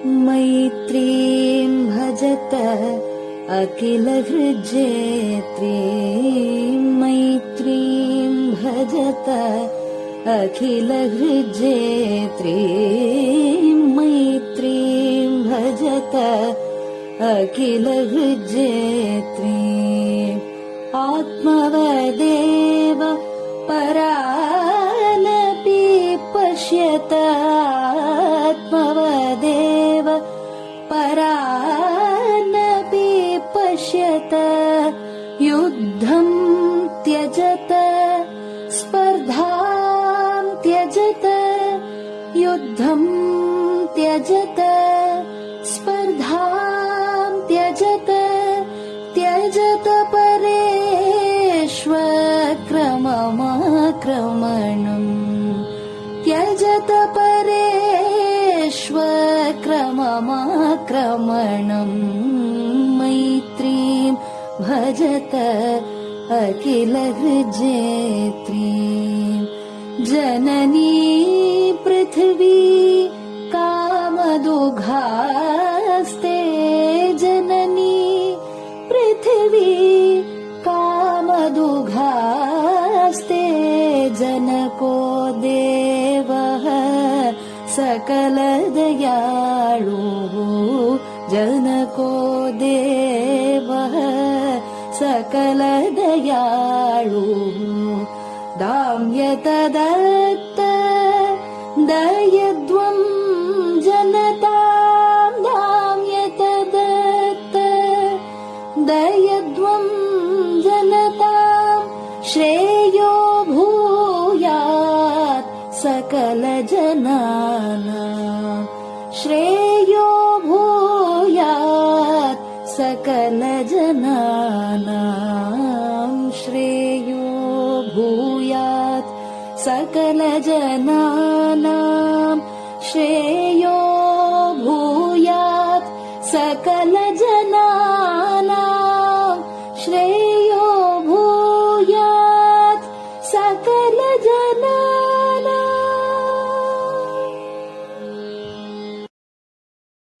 मैत्रीं भजत अखिलहृज्जेत्रीं, मैत्रीं भजत अखिलहृज्जेत्रीं, मैत्रीं भजत अखिलहृज्जेत्रीम्। आत्मवदेव परानपि पश्यत, आत्मवदेव परानपि पश्यत। युद्धं त्यजत स्पर्धां त्यजत, युद्धं त्यजत स्पर्धां त्यजत। त्यजत परेष्वक्रममाक्रमणम्, त्यजत परेष्वक्रममाक्रमणम्। मैत्रीं भजत अखिलहृज्जेत्रीं। जननी पृथिवी कामदुघास्ते, जननी पृथिवी कामदुघास्ते। जनको देवः सकलदयाळुः, जनको देवः सकलदयाळुः। दाम्यत दत्त दयध्वं जनतां, दाम्यत दत्त दयध्वं जनतां। श्रेयो भूयात् सकलजनानां, श्रेयो भूयात् सकलजनानां, श्रेयो भूयात् सकलजनानां, श्रेयो भूयात् सकलजनानां, श्रेयो भूयात् सकलजनानां।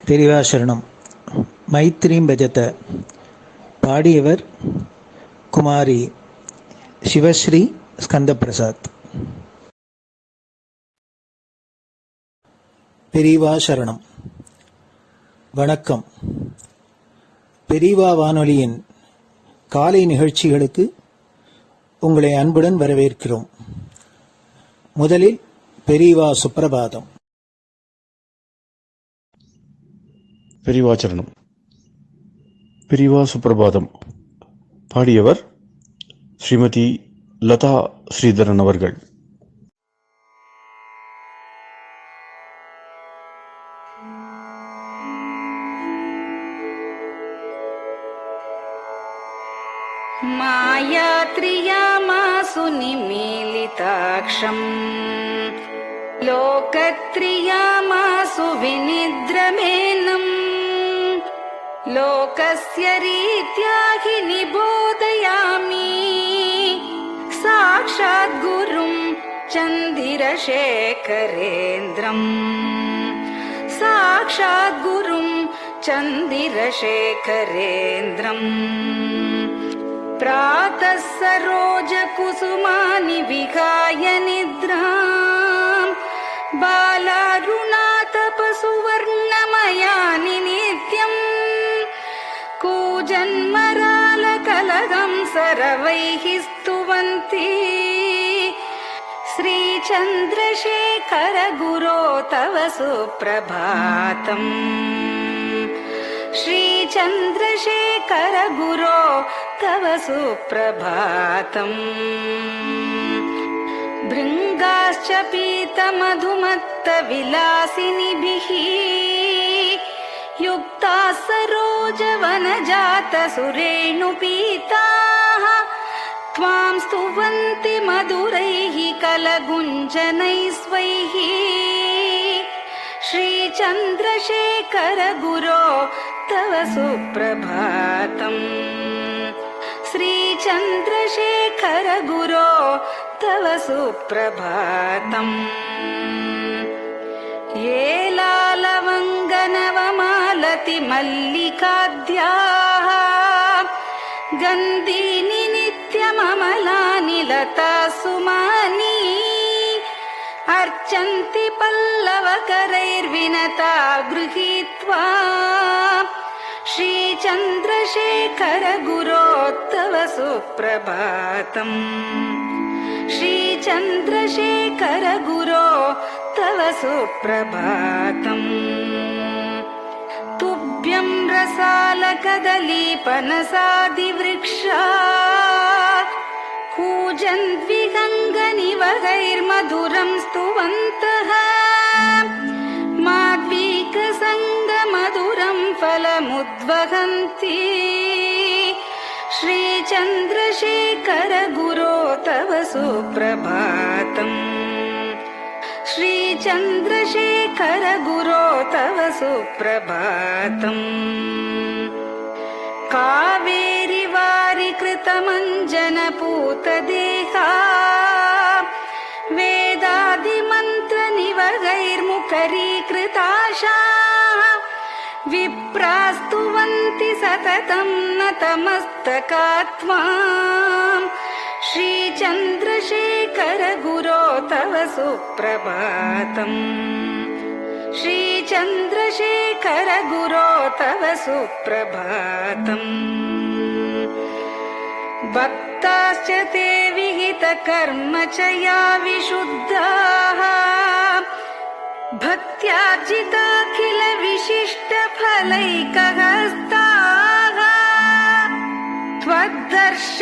பெரிவாசரணம். மைத்ரீம் பஜத. பாடியவர் குமாரி சிவஸ்ரீ ஸ்கந்தபிரசாத். பெரிவாசரணம். வணக்கம். பெரிவா வானொலியின் காலை நிகழ்ச்சிகளுக்கு உங்களை அன்புடன் வரவேற்கிறோம். முதலில் பெரிவா சுப்பிரபாதம். பெரிவாச்சரணம். பெரிவா சுப்பிரபாதம். பாடியவர் ஸ்ரீமதி லதா ஸ்ரீதரன் அவர்கள். मायात्रियामासु निमीलिताक्षम्, लोकत्रियामासु विनिद्रमेनम्। लोकस्य रीत्या हि निबोधयामि, साक्षात् गुरुं चन्दिरशेखरेन्द्रम्, साक्षात् गुरुं चन्दिरशेखरेन्द्रम्। प्रातः सरोजकुसुमानि विहाय निद्राम्, बालारुणातपसुवर्णमयानि नित्यम्। कूजन्मरालकलगं सरवैः स्तुवन्ति, श्रीचन्द्रशेखर गुरो तव सुप्रभातम्, श्रीचन्द्रशेखर गुरो तव सुप्रभातम्। भृङ्गाश्च पीतमधुमत्तविलासिनिभिः युक्ताः सरोजवनजातसुरेणुपीताः, त्वां स्तुवन्ति मधुरैः कलगुञ्जनैः स्वैः। श्रीचन्द्रशेखर गुरो तव सुप्रभातम्, श्रीचन्द्रशेखर गुरो तव सुप्रभातम् ये लालवङ्गनवमालति मल्लिकाद्याः गन्धीनि नित्यममलानि लता सुमानि अर्चन्ति पल्लवकरैर्विनता गृहीत्वा श्रीचन्द्रशेखर गुरो तव सुप्रभातम् श्रीचन्द्रशेखर गुरो तव सुप्रभातम् तुभ्यं रसालकदलीपनसादिवृक्षा कूजन्द्विगङ्गनिवगैर्मधुरं स्तुवन्तः माद्वीकसङ्गमधुरं फलमुद्वहन्ति श्रीचन्द्रशेखर गुरो तव सुप्रभातम् श्रीचन्द्रशेखर गुरो तव सुप्रभातम् कावेरि वारिकृतमञ्जनपूतदेहा वेदादिमन्त्रनिवगैर्मुखरीकृताशा विप्रास्तुवन्ति सततं नतमस्तकात्माम् श्रीचन्द्रशेखर गुरो तव सुप्रभातम् श्रीचन्द्रशेखर गुरो तव सुप्रभातम् भक्ताश्च ते विहितकर्म च या विशुद्धाः भक्त्यार्जिताखिल विशिष्टफलैकहस्ताः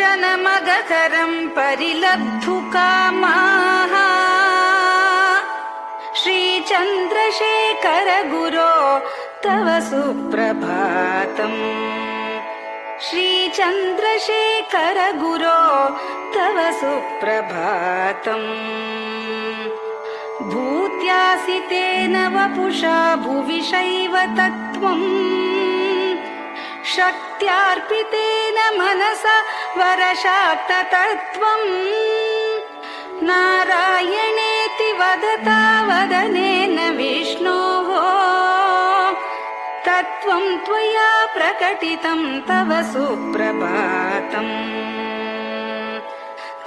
त्वद्दर्शनमगकरं परिलब्धुकामाः श्रीचन्द्रशेखर गुरो तव सुप्रभातम् श्रीचन्द्रशेखर गुरो तव सुप्रभातम् भूत्यासितेन वपुषा भुविशैव तत्त्वम् शक्त्यार्पितेन मनसा वरशाक्ततत्त्वम् नारायणेति वदता वदनेन विष्णोः तत्त्वं त्वया प्रकटितं तव सुप्रभातम्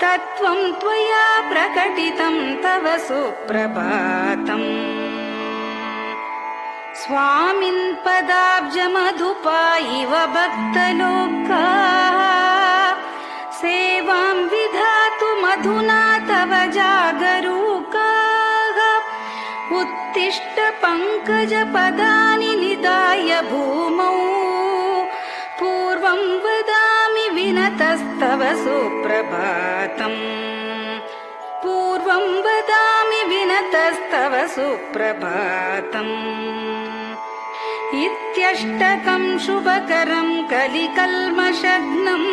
तत्त्वं त्वया प्रकटितं तव सुप्रभातम् स्वामिन् पदाब्जमधुपा इव भक्तलोकाः सेवां विधातुमधुना तव जागरूकाः उत्तिष्ठ पङ्कजपदानि निधाय भूमौ पूर्वं वदामि विनतस्तव सुप्रभातम् पूर्वं वदामि विनतस्तव सुप्रभातम् इत्यष्टकं शुभकरं कलिकल्मषघ्नम्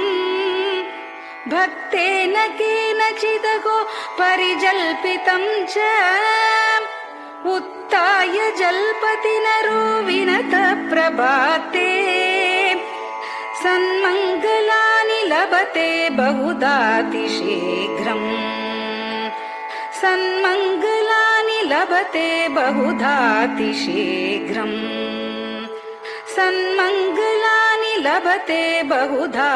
भक्तेन केनचिदहो परिजल्पितं च उत्थाय जल्पति नरो विनत प्रभाते सन्मङ्गलानि लभते बहुधातिशीघ्रम् सन्मङ्गलानि लभते बहुधातिशीघ्रम् सन्मङ्गलानि लभते बहुधातिशीघ्रम्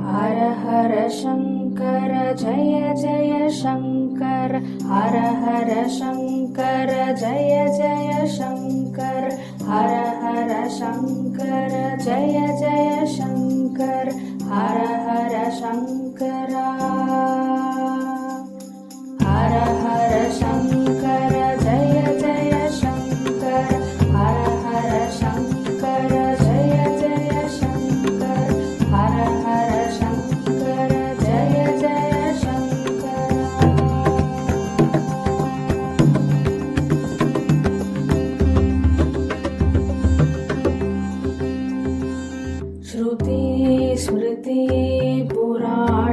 हर हर शङ्कर जय जय शङ्कर हर हर शङ्कर जय जय शङ्कर हर हर शङ्कर जय जय शङ्कर हर हर शङ्कर हर हर शङ्कर जय जय शङ्कर हर हर शङ्कर जय जय शङ्कर हर हर शङ्कर जय जय शङ्कर श्रुति स्मृति पुराणानाम्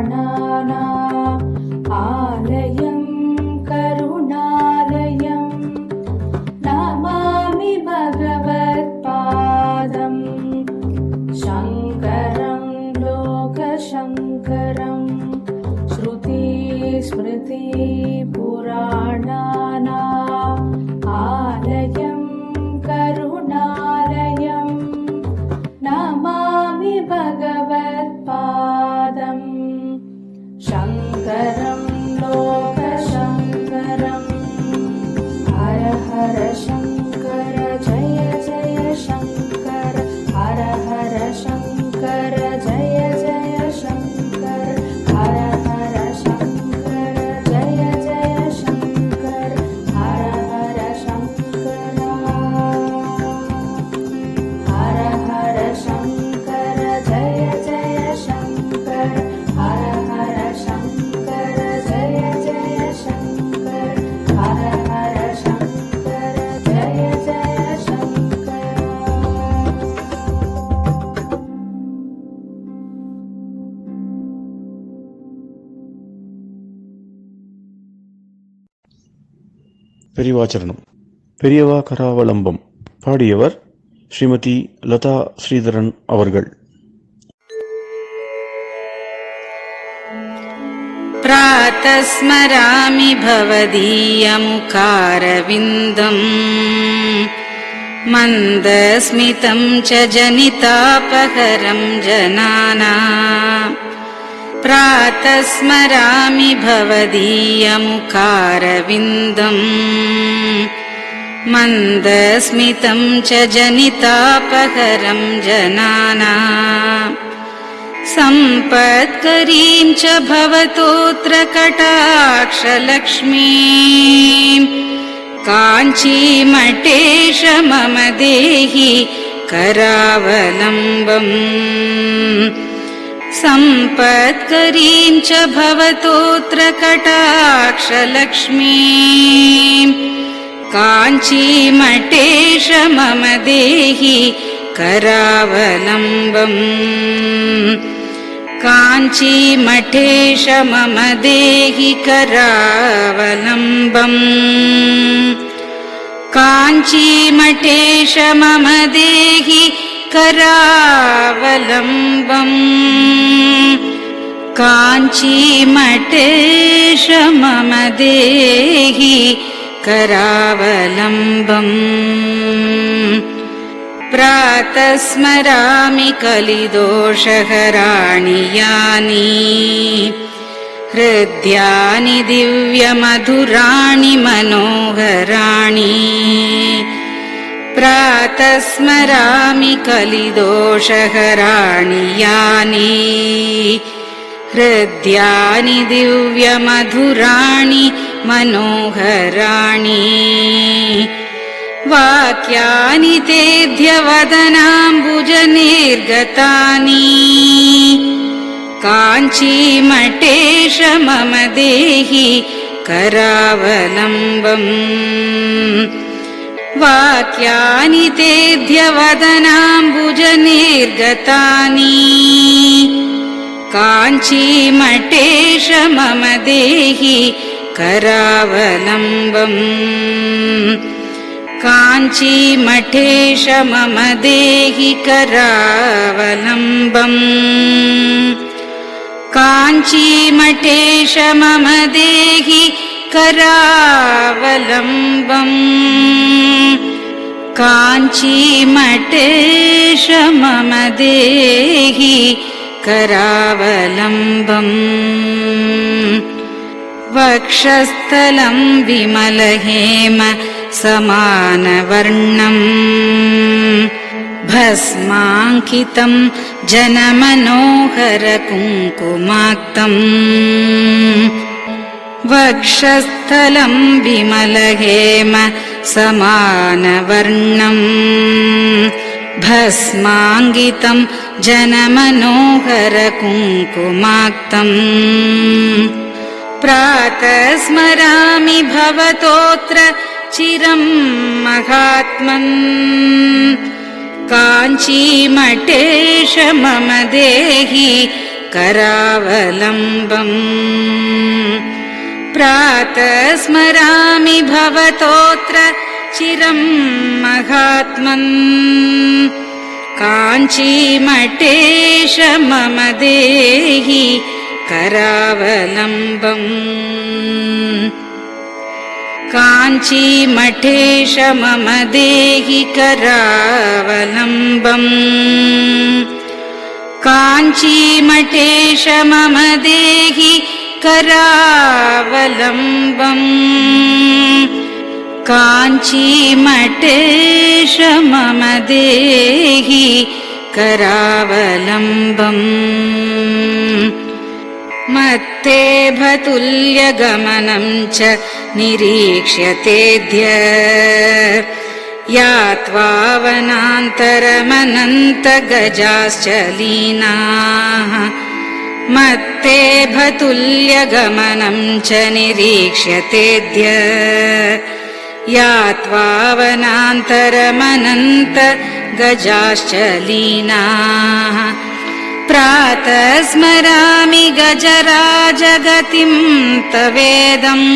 स्मृतिपुराणानाम् आलयं करुणालयं नमामि भगवत्पादम् शङ्करं लोकशङ्करम् हर हर शङ्कर जय जय शङ्कर हर हर शङ्कर जय जय शङ्कर हर हर शङ्कर जय जय शङ्कर हर हर शङ्कर हर हर शङ्कर जय जय शङ्कर हर हर शङ्कर जय जय शङ्कर हर हर शङ्कर जय जय शङ्कर பெரியவாச்சரணம். பெரியவா கராவலம்பம். பாடியவர் ஸ்ரீமதி லதா ஸ்ரீதரன் அவர்கள். प्रातः स्मरामि भवदीयमुखारविन्दम् मन्दस्मितं च जनितापहरं जनानाम् प्रातः स्मरामि भवदीयमुखारविन्दम् मन्दस्मितं च जनितापहरं जनानाम् सम्पत्करीं च भवतोऽत्र कटाक्षलक्ष्मीं काञ्चीमठेश मम देहि करावलम्बम् सम्पत्करीं च भवतोऽत्र कटाक्षलक्ष्मीं काञ्चीमठेश मम देहि करावलम्बम् काञ्चीमठेश मम देहि करावलम्बम् काञ्चीमठेश मम देहि करावलम्बम् काञ्चीमठेश मम देहि करावलम्बम् प्रातः स्मरामि कलिदोषहराणि यानि हृद्यानि दिव्यमधुराणि मनोहराणि प्रातः स्मरामि कलिदोषहराणि यानि हृद्यानि दिव्यमधुराणि मनोहराणि वाक्यानि तेऽध्यवदनाम्बुजनिर्गतानि काञ्चीमठेश मम देहि करावलम्बम् वाक्यानि तेऽध्यवदनाम्बुजनिर्गतानि काञ्चीमठेश मम देहि करावलम्बम् काञ्चीमठेश मम देहि करावलम्बम् काञ्चीमठेश मम देहि करावलम्बम् काञ्चीमठेश मम देहि करावलम्बम् वक्षस्थलं विमलहेम समानवर्णम् भस्माङ्कितं जनमनोहर कुङ्कुमाक्तम् वक्षस्थलं विमलहेम समानवर्णम् भस्माङ्कितं जनमनोहर कुङ्कुमाक्तम् प्रातः स्मरामि भवतोऽत्र चिरं महात्मन् काञ्चीमठेश मम देहि करावलम्बम् प्रातः स्मरामि भवतोऽत्र चिरं महात्मन् काञ्चीमठेश मम देहि करावलम्बम् काञ्चीमठेश मम देहि करावलम्बम् काञ्चीमठेश मम देहि करावलम्बम् काञ्चीमठेश मम देहि करावलम्बम् मत्तेभतुल्यगमनं च निरीक्ष्यतेऽद्य यात्वा वनान्तरमनन्तगजाश्च लीनाः मत्तेभतुल्यगमनं च निरीक्ष्यतेऽद्य यात्वा वनान्तरमनन्तगजाश्च लीनाः प्रातः स्मरामि गजराजगतिं तवेदम्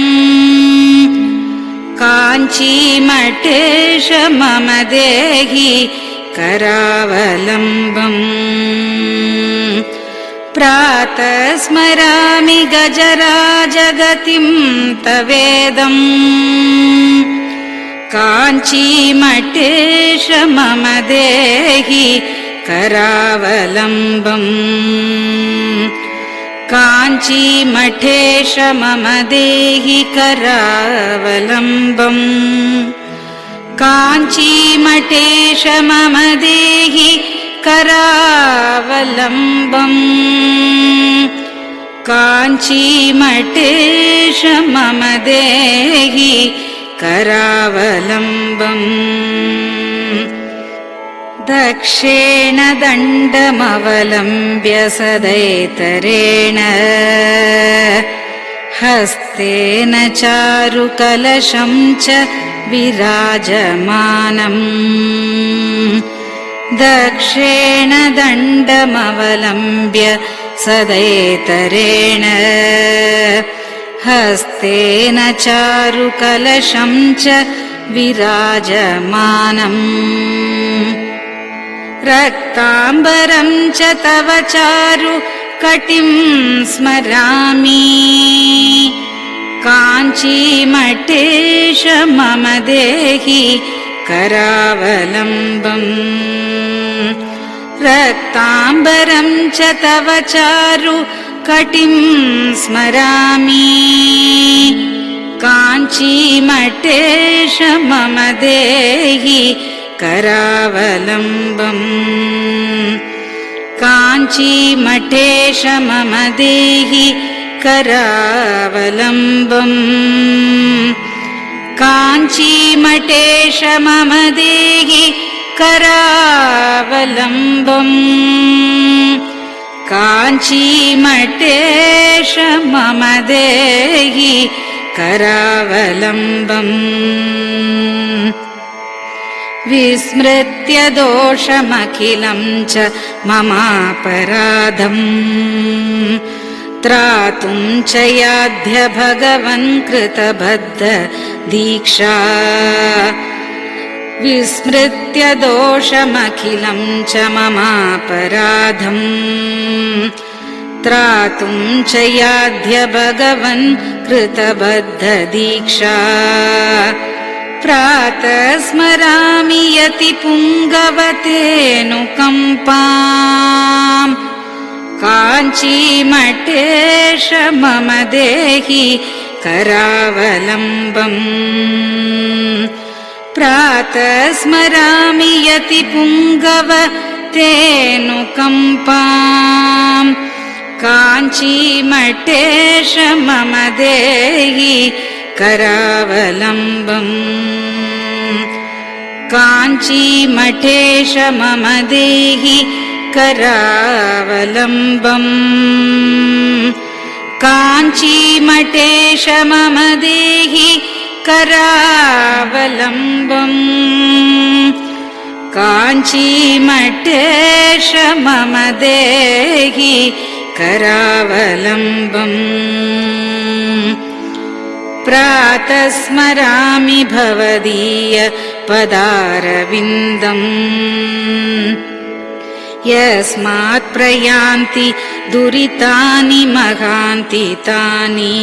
काञ्चीमठेश मम देहि करावलम्बम् प्रातः स्मरामि गजराजगतिं तवेदम् काञ्चीमठेश मम देहि करावलम्बम् काञ्चीमठेश मम देहि करावलम्बम् काञ्चीमठेश मम देहि करावलम्बम् काञ्चीमठेश मम देहि करावलम्बम् दक्षेण दण्डमवलम्ब्य सदैतरेण हस्तेन चारुकलशं च विराजमानम् दक्षेण दण्डमवलम्ब्य सदैतरेण हस्तेन चारुकलशं च विराजमानम् रक्ताम्बरं च तव चारु कटिं स्मरामि काञ्चीमठेश मम देहि करावलम्बम् रक्ताम्बरं च तव चारु कटिं स्मरामि काञ्चीमठेश मम देहि करावलम्बम् काञ्चीमठेश मम देहि करावलम्बम् काञ्चीमठेश मम देहि करावलम्बम् काञ्चीमठेश मम देहि करावलम्बम् विस्मृत्य दोषमखिलं च ममापराधम् त्रातुं च याध्य भगवन् कृतबद्ध दीक्षा विस्मृत्य दोषमखिलं च ममापराधम् त्रातुं च याध्य भगवन् कृतबद्ध दीक्षा प्रातः स्मरामि यतिपुङ्गवतेऽनुकम्पाम् काञ्चीमठेश मम देहि करावलम्बम् प्रातः स्मरामि यतिपुङ्गवतेऽनुकम्पाम् काञ्चीमठेश मम देहि करावलम्बम् काञ्चीमठेश मम देहि करावलम्बम् काञ्चीमठेश मम देहि करावलम्बम् काञ्चीमठेश मम देहि करावलम्बम् प्रातः स्मरामि भवदीय पदारविन्दम् यस्मात् प्रयान्ति दुरितानि महान्ति तानि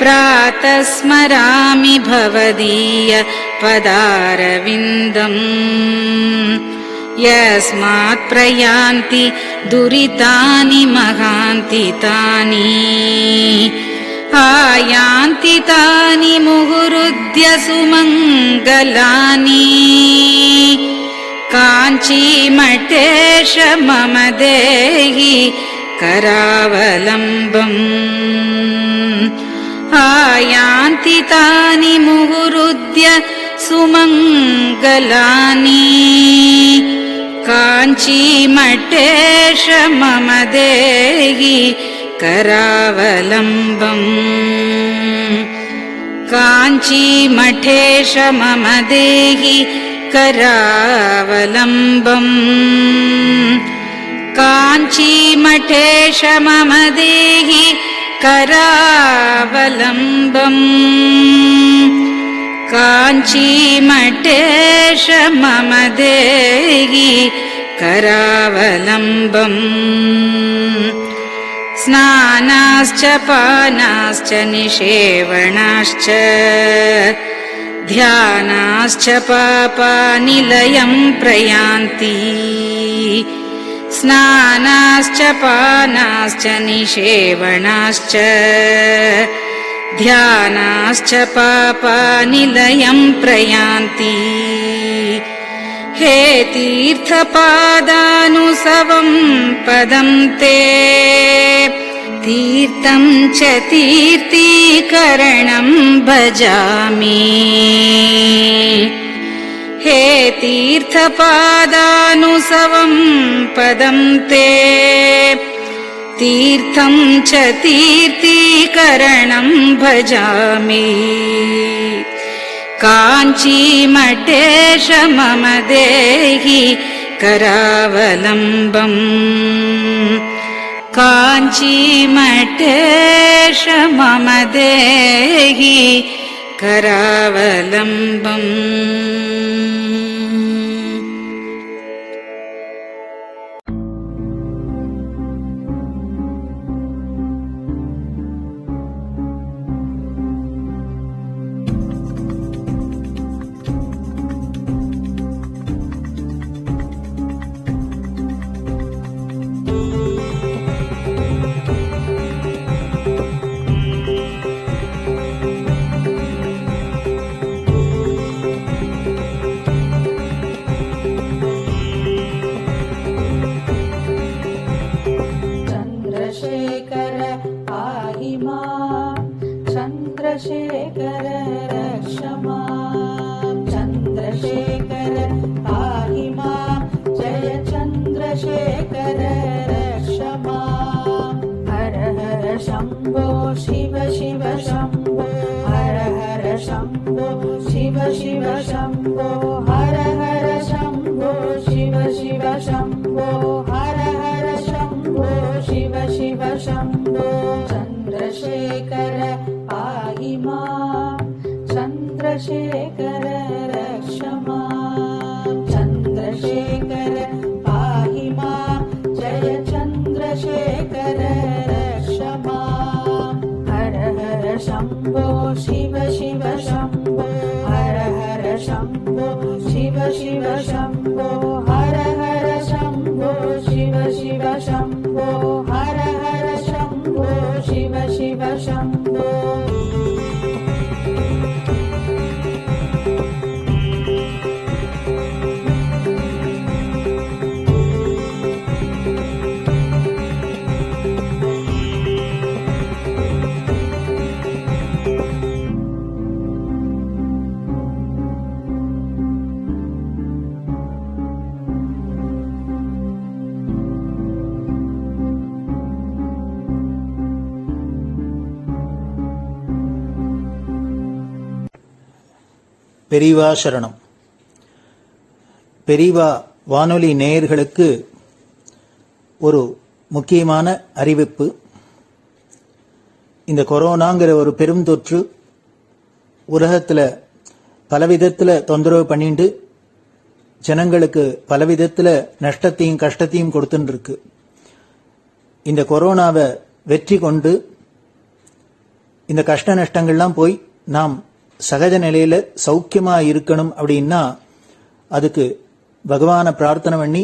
प्रातः स्मरामि भवदीय पदारविन्दम् यस्मात् प्रयान्ति दुरितानि महान्ति तानि आयान्ति तानि मुहुरुद्य सुमङ्गलानि काञ्चीमठेश मम देहि करावलम्बम् आयान्ति तानि मुहुरुद्य सुमङ्गलानि काञ्चीमठेश मम देहि करावलम्बम् काञ्चीमठेश मम देहि करावलम्बम् काञ्चीमठेश मम देहि करावलम्बम् काञ्चीमठेश मम देहि करावलम्बम् स्नानाश्च पानाश्च निषेवणाश्च ध्यानाश्च पापानिलयं प्रयान्ति स्नानाश्च पानाश्च निषेवणाश्च ध्यानाश्च पापानिलयं प्रयान्ति हे तीर्थपादानुसवं पदं ते तीर्थं च तीर्थीकरणं भजामि हे तीर्थपादानुसवं पदं ते तीर्थं च तीर्थीकरणं भजामि काञ्चीमठेश मम देहि करावलम्बम् काञ्चीमठेश मम देहि करावलम्बम् चन्द्रशेखर रक्ष मां चन्द्रशेखर पाहि मां जय चन्द्रशेखर रक्ष मां हर हर शम्भो शिव शिव शम्भो हर हर शम्भो शिव शिव शम्भो हर हर शम्भो शिव शिव शम्भो हर हर शम्भो शिव शिव शम्भो चन्द्रशेखर पाहि मां चन्द्रशेखर रक्ष मां चन्द्रशेखर पाहि मां जय चन्द्रशेखर रक्ष मां हर हर शम्भो शिव शिव शम्भो हर हर शम्भो शिव शिव शम्भो हर हर शम्भो शिव शिव शम्भो हर हर शम्भो शिव शिव शम्भो பெரியவா சரணம். பெரியவா வானொலி நேயர்களுக்கு ஒரு முக்கியமான அறிவிப்பு. இந்த கொரோனாங்கிற ஒரு பெரும் தொற்று உலகத்தில் பலவிதத்தில் தொந்தரவு பண்ணிட்டு ஜனங்களுக்கு பலவிதத்தில் நஷ்டத்தையும் கஷ்டத்தையும் கொடுத்துட்டு இருக்கு. இந்த கொரோனாவை வெற்றி கொண்டு இந்த கஷ்ட நஷ்டங்கள்லாம் போய் நாம் சகஜ நிலையில சௌக்கியமா இருக்கணும் அப்படின்னா அதுக்கு பகவானை பிரார்த்தனை பண்ணி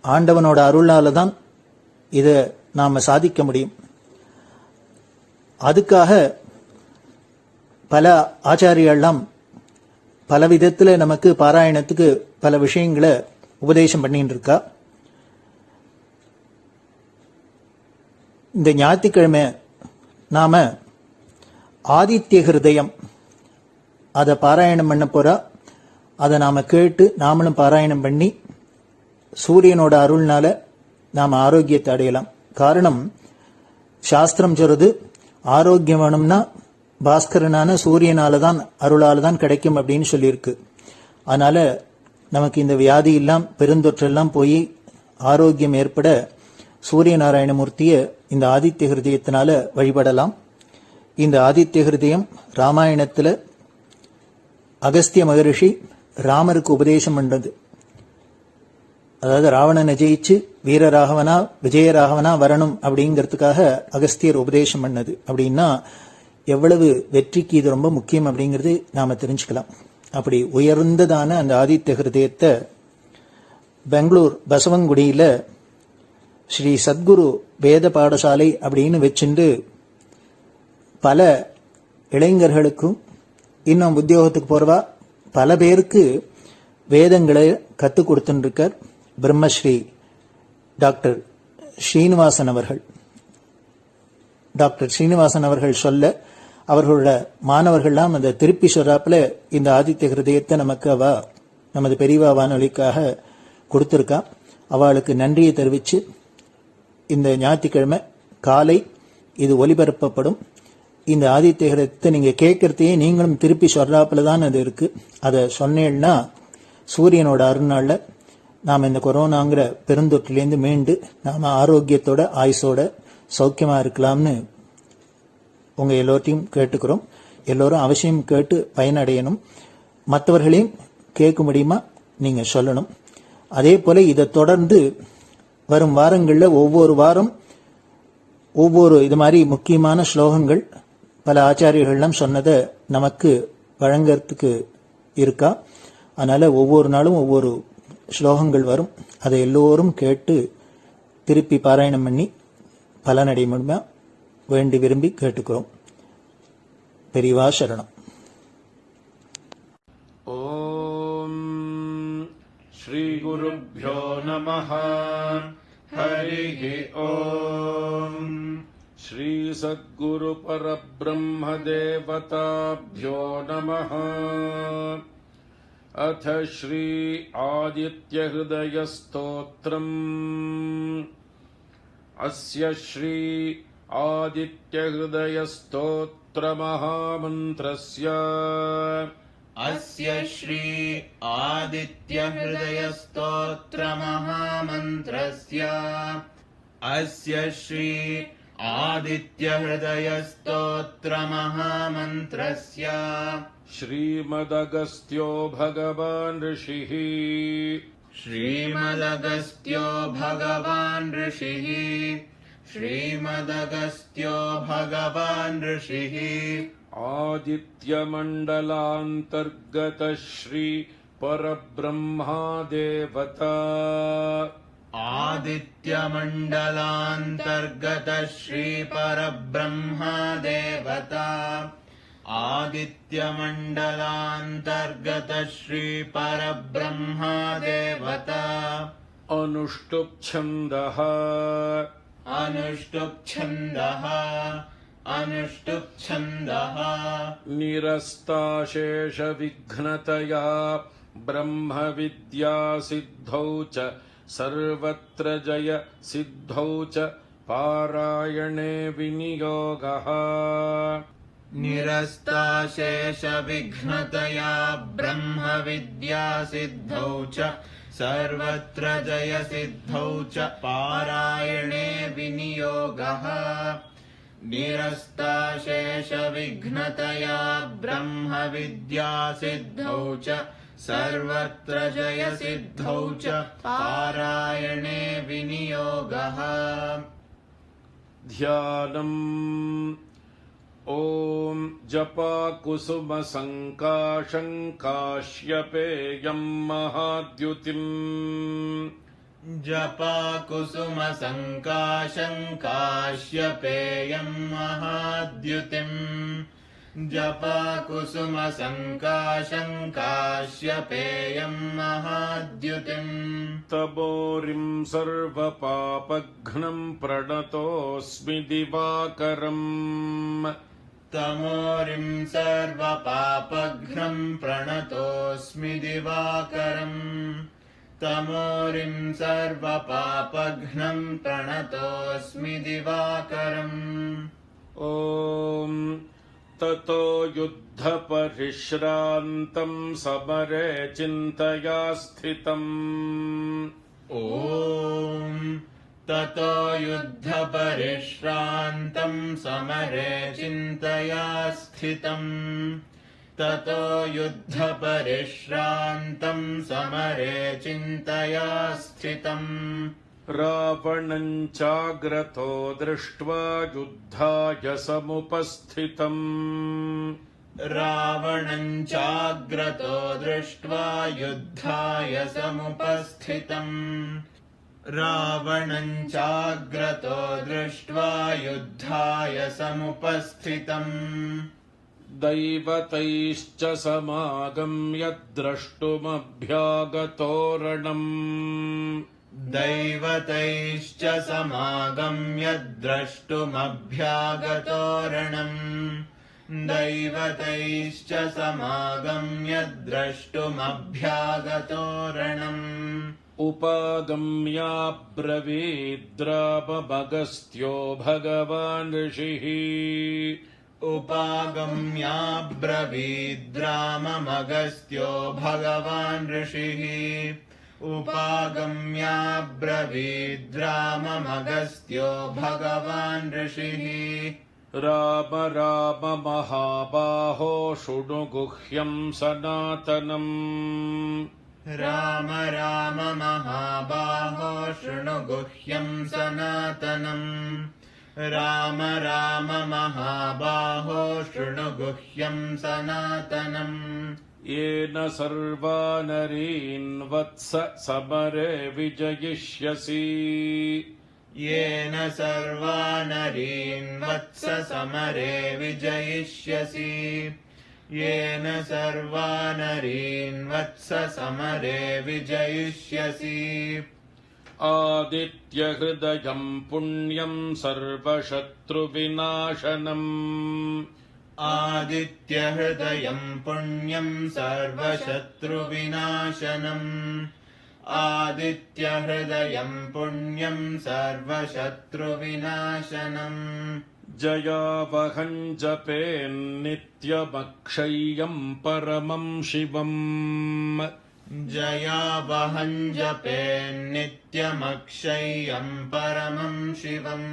ஆண்டவனோட அருளால தான் இதை நாம சாதிக்க முடியும். அதுக்காக பல ஆச்சாரியெல்லாம் பல விதத்துல நமக்கு பாராயணத்துக்கு பல விஷயங்களை உபதேசம் பண்ணிட்டு இருக்கா. இந்த ஞாயிற்றுக்கிழமை நாம ஆதித்ய ஹிருதயம் அதை பாராயணம் பண்ண போறா. அதை நாம கேட்டு நாமளும் பாராயணம் பண்ணி சூரியனோட அருள்னால நாம ஆரோக்கியத்தை அடையலாம். காரணம் சாஸ்திரம் சொல்றது ஆரோக்கியம் வேணும்னா பாஸ்கரனான சூரியனால தான் அருளால தான் கிடைக்கும் அப்படின்னு சொல்லியிருக்கு. அதனால நமக்கு இந்த வியாதி எல்லாம் பெருந்தொற்றெல்லாம் போய் ஆரோக்கியம் ஏற்பட சூரிய நாராயணமூர்த்திய இந்த ஆதித்ய ஹிருதயத்தினால வழிபடலாம். இந்த ஆதித்ய ஹிருதயம் ராமாயணத்துல அகஸ்திய மகரிஷி ராமருக்கு உபதேசம் பண்றது. அதாவது ராவணனை ஜெயிச்சு வீரராகவனா விஜயராகவனா வரணும் அப்படிங்கிறதுக்காக அகஸ்தியர் உபதேசம் பண்ணது. அப்படின்னா எவ்வளவு வெற்றிக்கு இது ரொம்ப முக்கியம் அப்படிங்கிறது நாம தெரிஞ்சுக்கலாம். அப்படி உயர்ந்ததான அந்த ஆதித்ய ஹிருதயத்தை பெங்களூர் பசவங்குடியில ஸ்ரீ சத்குரு வேத பாடசாலை அப்படின்னு வச்சுண்டு பல இளைஞர்களுக்கும் இன்னும் உத்தியோகத்துக்கு போறவா பல பேருக்கு வேதங்களை கற்றுக் கொடுத்துருக்கார் பிரம்மஸ்ரீ டாக்டர் ஸ்ரீனிவாசன் அவர்கள். டாக்டர் ஸ்ரீனிவாசன் அவர்கள் சொல்ல அவர்களோட மாணவர்கள்லாம் அந்த திருப்பி சொல்றாப்புல இந்த ஆதித்ய ஹிருதயத்தை நமக்கு அவ நமது பெரியவா வானொலிக்காக கொடுத்திருக்கா. அவளுக்கு நன்றியை தெரிவிச்சு இந்த ஞாயிற்றுக்கிழமை காலை இது ஒலிபரப்பப்படும். இந்த ஆதித்ய ஹிருதயத்தை நீங்க கேட்கறதையே நீங்களும் திருப்பி சொல்றாப்புல தான் அது இருக்கு. அதை சொன்னேன்னா சூரியனோட அருள்நாள்ல நாம் இந்த கொரோனாங்கிற பெருந்தொற்றிலேருந்து மீண்டு நாம ஆரோக்கியத்தோட ஆயுசோட சௌக்கியமா இருக்கலாம்னு உங்க எல்லோரையும் கேட்டுக்கிறோம். எல்லோரும் அவசியம் கேட்டு பயனடையணும். மற்றவர்களையும் கேட்க முடியுமா நீங்க சொல்லணும். அதே போல இதை தொடர்ந்து வரும் வாரங்களில் ஒவ்வொரு வாரம் ஒவ்வொரு இது மாதிரி முக்கியமான ஸ்லோகங்கள் பல ஆச்சாரியர்கள்லாம் சொன்னதை நமக்கு வழங்கறதுக்கு இருக்கா. அதனால ஒவ்வொரு நாளும் ஒவ்வொரு ஸ்லோகங்கள் வரும். அதை எல்லோரும் கேட்டு திருப்பி பாராயணம் பண்ணி பலனடைய முடியுமா வேண்டி விரும்பி கேட்டுக்கிறோம். பெரியவா சரணம். ஓம் ஸ்ரீ குருப்யோ நமஹ. ஹரிஹி ஓம். ஸ்ரீ சத்குரு பரபிரம்ம தேவதாப்யோ நமஹ. अथ श्री आदित्य हृदय स्तोत्रम्. अस्य श्री आदित्य हृदय स्तोत्र महामन्त्रस्य अस्य श्री आदित्य हृदय स्तोत्र महामन्त्रस्य अस्य श्री आदित्य हृदय स्तोत्र महामन्त्रस्य श्रीमदगस्त्यो भगवान् ऋषिः श्रीमदगस्त्यो भगवान् ऋषिः श्रीमदगस्त्यो भगवान् ऋषिः आदित्यमण्डलान्तर्गत श्री परब्रह्मा देवता आदित्यमण्डलान्तर्गत श्री परब्रह्मा देवता आदित्यमण्डलान्तर्गत श्री परब्रह्मा देवता अनुष्टुप् छन्दः अनुष्टुप् छन्दः अनुष्टुप् छन्दः निरस्ताशेषविघ्नतया ब्रह्मविद्या सिद्धौ च सर्वत्र जय सिद्धौ च पारायणे विनियोगः निरस्ताशेषविघ्नतया ब्रह्मविद्या सिद्धौ च सर्वत्र जय सिद्धौ च पारायणे विनियोगः निरस्ताशेषविघ्नतया ब्रह्मविद्या सिद्धौ च सर्वत्र जय सिद्धौ च पारायणे विनियोगः ध्यानम्. ॐ जपाकुसुमसङ्काशङ्काश्यपेयं महाद्युतिम् जपाकुसुमसङ्काशङ्काश्यपेयं महाद्युतिम् जपाकुसुमसङ्काशङ्काश्यपेयं महाद्युतिम् तपोरिं सर्वपापघ्नं प्रणतोऽस्मि दिवाकरम् तमोरिं सर्वपापघ्नं प्रणतोऽस्मि दिवाकरम् तमोरिं सर्वपापघ्नं प्रणतोऽस्मि दिवाकरम् ॐ ततो युद्धपरिश्रान्तं समरे चिन्तया स्थितम् ॐ ततो युद्धपरिश्रान्तं समरे चिन्तया स्थितम् ततो युद्धपरिश्रान्तं समरे चिन्तया स्थितम् रावणं चाग्रतो दृष्ट्वा युद्धाय समुपस्थितम् रावणं चाग्रतो दृष्ट्वा युद्धाय समुपस्थितम् रावणं चाग्रतो दृष्ट्वा युद्धाय समुपस्थितम् दैवतैश्च समागम्य द्रष्टुमभ्यागतोरणम् दैवतैश्च समागम्य द्रष्टुमभ्यागतोरणम् दैवतैश्च समागम्य द्रष्टुमभ्यागतोरणम् उपागम्याब्रवीद्राममगस्त्यो भगवान् ऋषिः उपागम्याब्रवीद्राममगस्त्यो भगवान् ऋषिः उपागम्याब्रवीद्राममगस्त्यो भगवान् ऋषिः राम राम महाबाहो शृणु गुह्यं सनातनम् राम राम महाबाहो शृणु गुह्यं सनातनम् राम राम महाबाहो शृणु गुह्यं सनातनम् येन सर्वानरीन् वत्स समरे विजयिष्यसि येन सर्वानरीन् वत्स समरे विजयिष्यसि येन सर्वानरीन् वत्स समरे विजयिष्यसि आदित्यहृदयं पुण्यं सर्वशत्रुविनाशनम् आदित्यहृदयं पुण्यं सर्वशत्रुविनाशनम् आदित्यहृदयं पुण्यं सर्वशत्रुविनाशनम् जयावहं जपेन्नित्यमक्षय्यं परमं शिवम् जयावहं जपेन्नित्यमक्षय्यं परमं शिवम्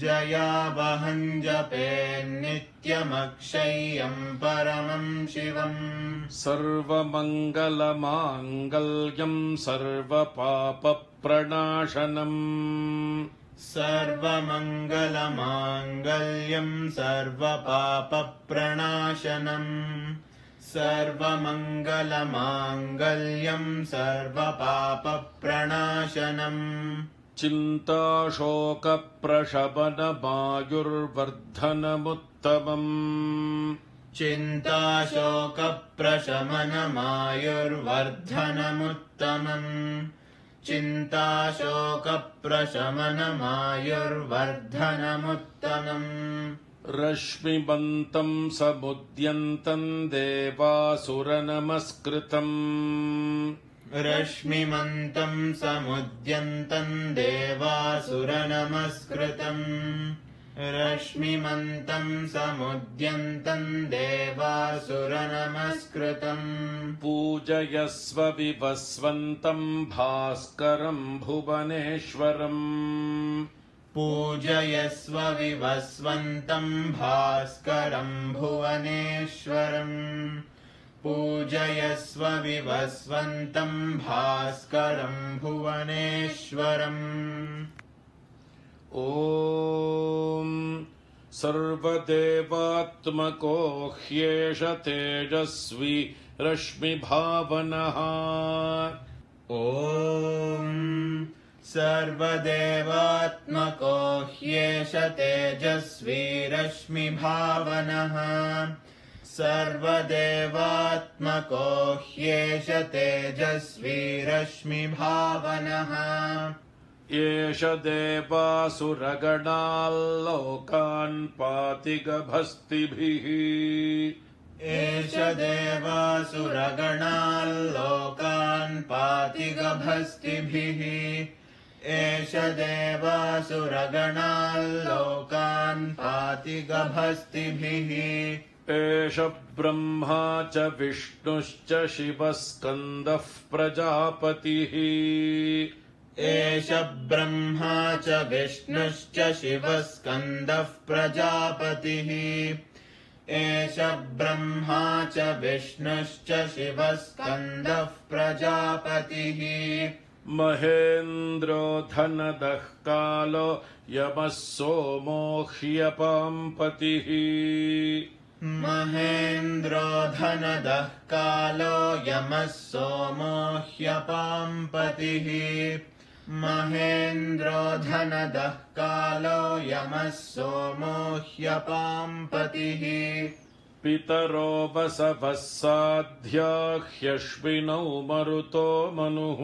जयावहं जपेन्नित्यमक्षय्यं परमं शिवम् सर्वमङ्गलमाङ्गल्यं सर्वपापप्रणाशनम् सर्वमङ्गलमाङ्गल्यं सर्वपापप्रणाशनम् सर्वमङ्गलमाङ्गल्यं सर्वपापप्रणाशनम् चिन्ताशोकप्रशमनमायुर्वर्धनमुत्तमम् चिन्ताशोकप्रशमनमायुर्वर्धनमुत्तमम् चिन्ताशोकप्रशमनमायुर्वर्धनमुत्तमम् रश्मिमन्तं समुद्यन्तं देवासुरनमस्कृतम् रश्मिमन्तं समुद्यन्तं देवासुरनमस्कृतम् रश्मिमन्तं समुद्यन्तं देवासुरनमस्कृतम् पूजयस्व विवस्वन्तं भास्करं भुवनेश्वरम् पूजयस्व विवस्वन्तं भास्करं भुवनेश्वरम् पूजयस्व विवस्वन्तं भास्करं भुवनेश्वरम् ॐ सर्वदेवात्मको ह्येष तेजस्वी रश्मिभावनः ॐ सर्वदेवात्मको ह्येष तेजस्वी रश्मिभावनः सर्वदेवात्मको ह्येष तेजस्वी रश्मिभावनः एष देवासुरगणाल्लोकान् पाति गभस्तिभिः एष देवासुरगणाल्लोकान् पाति गभस्तिभिः एष देवासुरगणाल्लोकान् पाति गभस्तिभिः एष ब्रह्मा च विष्णुश्च शिवः स्कन्दः प्रजापतिः एष ब्रह्मा च विष्णुश्च शिवः स्कन्दः प्रजापतिः एष ब्रह्मा च विष्णुश्च शिवः स्कन्दः प्रजापतिः महेन्द्रो धनदः कालो यमः सोमो ह्यपाम्पतिः महेन्द्रो धनदः कालो यमः सोमो ह्यपाम्पतिः महेन्द्रो धनदः कालो यमः सोमो ह्यपाम्पतिः पितरो वसवः साध्या ह्यश्विनौ मरुतो मनुः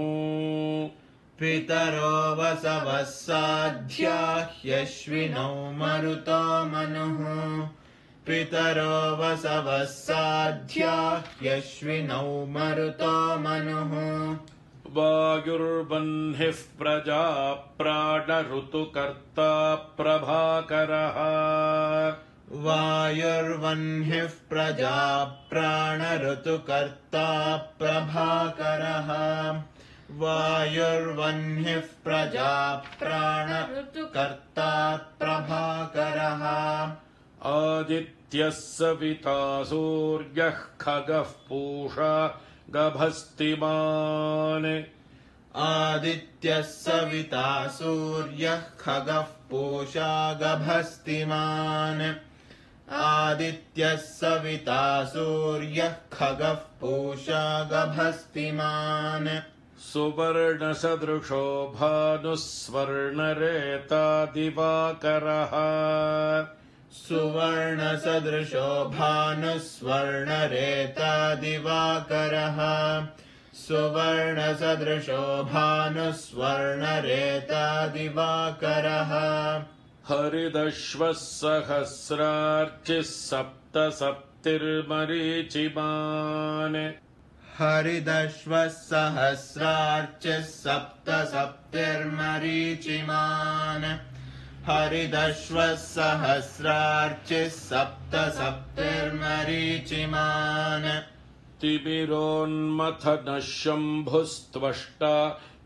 पितरो वसवः साध्या ह्यश्विनौ मरुतो मनुः पितरो वसवः साध्या ह्यश्विनौ मरुतो मनुः वायुर्वह्निः प्रजा प्राणऋतुकर्ता प्रभाकरः वायुर्वह्निः प्रजा प्राणऋतुकर्ता प्रभाकरः वायुर्वह्निः प्रजा प्राणऋतुकर्ता प्रभाकरः आदित्यः सविता सूर्यः खगः पूषा गभस्तिमान् आदित्यः सविता सूर्यः खगः पूषा गभस्तिमान् आदित्यः सविता सूर्यः खगः पूषा गभस्तिमान् सुवर्णसदृशो भानुः स्वर्णरेता दिवाकरः सुवर्णसदृशो भानुः स्वर्णरेता दिवाकरः सुवर्णसदृशो भानुः स्वर्णरेता दिवाकरः हरिदश्वः सहस्रार्चिः सप्तसप्तिर्मरीचिमान् हरिदश्वः सहस्रार्चिः सप्तसप्तिर्मरीचिमान् हरिदश्वः सहस्रार्चिः सप्तसप्तिर्मरीचिमान् तिमिरोन्मथनः शम्भुस्त्वष्टा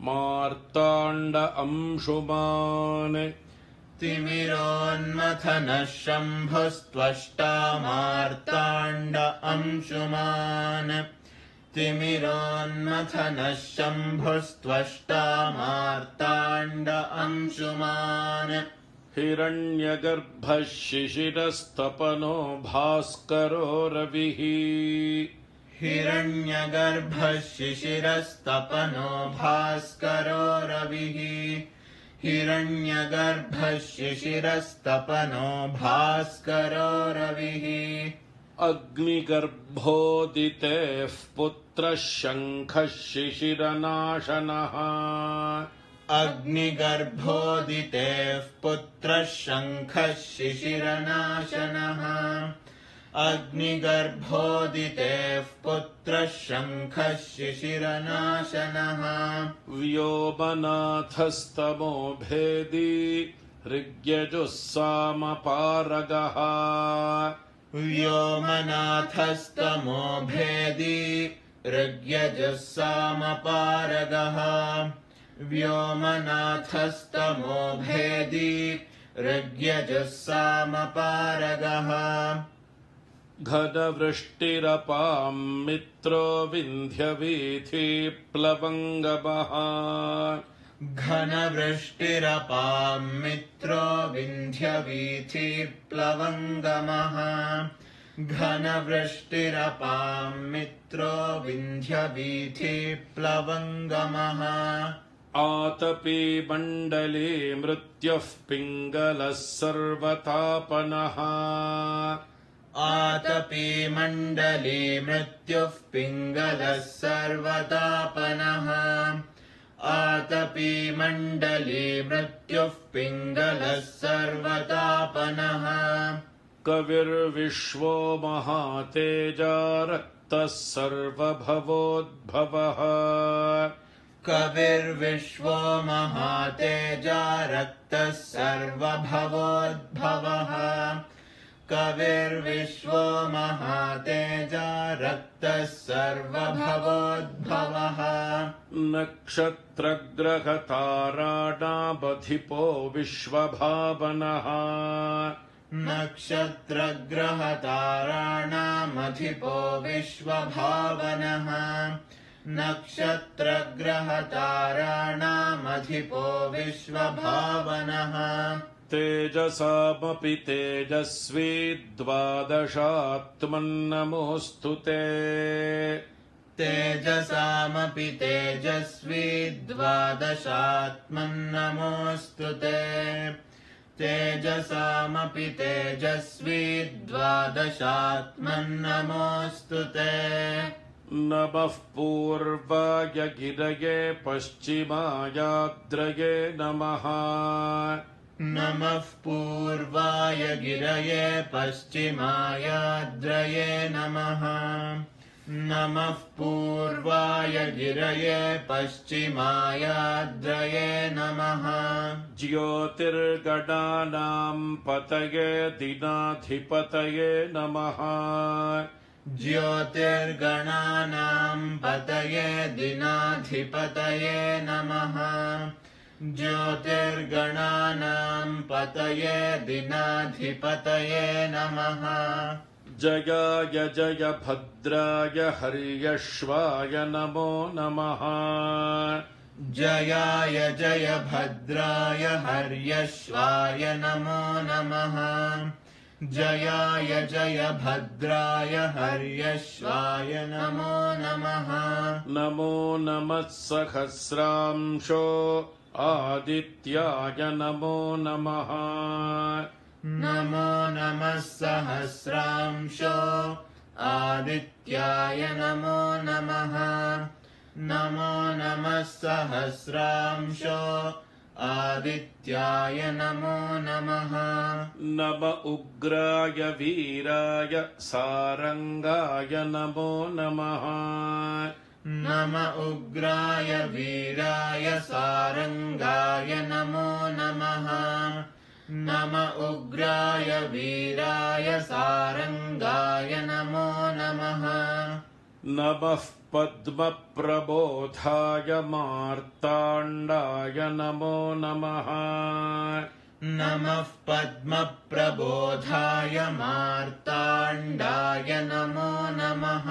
मार्ताण्ड अंशुमान् तिमिरोन्मथनः शम्भुस्त्वष्टा मार्ताण्ड अंशुमान् तिमिरोन्मथनः शम्भुस्त्वष्टा मार्ताण्ड अंशुमान् हिरण्यगर्भः शिशिरस्तपनो भास्करो रविः हिरण्यगर्भः शिशिरस्तपनो भास्करो रविः हिरण्यगर्भः शिशिरस्तपनो भास्करो रविः अग्निगर्भोदितेः पुत्रः शङ्खः शिशिरनाशनः अग्निगर्भोदितेः पुत्रः शङ्खः शिशिरनाशनः अग्निगर्भोदितेः पुत्रः शङ्खः शिशिरनाशनः व्योमनाथस्तमो भेदी ऋग्यजुस्सामपारगः व्योमनाथस्तमो भेदी ऋग्यजुस्सामपारगः व्योमनाथस्तमो भेदी ऋग्यजुस्सामपारगः घनवृष्टिरपां मित्रो विन्ध्यवीथि प्लवङ्गमः घनवृष्टिरपां मित्रो विन्ध्यवीथिप्लवङ्गमः घनवृष्टिरपां मित्रो विन्ध्यवीथिप्लवङ्गमः आतपी मण्डले मृत्युः पिङ्गलः सर्वतापनः आतपी मण्डले मृत्युः पिङ्गलः सर्वतापनः आतपी मण्डले मृत्युः पिङ्गलः सर्वतापनः कविर्विश्वो महातेजा रक्तः सर्वभवोद्भवः कविर्विश्वो महातेजा रक्तः सर्वभवोद्भवः कविर्विश्वो महातेजा रक्तः सर्वभवोद्भवः नक्षत्रग्रहताराणामधिपो विश्वभावनः नक्षत्रग्रहताराणामधिपो विश्वभावनः नक्षत्रग्रहताराणामधिपो विश्वभावनः तेजसामपि तेजस्वी द्वादशात्मन्नमोऽस्तु ते तेजसामपि तेजस्वी द्वादशात्मन्नमोऽस्तु ते तेजसामपि तेजस्वी द्वादशात्मन्नमोऽस्तु ते नमः पूर्वाय गिरये पश्चिमायाद्रये नमः नमः पूर्वाय गिरये पश्चिमायाद्रये नमः नमः पूर्वाय गिरये पश्चिमायाद्रये नमः ज्योतिर्गणानां पतये दिनाधिपतये नमः ज्योतिर्गणानां पतये दिनाधिपतये नमः ज्योतिर्गणानां पतये दिनाधिपतये नमः जयाय जय भद्राय हर्यश्वाय नमो नमः जयाय जय भद्राय हर्यश्वाय नमो नमः जयाय जय भद्राय हर्यश्वाय नमो नमः नमो नमः सहस्रांशो आदित्याय नमो नमः नमो नमः सहस्रांशो आदित्याय नमो नमः नमो नमः सहस्रांशो आदित्याय नमो नमः नम उग्राय वीराय सारंगाय नमो नमः नम उग्राय वीराय सारंगाय नमो नमः नम उग्राय वीराय सारंगाय नमो नमः नमः पद्मप्रबोधाय मार्ताण्डाय नमो नमः नमः पद्मप्रबोधाय मार्ताण्डाय नमो नमः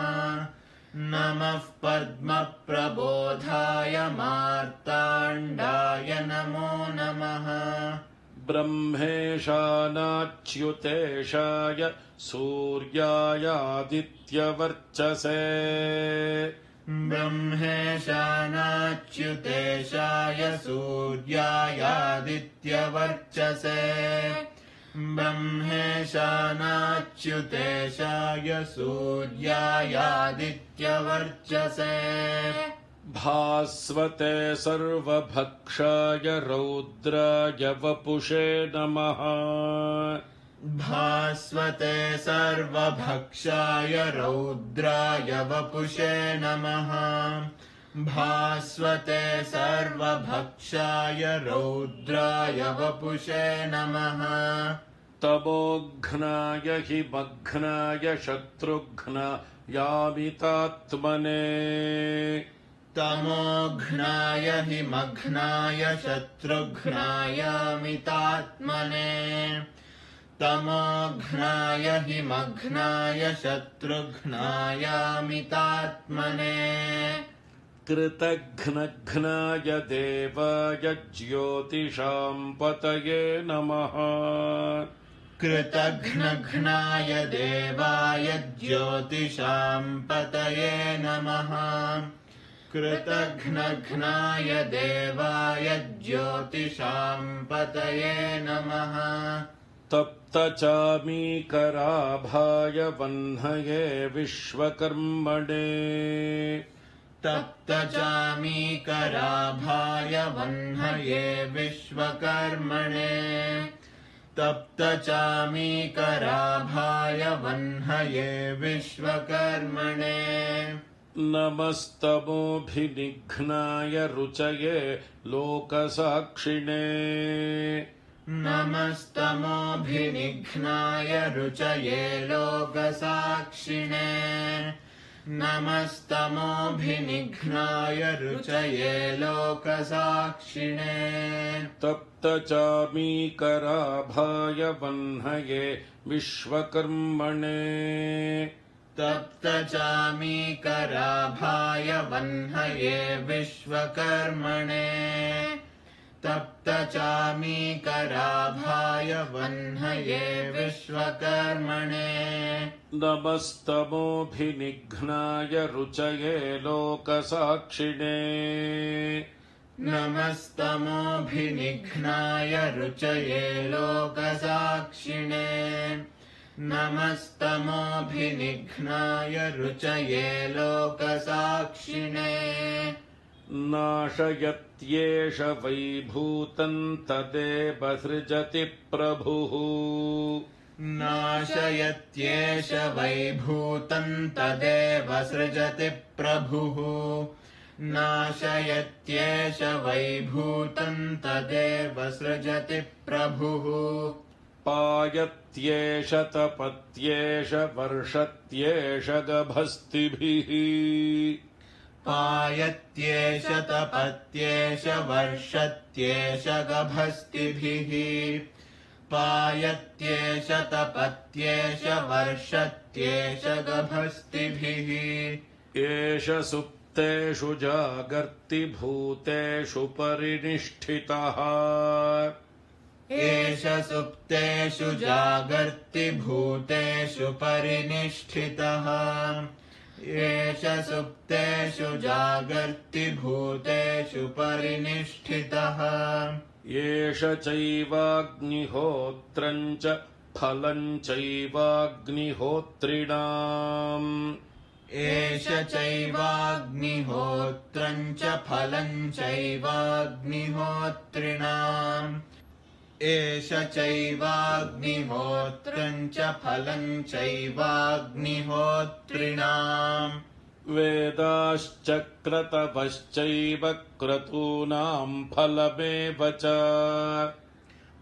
नमः पद्मप्रबोधाय मार्ताण्डाय नमो नमः ब्रह्मेशानाच्युतेशाय सूर्यायादित्यवर्चसे ब्रह्मेशानाच्युतेशाय सूर्यायादित्यवर्चसे ब्रह्मेशानाच्युतेशाय सूर्यायादित्यवर्चसे भास्वते सर्वभक्षाय रौद्राय वपुषे नमः भास्वते सर्वभक्षाय रौद्राय वपुषे नमः भास्वते सर्वभक्षाय रौद्राय वपुषे नमः तमोघ्नाय हि मघ्नाय शत्रुघ्नायामितात्मने तमोघ्नाय हि मघ्नाय शत्रुघ्नायामितात्मने तमोघ्नाय हि मघ्नाय शत्रुघ्नायामितात्मने कृतघ्नघ्नाय देवाय ज्योतिषां पतये नमः कृतघ्नघ्नाय देवाय ज्योतिषां पतये नमः कृतघ्नघ्नाय देवाय ज्योतिषां पतये नमः तप्तचामीकराभाय वह्नये विश्वकर्मणे तप्तचामीकराभाय वह्नये विश्वकर्मणे तप्तचामीकराभाय वह्नये विश्वकर्मणे नमस्तमोभिनिघ्नाय रुचये लोकसाक्षिणे नमस्तमोभिनिघ्नाय रुचये लोकसाक्षिणे नमस्तमोभिनिघ्नाय रुचये लोकसाक्षिणे तप्तचामीकराभाय वह्नये विश्वकर्मणे तप्तचामीकराभाय वह्नये विश्वकर्मणे तप्तचामीकराभाय वह्नये विश्वकर्मणे नमस्तमोभिनिघ्नाय रुचये लोकसाक्षिणे नमस्तमोभिनिघ्नाय रुचये लोकसाक्षिणे नमस्तमोभिनिघ्नाय रुचये लोकसाक्षिणे नाशयत्येष वैभूतं तदेव सृजति प्रभुः नाशयत्येष वैभूतं तदेव सृजति प्रभुः नाशयत्येष वैभूतं तदेव सृजति प्रभुः पायत्येष तपत्येष वर्षत्येष गभस्तिभिः पायत्येष तपत्येष वर्षत्येष गभस्तिभिः पायत्येष तपत्येष वर्षत्येष गभस्तिभिः एष सुप्तेषु जागर्ति भूतेषु परिनिष्ठितः एष सुप्तेषु जागर्ति भूतेषु परिनिष्ठितः एष सुप्तेषु जागर्ति भूतेषु परिनिष्ठितः एष चैवाग्निहोत्रं च फलं चैवाग्निहोत्रिणाम् एष चैवाग्निहोत्रं च फलं चैवाग्निहोत्रिणाम् एष चैवाग्निहोत्रं च फलं चैवाग्निहोत्रिणाम् वेदाश्चक्रतवश्चैव क्रतूनां फलमेव च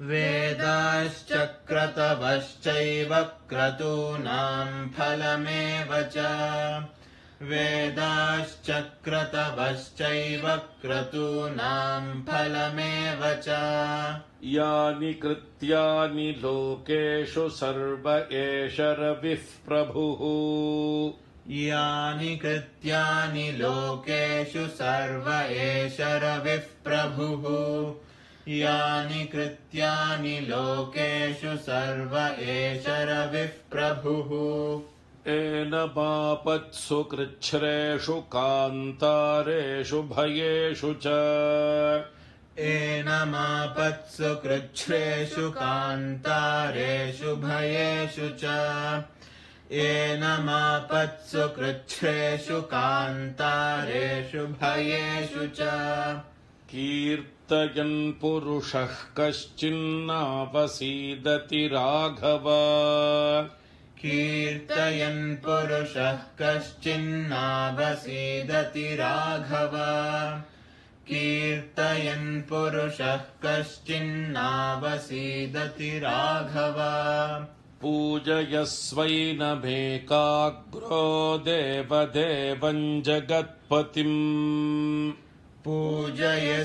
वेदाश्चक्रतवश्चैव क्रतूनां फलमेव च वेदाश्चक्रतवश्चैव क्रतूनां फलमेव च यानि कृत्यानि लोकेषु सर्व एष रविः प्रभुः यानि कृत्यानि लोकेषु सर्व एष रविः प्रभुः यानि कृत्यानि लोकेषु सर्व एष रविः प्रभुः एनमापत्सु कृच्छ्रेषु कान्तारेषु भयेषु च एनमापत्सु कृच्छ्रेषु कान्तारेषु भयेषु च एनमापत्सु कृच्छ्रेषु कान्तारेषु भयेषु च कीर्तयन् पुरुषः कश्चिन्नावसीदति राघव कीर्तयन् पुरुषः कश्चिन्नावसीदति राघव कीर्तयन् पुरुषः कश्चिन्नावसीदति राघव पूजयस्वैनमेकाग्रो देवदेवं जगत्पतिम् पूजयस्वैनमेकाग्रो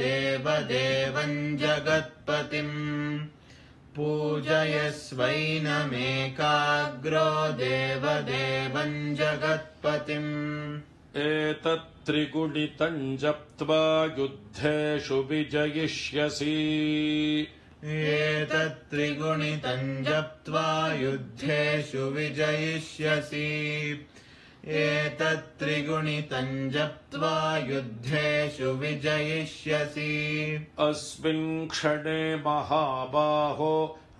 देवदेवं जगत्पतिम् पूजयस्वैनमेकाग्रो देवदेवं जगत्पतिम् एतत्त्रिगुणितं जप्त्वा युद्धेषु विजयिष्यसि एतत्त्रिगुणितं जप्त्वा युद्धेषु विजयिष्यसि एतत्त्रिगुणितं जप्त्वा युद्धेषु विजयिष्यसि अस्मिन् क्षणे महाबाहो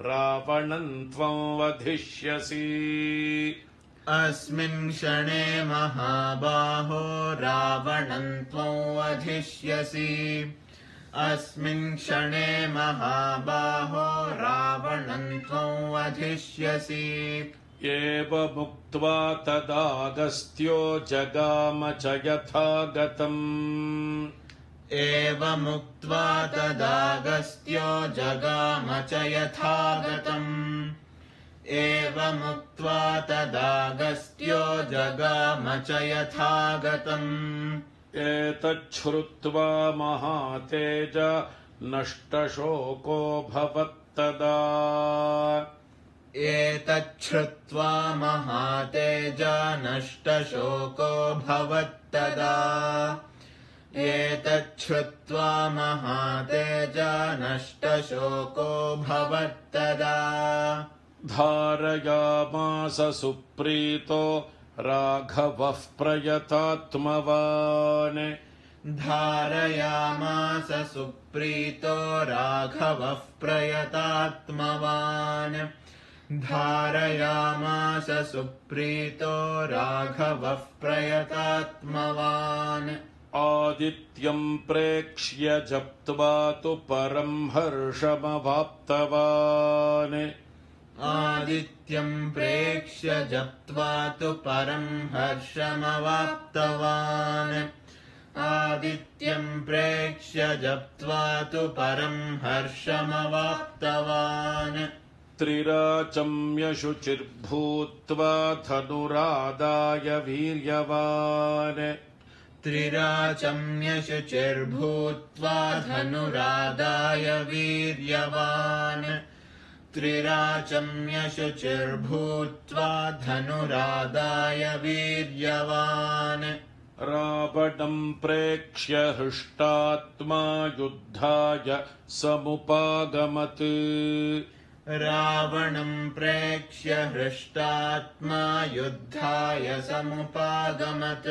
रावणं त्वं वधिष्यसि अस्मिन् क्षणे महाबाहो रावणं त्वं वधिष्यसि अस्मिन् क्षणे महाबाहो रावणं त्वं वधिष्यसि एवमुक्त्वा तदागस्त्यो जगाम च यथागतम् एवमुक्त्वा तदागस्त्यो जगाम च यथागतम् एवमुक्त्वा तदागस्त्यो जगाम च यथागतम् एतच्छ्रुत्वा महातेज नष्टशोको भवत्तदा एतच्छ्रुत्वा महातेजा नष्टशोको भवत्तदा एतच्छ्रुत्वा महातेजा नष्टशोको भवत्तदा धारयामास सुप्रीतो राघवः प्रयतात्मवान् धारयामास सुप्रीतो राघवः प्रयतात्मवान् धारयामास सुप्रीतो राघवः प्रयतात्मवान् आदित्यं प्रेक्ष्य जप्त्वा तु परं हर्षमवाप्तवान् आदित्यं प्रेक्ष्य जप्त्वा तु परं हर्षमवाप्तवान् आदित्यं प्रेक्ष्य जप्त्वा तु परं हर्षमवाप्तवान् त्रिराचम्य शुचिर्भूत्वा धनुरादाय वीर्यवान् त्रिराचम्य शुचिर्भूत्वा धनुरादाय वीर्यवान् त्रिराचम्य शुचिर्भूत्वा धनुरादाय वीर्यवान् रावणं प्रेक्ष्य हृष्टात्मा युद्धाय समुपागमत् रावणं प्रेक्ष्य हृष्टात्मा युद्धाय समुपागमत्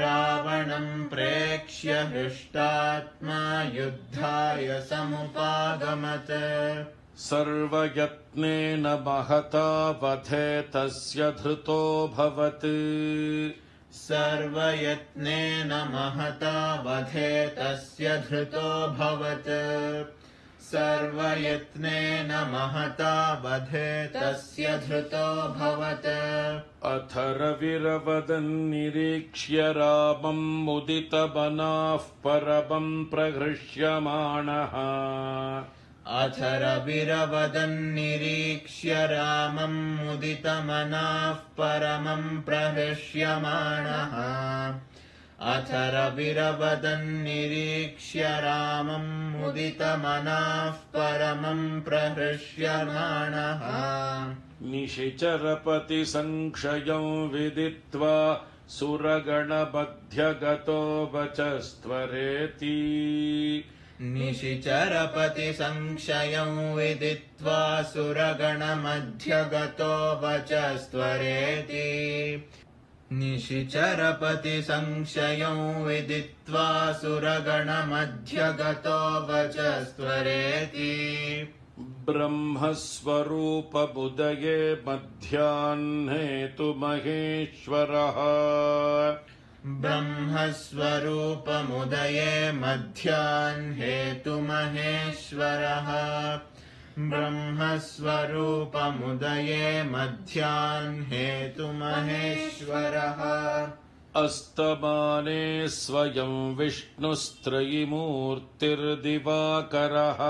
रावणं प्रेक्ष्य हृष्टात्मा युद्धाय समुपागमत् सर्वयत्नेन महता वधे तस्य धृतोऽभवत् सर्वयत्नेन महता वधे तस्य धृतोऽभवत् सर्वयत्नेन महता वधे तस्य धृतोऽभवत् अथ रविरवदन्निरीक्ष्य रामम् मुदितमनाः परमं प्रहृष्यमाणः अथ रविरवदन्निरीक्ष्य रामं मुदितमनाः परमं प्रहृष्यमाणः अथ रविरवदन्निरीक्ष्य रामं मुदितमनाः परमं प्रहृष्यमाणः निशिचरपतिसंक्षयं विदित्वा सुरगणमध्यगतो वचस्त्वरेति निशिचरपतिसंक्षयं विदित्वा सुरगणमध्यगतो वचस्त्वरेति निशिचरपतिसंक्षयं विदित्वा सुरगणमध्यगतो वचस्त्वरेति ब्रह्मस्वरूपमुदये मध्याह्ने तु महेश्वरः ब्रह्मस्वरूपमुदये मध्याह्ने तु महेश्वरः ब्रह्मस्वरूपमुदये मध्याह्ने तु महेश्वरः अस्तमाने स्वयं विष्णुस्त्रयीमूर्तिर्दिवाकरः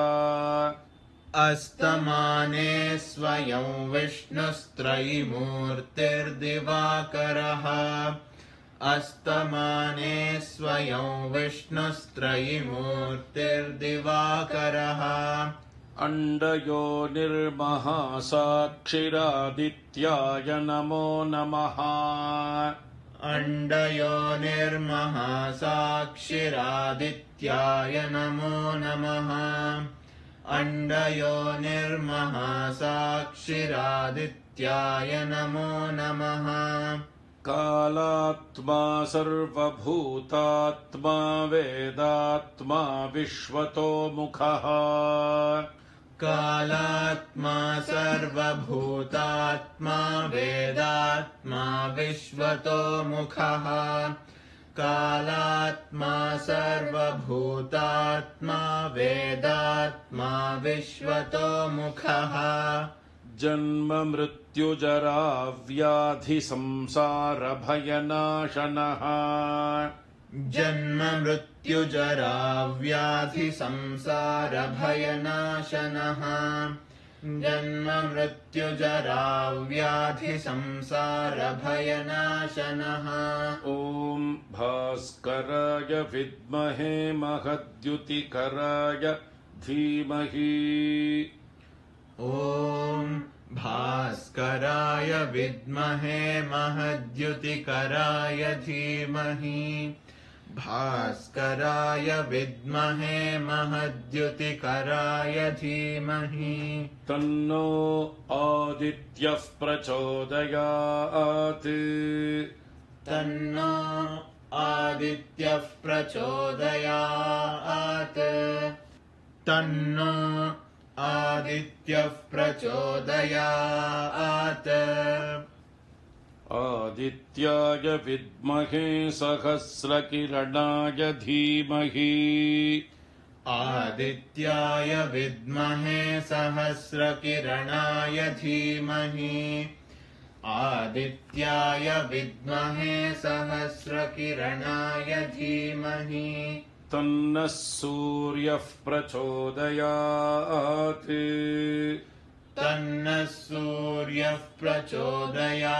अस्तमाने स्वयं विष्णुस्त्रयीमूर्तिर्दिवाकरः अस्तमाने स्वयं विष्णुस्त्रयीमूर्तिर्दिवाकरः अण्डयोनिर्महासाक्षिरादित्याय नमो नमः। अण्डयोनिर्महासाक्षिरादित्याय नमो नमः। अण्डयोनिर्महासाक्षिरादित्याय नमो नमः। कालात्मा सर्वभूतात्मा वेदात्मा विश्वतोमुखः। कालात्मा सर्वभूतात्मा वेदात्मा विश्वतोमुखः। कालात्मा सर्वभूतात्मा वेदात्मा विश्वतोमुखः। जन्म मृत्युजरा व्याधि संसार भयनाशनः। जन्म मृत्युजरा व्याधि संसार भयनाशनः। जन्म मृत्युजरा व्याधि संसार भयनाशनः। ॐ भास्कराय विद्महे महद्युतिकराय धीमहि। ॐ भास्कराय विद्महे महद्युतिकराय धीमहि। भास्कराय विद्महे महद्युतिकराय धीमहि। तन्नो आदित्यः प्रचोदयात्। तन्नो आदित्यः प्रचोदयात्। तन्नो आदित्यः प्रचोदयात्। आदित्याय विद्महे सहस्रकिरणाय धीमहि। आदित्याय विद्महे सहस्रकिरणाय धीमहि। आदित्याय विद्महे सहस्रकिरणाय धीमहि। तन्नः सूर्यः प्रचोदयात्। तन्नः सूर्यः प्रचोदयात्।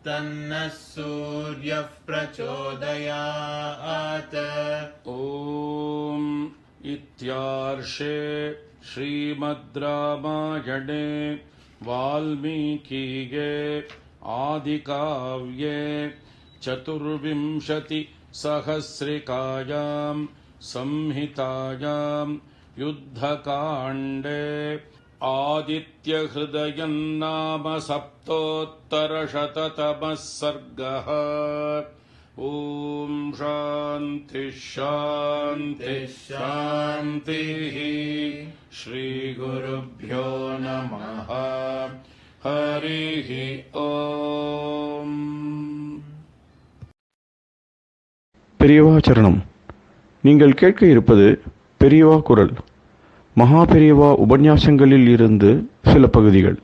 तन्नः सूर्यः प्रचोदयात्। ॐ इत्यार्षे श्रीमद् रामायणे वाल्मीकिये आदिकाव्ये चतुर्विंशतिसहस्रिकायां संहितायां युद्धकाण्डे आदित्यहृदयं नाम सप्तोत्तरशततमः सर्गः। ॐ शान्तिः शान्तिः शान्तिः। श्रीगुरुभ्यो नमः। हरिः ॐ। பெரியவா சரணம். நீங்கள் கேட்க இருப்பது பெரியவா குரல். மகா பெரியவா உபன்யாசங்களில் இருந்து சில பகுதிகள்.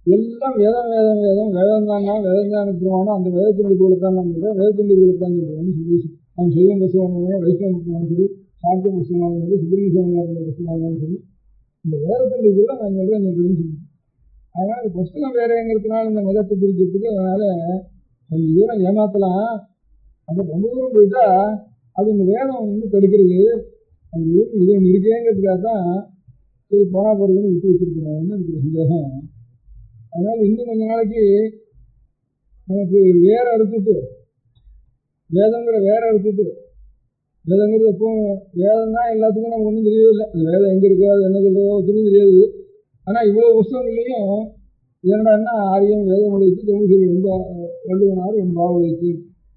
எல்லாம் வேதம் வேதம் வேதம் வேதம் தாங்க வேதம் தான் அனுப்புவானோ அந்த வேதத்தினுடைய கொடுத்தான் நான் சொல்கிறேன். வேதத்தினுடைய கொடுத்தான் சொல்கிறேன்னு சொல்லி அவன் சைவம் புஸ்தகம் வைஷ்ணவ புஸ்தகம் சரி, சாக்கிய புஸ்தகம் சரி, சுப்பிரமணிய சுவாமியாருடைய புஸ்தகம் சரி, இந்த வேதத்தினுடைய கூட நான் சொல்கிறேன்னு சொல்லி. அதனால் இந்த புஸ்தகம் வேறங்கிறதுனால இந்த மதத்தை பிரிக்கிறதுக்கு அதனால் கொஞ்சம் தூரம் ஏமாற்றலாம். அந்த ரொம்ப தூரம் போயிட்டா அது இந்த வேதம் வந்து தடுக்கிறது. அது இது ஒன்று இருக்கேங்கிறதுக்காக தான் சரி போனால் போகிறதுன்னு விட்டு வச்சுருக்கணும்னு எனக்கு ஒரு சந்தேகம். அதனால் இன்னும் கொஞ்ச நாளைக்கு நமக்கு வேற அறுத்துட்டு வேதங்கிற வேற அறுத்துட்டு வேதங்கிறது எப்பவும் வேதம் தான் எல்லாத்துக்கும் நமக்கு ஒன்றும் தெரியவே இல்லை. அந்த வேதம் எங்கே இருக்கோ அது என்ன சொல்கிறதோ ஒன்றும் தெரியாது. ஆனால் இவ்வளோ புஸ்தகங்கள்லையும் என்னடான்னா ஆரியம் வேதம் உடைத்து தமிழ் சொல்லி வள்ளுவனார் வெண்பாவை வைத்து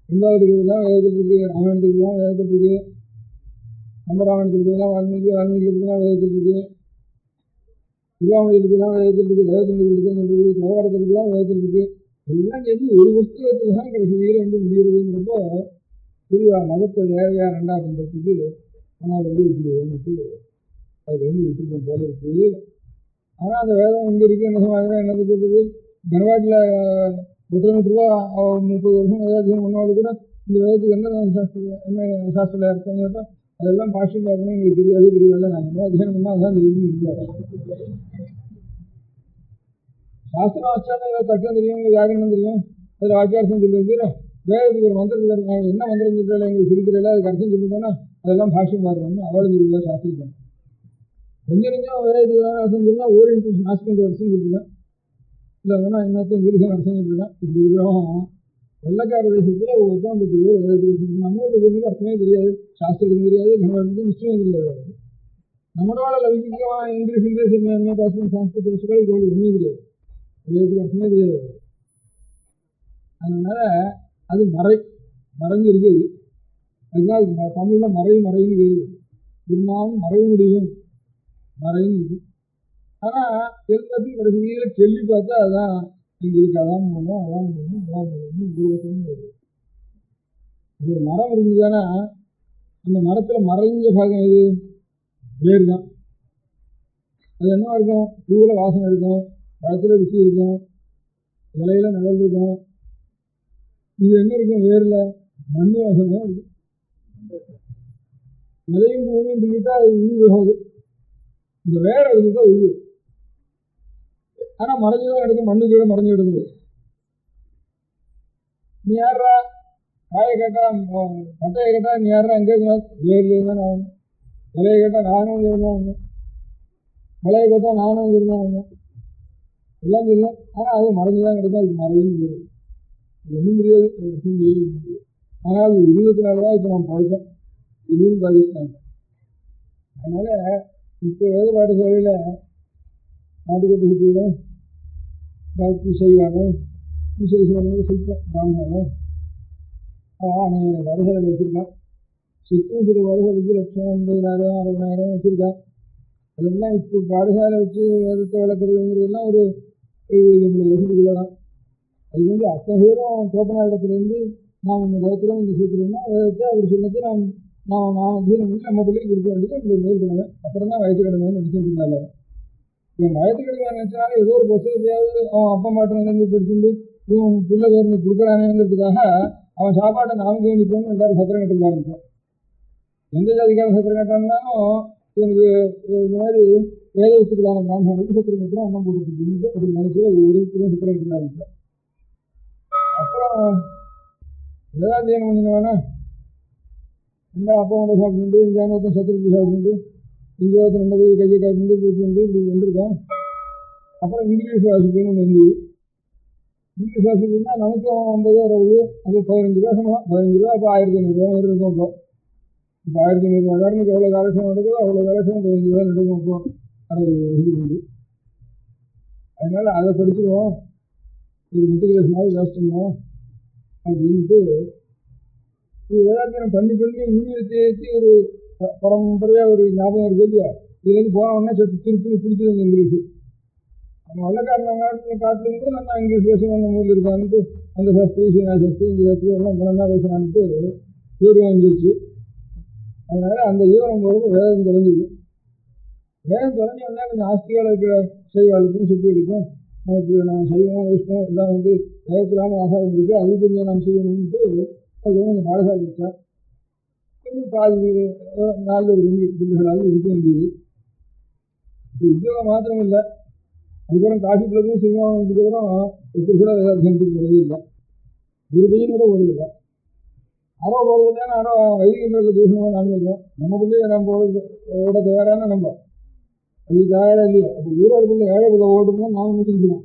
வெண்பாவதுலாம் வேதத்தில் இருக்குது, ராமாயணத்துக்குலாம் வேதத்தில் இருக்குது, கம்பராமாயணத்துக்குலாம் வால்மீகிலாம் வேதத்தில் இருக்குது, சிவாமணிக்குலாம் வேதத்தில் இருக்குது, வேதத்திற்கு தேவாரத்திற்குலாம் வேதத்தில் இருக்குது. எல்லாம் சேர்ந்து ஒரு புஸ்தகத்தில் தான் கடைசியில் வந்து முடிகிறதுங்கிறப்போ புரிய மதத்தை வேறையாக ரெண்டாக பண்ணுறதுக்கு ஆனால் வந்து விட்டுருவோம்ட்டு அது வந்து விட்டுருக்கோம் போல இருக்குது. ஆனால் அந்த வேதம் எங்கே இருக்குது என்ன சமாதினா என்ன சொல்கிறது, கனவாட்டில் 100 ரூபா 30 வருஷம் வேதாத்தியம் பண்ணாலும் கூட இந்த வேதத்துக்கு என்ன சாஸ்திரம் அர்த்தம் கேட்டால் அதெல்லாம் பாஷ்யம் பார்க்கணும் எங்களுக்கு தெரியாது, தெரியவில்லை. நாங்கள் அத்தியானம் பண்ணால் அதான் தெரியும் இல்லை. சாஸ்திரம் வச்சாலும் ஏதாவது தக்கம் தெரியும், யாருன்னு தெரியும், அதில் வாக்கியார்த்தம் சொல்லுவது வேதத்துக்கு ஒரு மந்திரத்தில் நாங்கள் என்ன மந்திரம் சொல்கிறாள் எங்களுக்கு இருக்கிறதில்ல அதுக்கு அர்த்தம் சொல்லுங்கன்னா அதெல்லாம் பாஷ்யம் பாடுறோம்னு அவளும் சொல்லுவா சாஸ்திரிக்காங்க. கொஞ்சம் கொஞ்சம் வேதத்துக்கு அர்த்தம் சொல்லலாம், ஓரியன்டேஷன் ஹாஸ்பிட்டல் அர்த்தம் சொல்லிருக்கேன், இல்லைன்னா இன்னொருத்தன் விருதம் அர்த்தம் சொல்லிருக்கேன். இப்படி இருக்கிறோம் வெள்ளக்கார தேசத்தில் ஒருத்தவங்களுக்கு வேதத்துக்கு நம்மளுக்கு அர்த்தமே தெரியாது, சாஸ்திரத்துக்கும் தெரியாது, நம்மளுக்கு நிச்சயம் தெரியாது. நம்மளோட லௌகிகமாக இங்கிலீஷ் பாஸ்போர்ட் சான்ஸ்கிரிட் வச்சுக்கோ இது ஒன்றுமே தெரியாது, வேதத்துக்கு அர்த்தமே தெரியாது. அதனால அது மறைஞ்சு இருக்குது. அதுதான் தமிழில் மறைன்னு வருது, இருந்தாலும் மறைய முடியும் மறைன்னு இருக்கு. ஆனால் எல்லாத்தையும் கடைசியில் சொல்லி பார்த்தா அதான் எங்களுக்கு அதான் போகணும் வருது. ஒரு மரம் இருந்ததுன்னா அந்த மரத்தில் மறைஞ்ச பாகம் எது? வேறு தான். அது என்ன இருக்கும்? பூவில் வாசனை இருக்கும், பழத்தில் ருசி இருக்கும், இலையில நிழல் இருக்கும். இது என்ன இருக்கும்? வேரில் மண் வாசனை தான் இருக்கு. நிலையும் பூமியும் சொல்லிட்டா அது உயிர் போகாது, இந்த வேற இருந்துட்டா உயிர். ஆனால் மறைஞ்சுதான் எடுக்கும், மண்ணு கீழே மறைஞ்சு எடுக்குது. நீ யாரா காயை கேட்டா பட்டையை கேட்டா நீ யாரா எங்கே இருந்தா வேர்ல இருந்தா நான் வந்தேன், இலையை கேட்டால் நானும் அங்கே இருந்தா வந்தேன், மலையை கேட்டால் நானும் அங்கே இருந்தா வந்தேன், எல்லாம் சொல்லலாம். ஆனால் அது மறைஞ்சுதான் கிடைக்கும், அதுக்கு மறையும் வேறு ஒன்றும் முடியாது. ஆனால் அது இருபத்தினால்தான் இப்போ நம்ம படித்தோம், இதுவும் பாகிஸ்தான். அதனால இப்போ வேத பாடசாலையில் நாட்டுக்கோட்டை சுற்றிலும் பாக்கி செய்வானும் விசேஷங்களும் சுத்தம் பிராமணனும் நீங்கள் பாடசாலையில் வச்சுருக்கான். சுத்தம் சில பாடசாலைக்கு 1,50,000 60,000 வச்சுருக்கான். அதெல்லாம் இப்போ பாடசாலை வச்சு வேதத்தை வளர்க்குறதுங்கிறதுலாம் ஒரு 70 வருஷத்துக்குள்ள தான். அது வந்து அத்தனை பேரும் தோப்பனா இடத்துலேருந்து நாம் இந்த வேதத்தில் இந்த சூத்திரம்னா வேதத்தை அவர் சொன்னது நான் அத்தியனம் பண்ணி நம்ம பிள்ளைக்கு கொடுக்க வேண்டியது நம்மளுடைய முதல் கடமை. அப்புறம் தான் வயசு கடமைன்னு நினச்சிட்டு இருந்தாலும் இவன் வயசு கடமை நினச்சாலும் ஏதோ ஒரு புத்தகத்தையாவது அவன் அப்பா மாட்டு நடந்து படிச்சுட்டு இவன் பிள்ளை பேருந்து கொடுக்குறானேங்கிறதுக்காக அவன் சாப்பாட்டை நாமக்கு வேண்டிப்போம்னு எல்லாரும் சத்திரம் கட்டுக்க ஆரம்பித்தோம். எந்த ஜாதிக்காரன் சத்திரம் கட்டாலும் எனக்கு இந்த மாதிரி வேத வச்சுக்கலான பிராமணனுக்கு சத்திரம் கட்டுறோம் அண்ணன் போட்டுட்டு அப்படி நினைச்சு ஒரு சத்திரம் கட்டுக்க ஆரம்பித்தோம். அப்புறம் வேதாத்தியனம் பண்ணினவனா இந்த அப்பா கொண்ட சாப்பிட்டு இந்த ஒருத்தன் சத்திரத்தை சாப்பிட்டு இங்கே ஒருத்தன் போய் கையை காய்ச்சிட்டு போயிட்டு வந்து இப்படி வந்துருக்கோம். அப்புறம் இங்கிலீஷ் வாசிக்கணும்னு வந்து இங்கிலீஷ் வாசிக்கணும்னா நமக்கும் 50 60 அப்போ 15 ரூபா சம்பளம், 15 ரூபா அப்போ 1,500 இருக்கும். இப்போ 1,500 காரனுக்கு எவ்வளோ காலட்சம் நடக்குதோ அவ்வளோ காலட்சம் 15 ரூபா நடக்கும். அப்போ 60 வருஷத்துக்கு. அதனால அதை படிச்சுக்குவோம், ஒரு மெட்ரிகுலேஷனாவது ஜாஸ்திடுவோம் அப்படின்ட்டு இது வேதாத்தியனம் பண்ணி ஊழியத்தை ஏற்றி ஒரு பரம்பரையாக ஒரு ஞாபகம் இருக்கு இல்லையா. இதுலேருந்து போனவொடனே திருப்பி பிடிச்சது அந்த இங்கிலீஷு. நம்ம வெள்ளக்காரங்க காட்டிலும் கூட நல்லா இங்கிலீஷ் பேசுவோம், நம்ம ஊரில் இருக்கான்ட்டு அந்த சாஸ்திரி சீனா சாஸ்திரி இந்த சாஸ்திரி எல்லாம் பணம் தான் பேசுகிறான்ட்டு பேர் வாங்கிடுச்சு. அதனால அந்த ஈவனம் போகிறப்ப வேதம் தொலைஞ்சிது. வேதம் தொலைஞ்சோடனே கொஞ்சம் ஆஸ்திகால இருக்கிற செய்வாளுக்கும் சுற்றி இருக்கும். நமக்கு நம்ம சைவம் வைஷ்ணவம் எல்லாம் வந்து வேதத்திலான ஆசாரம் இருக்குது, அது கொஞ்சம் நாம் செய்யணும்ட்டு அது கொஞ்சம் பாடசாலை வச்சா கொஞ்சம் பாதி 4 பிள்ளைகளாக இருக்க வேண்டியது. உத்தியோகம் மாத்திரம் இல்லை, அதுக்கப்புறம் காசி பிள்ளைக்கும் செய்வோம். அதுக்கப்புறம் ஒருத்தர் கூட வேதாத்தியனத்துக்கு போகிறதே இல்லை, ஒரு பையன் கூட போகிறதில்லை. யாரோ போகிறதில்லை, யாரோ வைதிக மேலே தூஷணமாக நான் சொல்கிறோம். நம்ம பிள்ளைய நம்ம ஓட தயாரான நம்ம அது தயாராக இல்லையா. அப்போ ஊரார் பிள்ளை ஏழை பிள்ளை ஓடும்போது நாம் என்ன செஞ்சுக்கணும்?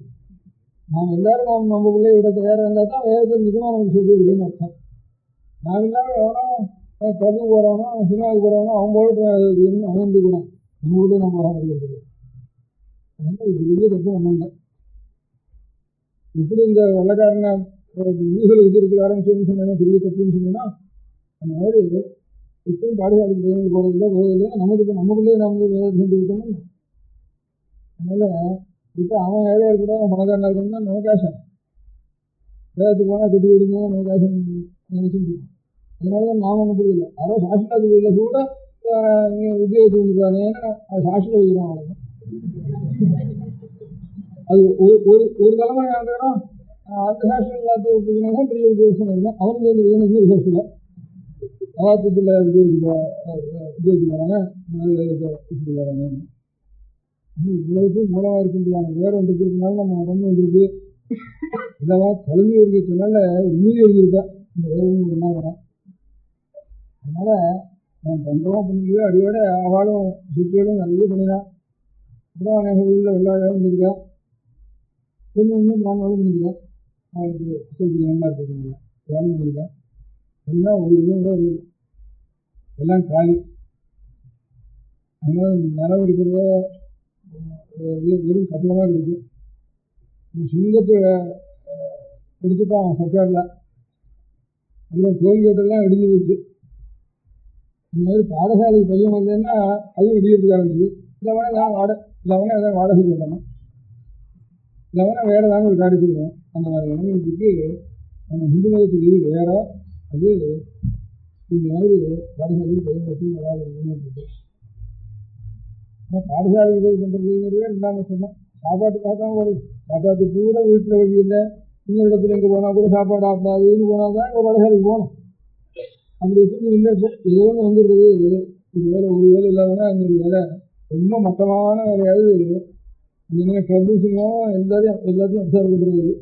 நாம் எல்லாரும் நம்ம பிள்ளைய விட தயாராக இருந்தால் தான் வேதத்தில் நிஜமாக நமக்கு சொல்லி இருக்குன்னு அர்த்தம். நான் இல்லாமல் எவனோ பல்லுக்கு போகிறவனோ சினிமாவுக்கு போகிறவனோ அவன் போட்டு அவன் கூட நம்ம கூட நம்ம போக முடியாது. அதனால் இது பெரிய தப்பு நம்ம இல்லை. எப்படி இந்த வெள்ளக்காரனை ஊர்களுக்கு இருக்கிற ஆரம்பிச்சோன்னு சொன்னா பெரிய தப்புன்னு சொன்னீங்கன்னா அந்த மாதிரி இப்பவும் பாடசாலைக்கு பையனுக்கு போகிறதில்லை. நமக்கு நம்ம பிள்ளைய நம்ம வேலை செஞ்சு விட்டோம்னா அதனால் விட்டு அவன் ஏழையாக கூட அவன் பணக்காரனாக இருக்கணும்னா நமக்கு ஆசை. வேதத்துக்கு போனால் கட்டி விடுங்க நமக்கு ஆசை நினைச்சுட்டு இருக்கோம். அதனால தான் நாம் ஒன்றும் புரியல. யாரோ சாஸ்திராத்து கோயிலில் கூட உத்தியோகத்துக்கு வந்துருக்காங்க, ஏன்னா அது சாஸ்திரம் வைக்கிறோம். அவ்வளோதான். அது ஒரு தலைமுறை ஆகணும். அந்த சாஸ்திரம் எல்லாத்தையும் ஒப்பிங்கன்னா தான் பெரிய உத்தியோகம் இல்லை. அவனுக்கு வந்து எனக்கு விசேஷம் அவாத்துக்குள்ள உத்தியோகத்துக்கு போகிறாங்க, இப்படி வராங்க. இவ்வளவுக்கும் மூலமாக இருக்க முடியாது. வேற ஒன்று இருக்கிறதுனால நம்ம உடம்பு வந்துருக்கு. இதெல்லாம் தொலைஞ்சி இருக்கிறதுனால மீறி எழுதியிருப்பேன். இந்த வேதங்கள் எல்லாம் வரும். அதனால் நான் பண்ணுறோம் பண்ணலையோ அடியோட அவளும் சுற்றியோடும் நிறைய பண்ணினான். அப்புறம் அநேக ஊரில் வெள்ளாடும் பண்ணியிருக்கா, கொஞ்சம் கொஞ்சம் பிராமணாலும் பண்ணியிருக்கா. அவளுக்கு சொல்றது நல்லா இருக்கிறதுனால வேலை பண்ணியிருக்கா. எல்லாம் ஒரு இதுவும் கூட ஒரு எல்லாம் காலி. அதனால் நிலம் இருக்கிறதோ வெறும் கட்டணமாக இருக்குது. சிங்கத்தை எடுத்துட்டான் சர்க்காரில். அப்புறம் டோல்கேட்டெல்லாம் இடிஞ்சு போச்சு. இந்த மாதிரி பாடசாலைக்கு பையன் வந்தேன்னா அதுவும் இடிக்கிறதுக்கு ஆரம்பிச்சு. இல்லைவனே இல்லைவனே எதாவது வாடகைக்கு விடணும், இல்லைவனே வேறு ஏதாவது ஒரு காரியத்துக்கு விடணும். அந்த மாதிரி நிலைமைக்கு நம்ம இந்து மதத்துக்கு இது வேற. அது இந்த மாதிரி பாடசாலைக்கு பையன் வச்சு வராத நிலைமை இருக்குது. ஆனால் பாடசாலைக்கு போய் பண்ணுறதுங்கிறதே ரெண்டாம் வருஷம் தான். சாப்பாட்டுக்காக தான் ஒரு சாப்பாட்டுக்கு கூட வீட்டில் வழி இல்லை. இன்னொரு இடத்துல எங்கே போனால் கூட சாப்பாடு ஆப்பாதுன்னு போனால் தான் எங்கள் பாடசாலைக்கு போகணும். அப்படி வச்சுருக்கு இல்லை. இப்போ ஏதோ ஒன்று வந்துடுறது. ஒரு வேலை இல்லாதனா இன்னொரு வேலை ரொம்ப மட்டமான வேலையாவது அந்த மாதிரி ப்ரொடியூசிங்காக எல்லாத்தையும் அப்சர்வ் பண்ணுறது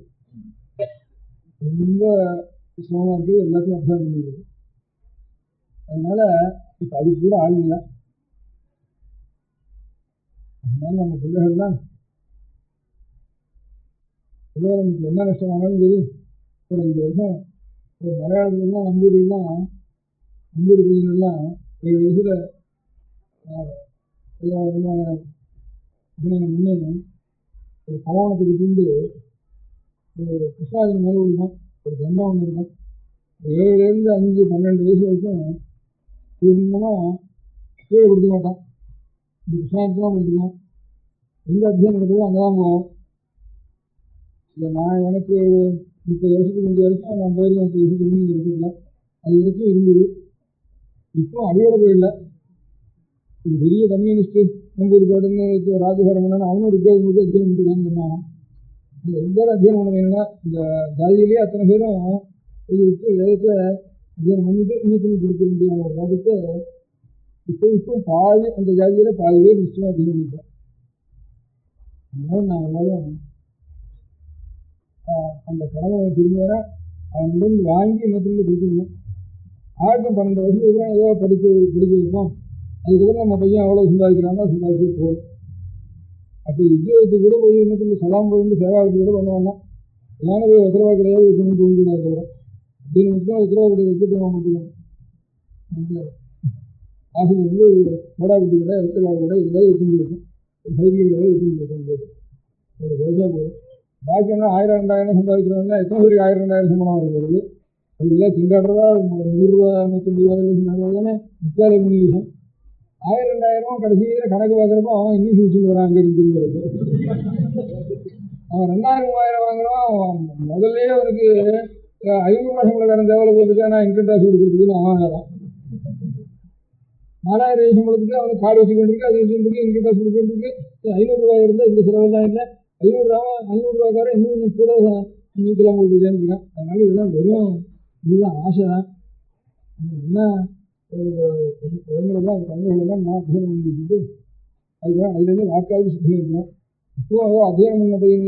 ரொம்ப சிரமமாக இருக்குது. எல்லாத்தையும் அப்சர்வ் பண்ணிடுறது. அதனால் இப்போ அதுக்கு கூட ஆள் இல்லை. அதனால நம்ம பிள்ளைகள்லாம் பொதுவாக நமக்கு என்ன நஷ்டம் ஆனாலும் சரி, ஒரு 5 வருஷம் ஒரு மலையாளத்துலாம் நம்பூரி பையனெல்லாம் 7 வயசில் அபிநயம் பண்ணி ஒரு பவனத்துக்கு தீண்டு ஒரு கிருஷ்ணாஜி மேலே விடுவான். ஒரு தண்டம் ஒன்று இருக்கும். 7லேருந்து 5, 12 வயசு வரைக்கும் பூர்ணமாக கீழே கொடுக்க மாட்டான். இந்த கிருஷ்ணாஜிலாம் கொடுத்துக்குவோம். எங்கே அத்தியானம் நடக்குதோ அங்கே தான் போவோம். இல்லை நான் எனக்கு 30 வருஷத்துக்கு முந்தைய வரைக்கும் நான் போயிருக்கேன். 30 வருஷத்துக்கு முந்தைய இருக்குதுல அது வரைக்கும் இருந்தது. இப்போ அடியோட போயிடல. இது பெரிய கம்யூனிஸ்ட்டு நம்பூரி பாட்டுன்னு ராஜகரமணன் அவனும் இருக்காது அத்தியானம் பண்ணிட்டுருக்கான்னு சொன்னான். எல்லாரும் அத்தியானம் பண்ண வேணும்னா இந்த ஜாதியிலேயே அத்தனை பேரும் எழுதி விட்டு வேதத்தை அத்தியானம் பண்ணிட்டு இன்னொருத்தனை கொடுக்க முடியாத ஒரு காரியத்தை இப்போ பாதி அந்த ஜாதியில் பாதி பேர் நிச்சயமாக அத்தியானம் பண்ணியிருப்பேன். அதனால நான் எல்லாரும் அந்த கடமை திரும்ப வர அவன்கிட்ட வாங்கி இன்னொருத்தருக்கு கொடுத்துருந்தோம். 12 வருஷத்துக்கு அப்புறம் ஏதோ படிக்க வைப்போம். அதுக்கப்புறம் நம்ம பையன் அவ்வளோ சம்பாதிக்கிறான்னா சம்பாதிச்சு போகும். அப்போ உத்தியோகத்துக்கு கூட போய் இன்னொரு சலாம் போயிட்டு சேவாவுக்கு கூட பண்ண வேண்டாம். எல்லாமே போய் உத்தரவா கிடையாது வைக்கணும்னு தோணுது. அதுக்கப்புறம் அப்படின்னு மட்டும் உத்தரவா கிடையாது வச்சுட்டு மாட்டோம். ஆசிரியர் மோடாக்குட்டி கடை உத்தரவா கூட இதாவது வச்சுட்டு இருக்கும். ஒரு சைக்கிள் கிடையாது வச்சுட்டு இருக்கும் போது ஒரு பைசா போதும். பாக்கி என்ன 1000 2000 சம்பாதிக்கிறாங்கன்னா எத்தனை பேருக்கு 1000 2000 சம்பளம் வருகிறது? அதுக்குள்ள திண்டாடுறதா 100 ரூபா 150 ரூபா தானே முக்காலே 3 விஷயம். 1000 2000 கடைசியில் கணக்கு பார்க்குறப்போ அவன் இன்னும் ஃபியூச்சர் வரான். அங்கே இருக்கிறது அவன் 2000 3000 வாங்குறான். முதல்ல அவனுக்கு 500 ரூபா சம்பளக்காரன் தேவையில்ல போட்டுட்டு நான் இன்கம் டேக்ஸ் கொடுக்குறதுக்குன்னு அவன் வாங்குறான். 4000 சம்பளத்துக்கு அவனுக்கு கார்டு வச்சு கொண்டிருக்கு, அது வச்சுருக்கு, இன்கம் டேக்ஸ் கொடுத்துருக்கு. 500 ரூபாய் இருந்தால் இந்த செலவெல்லாம் இல்லை. 500 ரூபாக்காரன் இன்னும் கொஞ்சம் கூட நீக்கலாம் கொடுத்துருக்கேன்னு இருக்கான். அதனால இதெல்லாம் வெறும் இதுதான் ஆசை தான். என்ன குழந்தைகள்லாம் அந்த குழந்தைகளெல்லாம் நான் அத்தியானம் பண்ணி வச்சுட்டு அதுக்கப்புறம் அதுலேருந்து வாக்காவது சுற்றி இருக்கணும். இப்போ அத்தியானம் பண்ண பையன்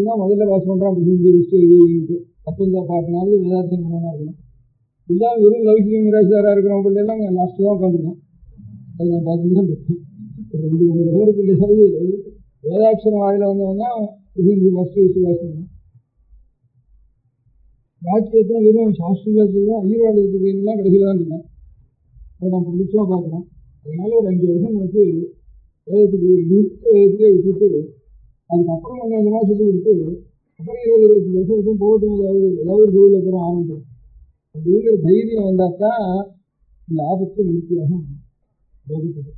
தான் முதல்ல பாஸ் பண்ணுறான். அப்படி அப்போ இந்த 10 நாள் வேதாத்தியம் பண்ணா இருக்கணும். இல்லாமல் வெறும் லௌகிக மிராசாராக இருக்கிறவங்க பிள்ளைலாம் லாஸ்ட்டு தான் உட்காந்துருக்கான். அது நான் பார்த்துட்டு தான் இருக்கேன். ஒரு 2-3 தடவை பிள்ளைகள் வேதாட்சரம் வாயில் வந்தவங்கன்னா ஃபஸ்ட்டு பாஸ் பண்ணேன். பாக்கி எத்தனை வெறும் சாஸ்திரத்துக்கு தான் ஐயர்வாடுக்கு போயிருந்தா கடைசியில் தான் இருக்கேன். அதை நான் நிச்சயமாக பார்க்குறேன். அதனால ஒரு 5 வருஷம் நமக்கு வேதத்துக்கு வேதத்திலே விட்டுட்டு அதுக்கப்புறம் கொஞ்சம் கொஞ்சமாக சொல்லி கொடுத்து அப்புறம் 20-25 வருஷத்துக்கும் போகட்டும். ஏதாவது ஒரு தொழில் அப்புறம் ஆரம்பிக்கும் அப்படிங்கிற தைரியம் வந்தால் தான் இந்த ஆபத்து நிறுத்தியாகும் வகுப்புது.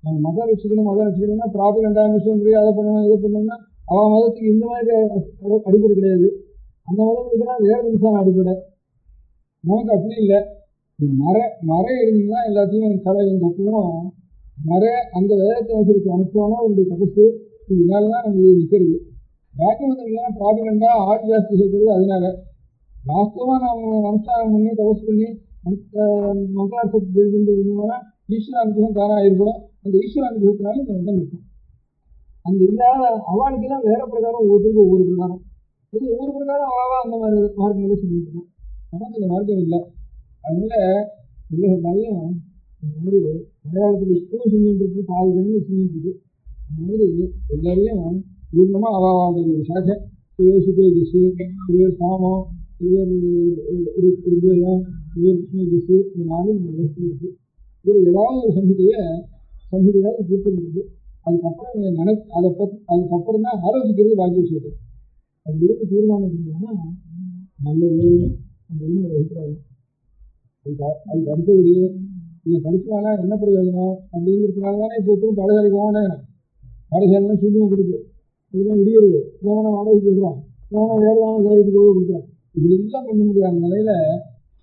நம்ம மதம் வச்சுக்கணும்னா ப்ராப்பர் மிஷன் அதை பண்ணணும் இதை பண்ணணும்னா அவன் மதத்துக்கு இந்த மாதிரி அடிப்படை கிடையாது. அந்த மதம் இருக்குன்னா வேற நிமிஷம் அடிப்படை. நமக்கு அப்படி இல்லை. மறை இருந்துதான் எல்லாத்தையும் கலையும் தப்புவோம். அந்த வேதத்தை வசதிக்கு அனுப்பிச்சோன்னா அவருடைய தபசு இதனால தான் நம்மளுக்கு நிற்கிறது. பாக்கி மதங்கள்லாம் ப்ராபகண்டா ஆள் ஜாஸ்தி சேர்க்கிறது. அதனால வாஸ்தவமாக நம்ம அனுஷ்டானம் பண்ணி தபஸ் பண்ணி மந்திரார்த்தத்தை தெரிஞ்சுன்னா ஈஸ்வர அனுகிரகம் தானாக ஏற்படும். அந்த ஈஸ்வர அனுகிரகத்தினால இந்த மதம் நிற்கும். அந்த இல்லாத அவளுக்கெல்லாம் வேற பிரகாரம் ஒவ்வொருத்தருக்கும் ஒவ்வொரு பிரகாரம். இது ஒவ்வொரு பிரகாரம் அவாவா அந்த மாதிரி மார்க்கங்களே சொல்லிட்டு இருக்கேன். நமக்கு அந்த மார்க்கம் இல்லை. அதனால எல்லாத்தையும் இந்த மாதிரி மலையாளத்தில் இப்பவும் செஞ்சுட்டு இருக்கு, பாதி ஜனங்கள் செஞ்சுட்டு இருக்கு. அந்த மாதிரி எல்லாரையும் பூர்ணமாக அவாவாளுடைய ஒரு சாக்கை, சிறுவர் சுக்ரஜிஸு, சிறுவர் சாமம், சிறுவர் ருக்வேதம், சிறுவர் கிருஷ்ணஜிஸு, இந்த 4 நம்ம தேசத்தில் இருக்குது. இதில் ஏதாவது ஒரு சங்கீதையாவது பூர்த்தி இருக்குது. அதுக்கப்புறம் அதுக்கப்புறம் தான் ஆலோசிக்கிறது பாக்கி விஷயத்தை. அப்படி இருந்து தீர்மானம் பண்ணோம்னா நல்லது அப்படின்னு ஒரு அபிப்பிராயம். அதுக்கு அடுத்தபடி இதை படிச்சனால என்ன பிரயோஜனம் அப்படிங்கிறதுனால தானே இப்போ ஒருத்தரும் பாடசாலைக்கு போகணும். பாடசாலைலாம் சுத்தமாக கொடுக்கு, இதுதான் இடியுது, இவனை வாடகைக்கு விடுறான், இவனை வேலையான வேலைக்கு போய் கொடுக்குறான். இப்படி எல்லாம் பண்ண முடியாத நிலையில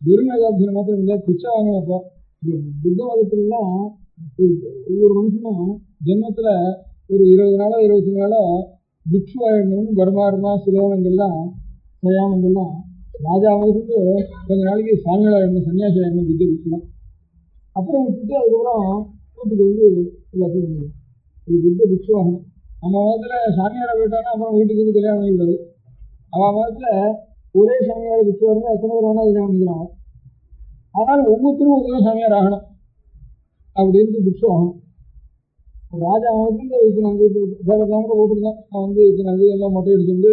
வெறுமேதாட்சியம் மாத்திரம் இல்லை, பிச்சை வாங்கினப்போ இந்த புத்த மதத்துலலாம் ஒவ்வொரு மனுஷனும் ஜென்மத்தில் ஒரு 20 நாளோ 25 நாளோ பிக்ஷுவாயிடணும்னு வருமானமா சுலோகங்கள்லாம் சயாமங்கள்லாம் ராஜா முதற்கொண்டு கொஞ்ச நாளைக்கு சாமியாயிடணும், சன்னியாசி ஆயிடணும் புத்த பிக்ஷுலாம். அப்புறம் விட்டுட்டு அதுக்கப்புறம் வீட்டுக்கு எல்லாத்தையும் பண்ணிடும். இது புத்த பிக்ஷுவாகணும். நம்ம மதத்தில் சாமியாரை போயிட்டாங்கன்னா அப்புறம் வீட்டுக்கு வந்து கல்யாணம் பண்ணிக்கூடாது. அவன் மதத்தில் ஒரே சாமியார் பிக்ஷுவாக இருந்தால் எத்தனை பேர் வேணால் கல்யாணம் பண்ணிக்கிறாங்க. ஆனால் ஒவ்வொருத்தரும் ஒரு சாமியார் ஆகணும் அப்படின்ட்டு பிக்ஷு ஆகணும். ராஜா வந்து வேற கேமரா போட்டுருந்தான். அவன் இத்தனை எல்லாம் மொட்டை அடிச்சுட்டு